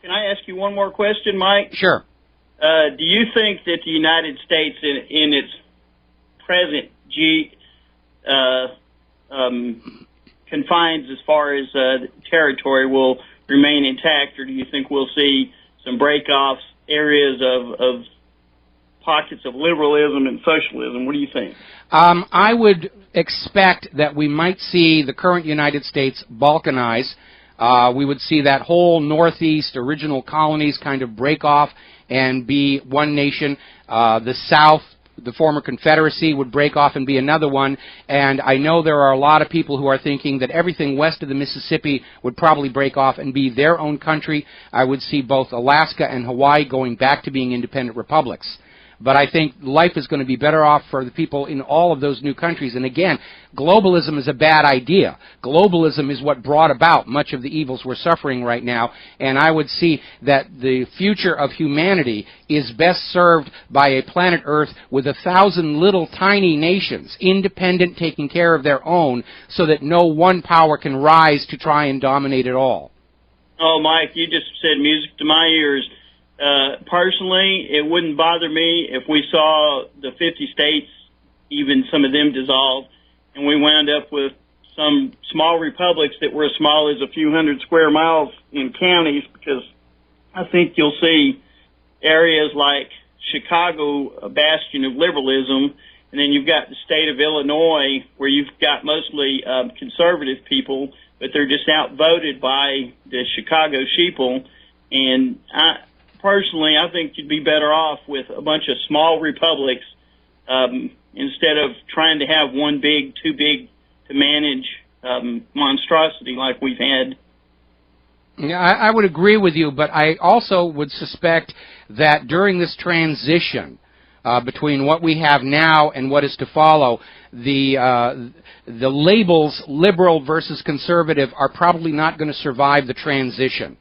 Can I ask you one more question, Mike? Sure. Do you think that the United States in its present confines as far as territory will remain intact, or do you think we'll see some break-offs, areas of pockets of liberalism and socialism? What do you think? I would expect that we might see the current United States balkanize. We would see that whole Northeast original colonies kind of break off and be one nation. The South, the former Confederacy, would break off and be another one, and I know there are a lot of people who are thinking that everything west of the Mississippi would probably break off and be their own country. I would see both Alaska and Hawaii going back to being independent republics. But I think life is going to be better off for the people in all of those new countries. And again, globalism is a bad idea. Globalism is what brought about much of the evils we're suffering right now. And I would see that the future of humanity is best served by a planet Earth with 1,000 little tiny nations, independent, taking care of their own, so that no one power can rise to try and dominate it all. Oh, Mike, you just said music to my ears. Personally, it wouldn't bother me if we saw the 50 states, even some of them dissolved, and we wound up with some small republics that were as small as a few hundred square miles in counties, because I think you'll see areas like Chicago, a bastion of liberalism, and then you've got the state of Illinois where you've got mostly conservative people, but they're just outvoted by the Chicago sheeple. And personally, I think you'd be better off with a bunch of small republics instead of trying to have one big, too big to manage monstrosity like we've had. Yeah, I would agree with you, but I also would suspect that during this transition between what we have now and what is to follow, the labels liberal versus conservative are probably not going to survive the transition.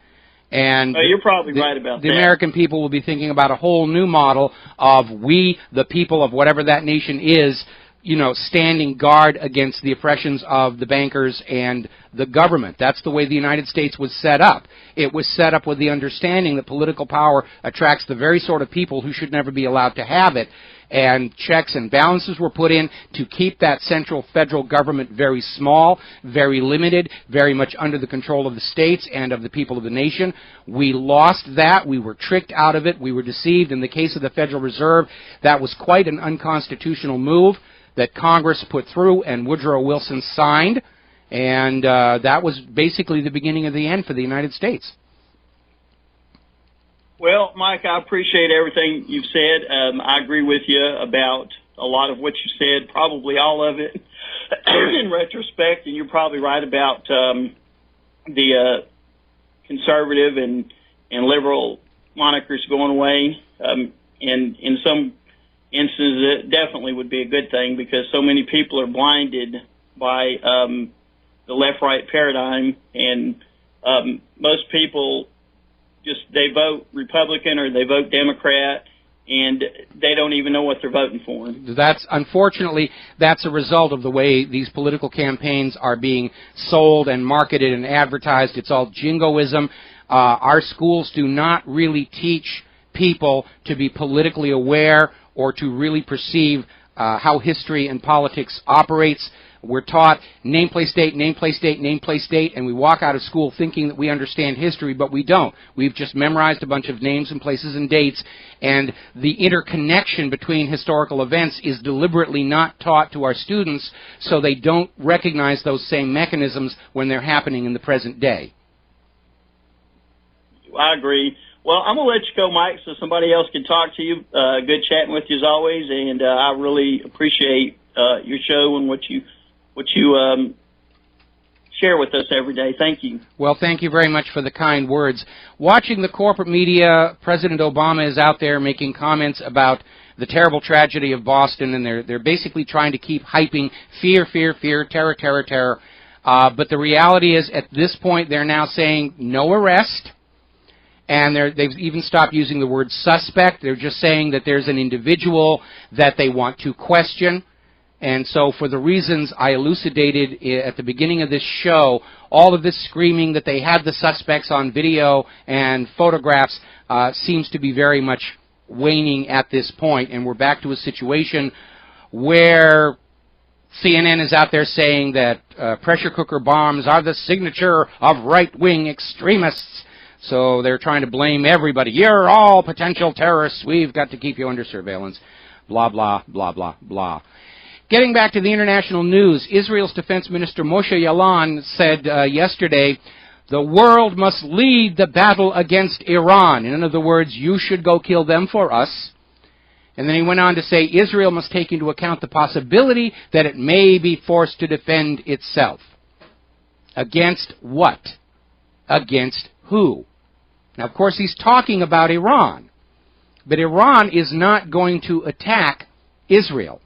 And you're probably right about the that. American people will be thinking about a whole new model of we, the people of whatever that nation is, you know, standing guard against the oppressions of the bankers and the government. That's the way the United States was set up. It was set up with the understanding that political power attracts the very sort of people who should never be allowed to have it. And checks and balances were put in to keep that central federal government very small, very limited, very much under the control of the states and of the people of the nation. We lost that. We were tricked out of it. We were deceived. In the case of the Federal Reserve, that was quite an unconstitutional move that Congress put through and Woodrow Wilson signed. And that was basically the beginning of the end for the United States. Well, Mike, I appreciate everything you've said. I agree with you about a lot of what you said, probably all of it in retrospect, and you're probably right about the conservative and liberal monikers going away. And in some instances, it definitely would be a good thing because so many people are blinded by the left-right paradigm, and most people they vote Republican or they vote Democrat, and they don't even know what they're voting for. Unfortunately, that's a result of the way these political campaigns are being sold and marketed and advertised. It's all jingoism. Our schools do not really teach people to be politically aware or to really perceive how history and politics operates. We're taught name, place, date, name, place, date, name, place, date, and we walk out of school thinking that we understand history, but we don't. We've just memorized a bunch of names and places and dates, and the interconnection between historical events is deliberately not taught to our students so they don't recognize those same mechanisms when they're happening in the present day. I agree. Well, I'm going to let you go, Mike, so somebody else can talk to you. Good chatting with you as always, and I really appreciate your show and what you share with us every day. Thank you. Well, thank you very much for the kind words. Watching the corporate media, President Obama is out there making comments about the terrible tragedy of Boston, and they're basically trying to keep hyping fear, fear, fear, terror, terror, terror. But the reality is, at this point, they're now saying no arrest, and they've even stopped using the word suspect. They're just saying that there's an individual that they want to question. And so for the reasons I elucidated at the beginning of this show, all of this screaming that they had the suspects on video and photographs seems to be very much waning at this point. And we're back to a situation where CNN is out there saying that pressure cooker bombs are the signature of right-wing extremists. So they're trying to blame everybody. You're all potential terrorists. We've got to keep you under surveillance. Blah, blah, blah, blah, blah. Getting back to the international news, Israel's Defense Minister Moshe Yaalon said yesterday, the world must lead the battle against Iran. In other words, you should go kill them for us. And then he went on to say, Israel must take into account the possibility that it may be forced to defend itself. Against what? Against who? Now, of course, he's talking about Iran. But Iran is not going to attack Israel,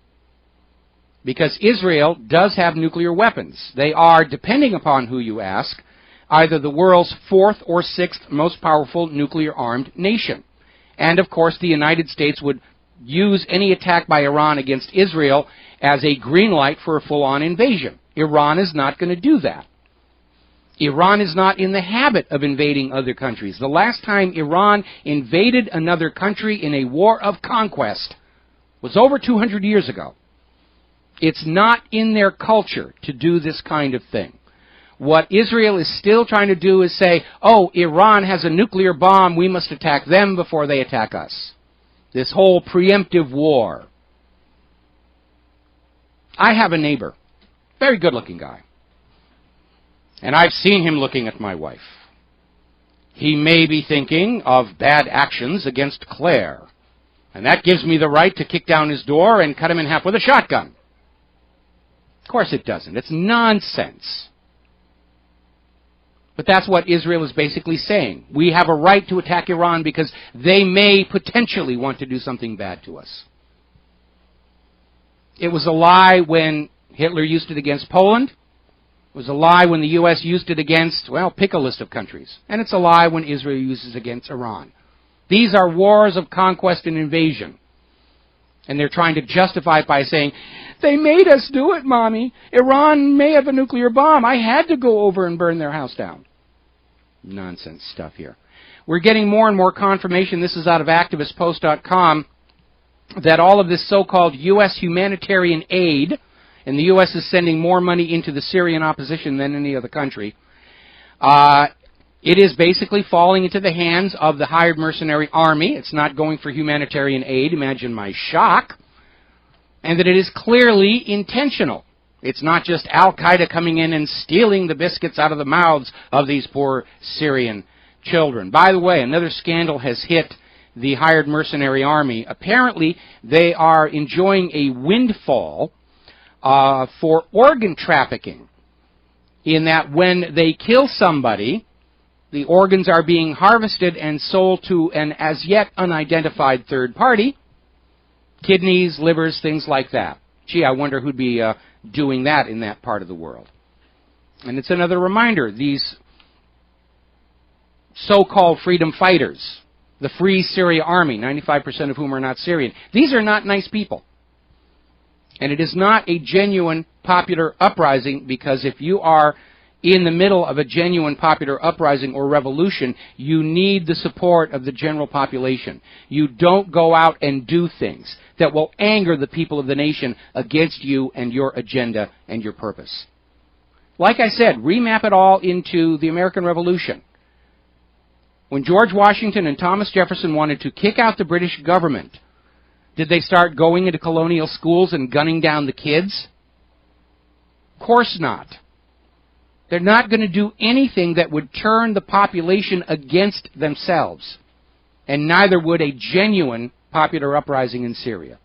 because Israel does have nuclear weapons. They are, depending upon who you ask, either the world's fourth or sixth most powerful nuclear-armed nation. And, of course, the United States would use any attack by Iran against Israel as a green light for a full-on invasion. Iran is not going to do that. Iran is not in the habit of invading other countries. The last time Iran invaded another country in a war of conquest was over 200 years ago. It's not in their culture to do this kind of thing. What Israel is still trying to do is say, oh, Iran has a nuclear bomb, we must attack them before they attack us. This whole preemptive war. I have a neighbor, very good-looking guy, and I've seen him looking at my wife. He may be thinking of bad actions against Claire, and that gives me the right to kick down his door and cut him in half with a shotgun. Of course it doesn't. It's nonsense. But that's what Israel is basically saying. We have a right to attack Iran because they may potentially want to do something bad to us. It was a lie when Hitler used it against Poland. It was a lie when the U.S. used it against, well, pick a list of countries. And it's a lie when Israel uses it against Iran. These are wars of conquest and invasion. And they're trying to justify it by saying, they made us do it, Mommy. Iran may have a nuclear bomb. I had to go over and burn their house down. Nonsense stuff here. We're getting more and more confirmation, this is out of activistpost.com, that all of this so-called U.S. humanitarian aid, and the U.S. is sending more money into the Syrian opposition than any other country, it is basically falling into the hands of the hired mercenary army. It's not going for humanitarian aid. Imagine my shock. And that it is clearly intentional. It's not just Al-Qaeda coming in and stealing the biscuits out of the mouths of these poor Syrian children. By the way, another scandal has hit the hired mercenary army. Apparently, they are enjoying a windfall for organ trafficking, in that when they kill somebody, the organs are being harvested and sold to an as yet unidentified third party. Kidneys, livers, things like that. Gee, I wonder who'd be doing that in that part of the world. And it's another reminder, these so-called freedom fighters, the Free Syria Army, 95% of whom are not Syrian, these are not nice people. And it is not a genuine popular uprising, because if you are in the middle of a genuine popular uprising or revolution, you need the support of the general population. You don't go out and do things that will anger the people of the nation against you and your agenda and your purpose. Like I said, remap it all into the American Revolution. When George Washington and Thomas Jefferson wanted to kick out the British government, did they start going into colonial schools and gunning down the kids? Of course not. They're not going to do anything that would turn the population against themselves. And neither would a genuine popular uprising in Syria.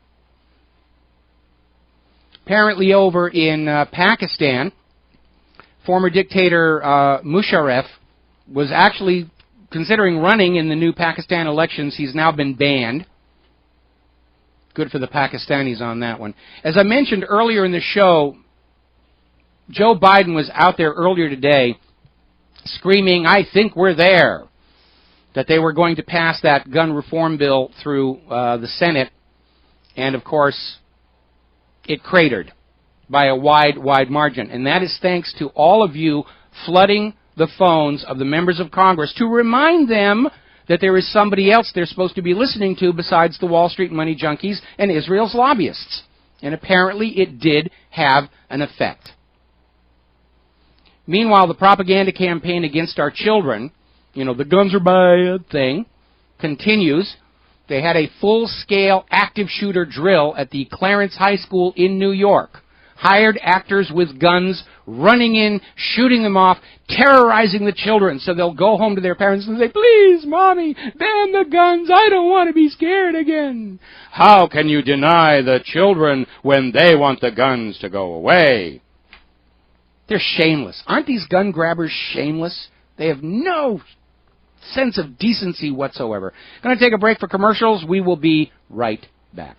Apparently over in Pakistan, former dictator Musharraf was actually considering running in the new Pakistan elections. He's now been banned. Good for the Pakistanis on that one. As I mentioned earlier in the show, Joe Biden was out there earlier today screaming, I think we're there, that they were going to pass that gun reform bill through the Senate. And, of course, it cratered by a wide, wide margin. And that is thanks to all of you flooding the phones of the members of Congress to remind them that there is somebody else they're supposed to be listening to besides the Wall Street money junkies and Israel's lobbyists. And apparently it did have an effect. Meanwhile, the propaganda campaign against our children, you know, the guns are bad thing, continues. They had a full-scale active shooter drill at the Clarence High School in New York. Hired actors with guns, running in, shooting them off, terrorizing the children so they'll go home to their parents and say, please, Mommy, ban the guns, I don't want to be scared again. How can you deny the children when they want the guns to go away? They're shameless. Aren't these gun grabbers shameless? They have no sense of decency whatsoever. Going to take a break for commercials. We will be right back.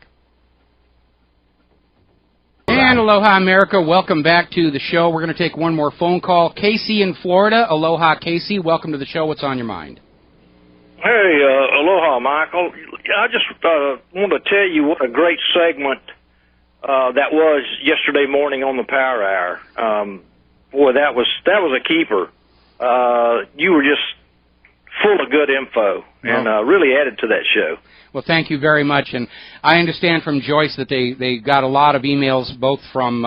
And aloha, America. Welcome back to the show. We're going to take one more phone call. Casey in Florida. Aloha, Casey. Welcome to the show. What's on your mind? Hey, aloha, Michael. I just want to tell you what a great segment that was yesterday morning on the Power Hour. Boy, that was a keeper. you were just full of good info and really added to that show. Well, thank you very much. And I understand from Joyce that they got a lot of emails, both from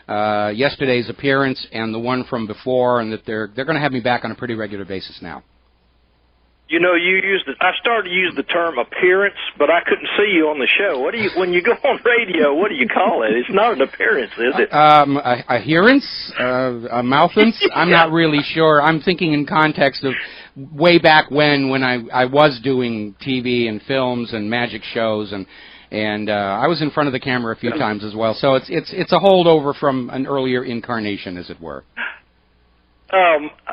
yesterday's appearance and the one from before, and that they're going to have me back on a pretty regular basis now. You know, I started to use the term appearance, but I couldn't see you on the show. When you go on radio, what do you call it? It's not an appearance, is it? A hearance? A mouthance? I'm not really sure. I'm thinking in context of way back when I was doing TV and films and magic shows, and I was in front of the camera a few times as well. So it's a holdover from an earlier incarnation, as it were.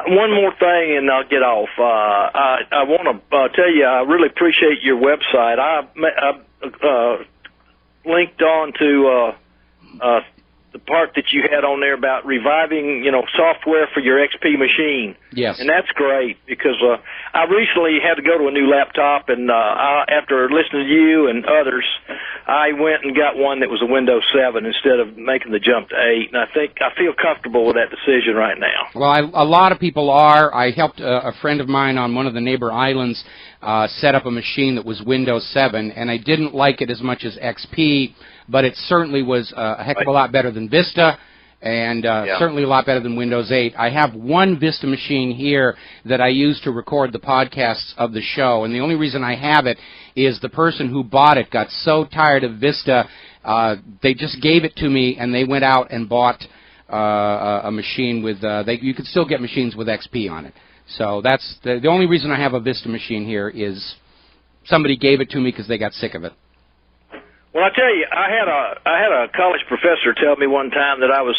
One more thing, and I'll get off. I want to tell you, I really appreciate your website. I linked on to the part that you had on there about reviving, software for your XP machine. Yes. And that's great because I recently had to go to a new laptop, and after listening to you and others, I went and got one that was a Windows 7 instead of making the jump to 8, and I feel comfortable with that decision right now. Well, a lot of people are. I helped a friend of mine on one of the neighbor islands set up a machine that was Windows 7, and I didn't like it as much as XP, but it certainly was a heck of a lot better than Vista, and certainly a lot better than Windows 8. I have one Vista machine here that I use to record the podcasts of the show, and the only reason I have it is the person who bought it got so tired of Vista, they just gave it to me, and they went out and bought a machine with, you could still get machines with XP on it. So that's the only reason I have a Vista machine here is somebody gave it to me because they got sick of it. Well, I tell you, I had a college professor tell me one time that I was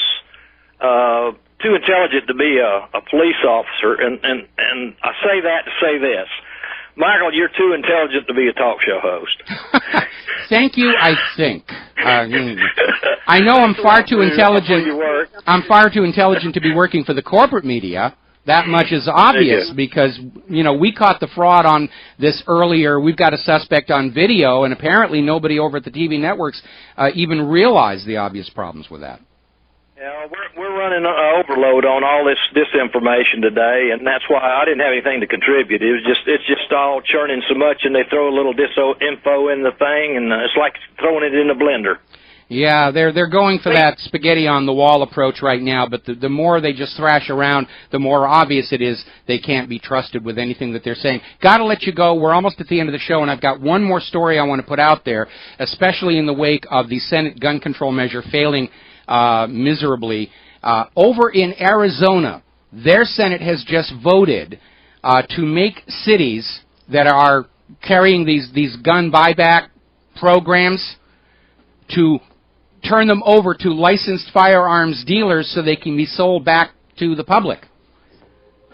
too intelligent to be a police officer, and I say that to say this. Michael, you're too intelligent to be a talk show host. Thank you, I think. I know I'm far too intelligent. I'm far too intelligent to be working for the corporate media. That much is obvious because, we caught the fraud on this earlier. We've got a suspect on video, and apparently nobody over at the TV networks even realized the obvious problems with that. Yeah, we're running overload on all this disinformation today, and that's why I didn't have anything to contribute. It's just all churning so much, and they throw a little disinfo in the thing, and it's like throwing it in a blender. Yeah, they're going for that spaghetti on the wall approach right now, but the more they just thrash around, the more obvious it is they can't be trusted with anything that they're saying. Got to let you go. We're almost at the end of the show, and I've got one more story I want to put out there, especially in the wake of the Senate gun control measure failing miserably. Over in Arizona, their Senate has just voted to make cities that are carrying these gun buyback programs to turn them over to licensed firearms dealers so they can be sold back to the public.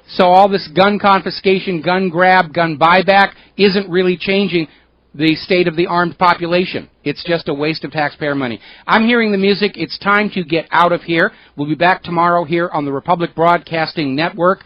So all this gun confiscation, gun grab, gun buyback isn't really changing the state of the armed population. It's just a waste of taxpayer money. I'm hearing the music. It's time to get out of here. We'll be back tomorrow here on the Republic Broadcasting Network.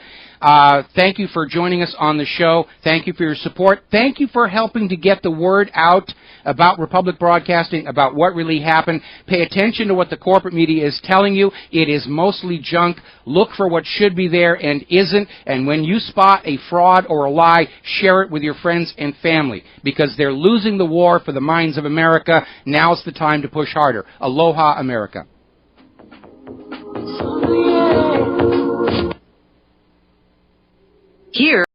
Thank you for joining us on the show. Thank you for your support. Thank you for helping to get the word out about Republic Broadcasting, about what really happened. Pay attention to what the corporate media is telling you. It is mostly junk. Look for what should be there and isn't. And when you spot a fraud or a lie, share it with your friends and family, because they're losing the war for the minds of America. Now's the time to push harder. Aloha, America. Here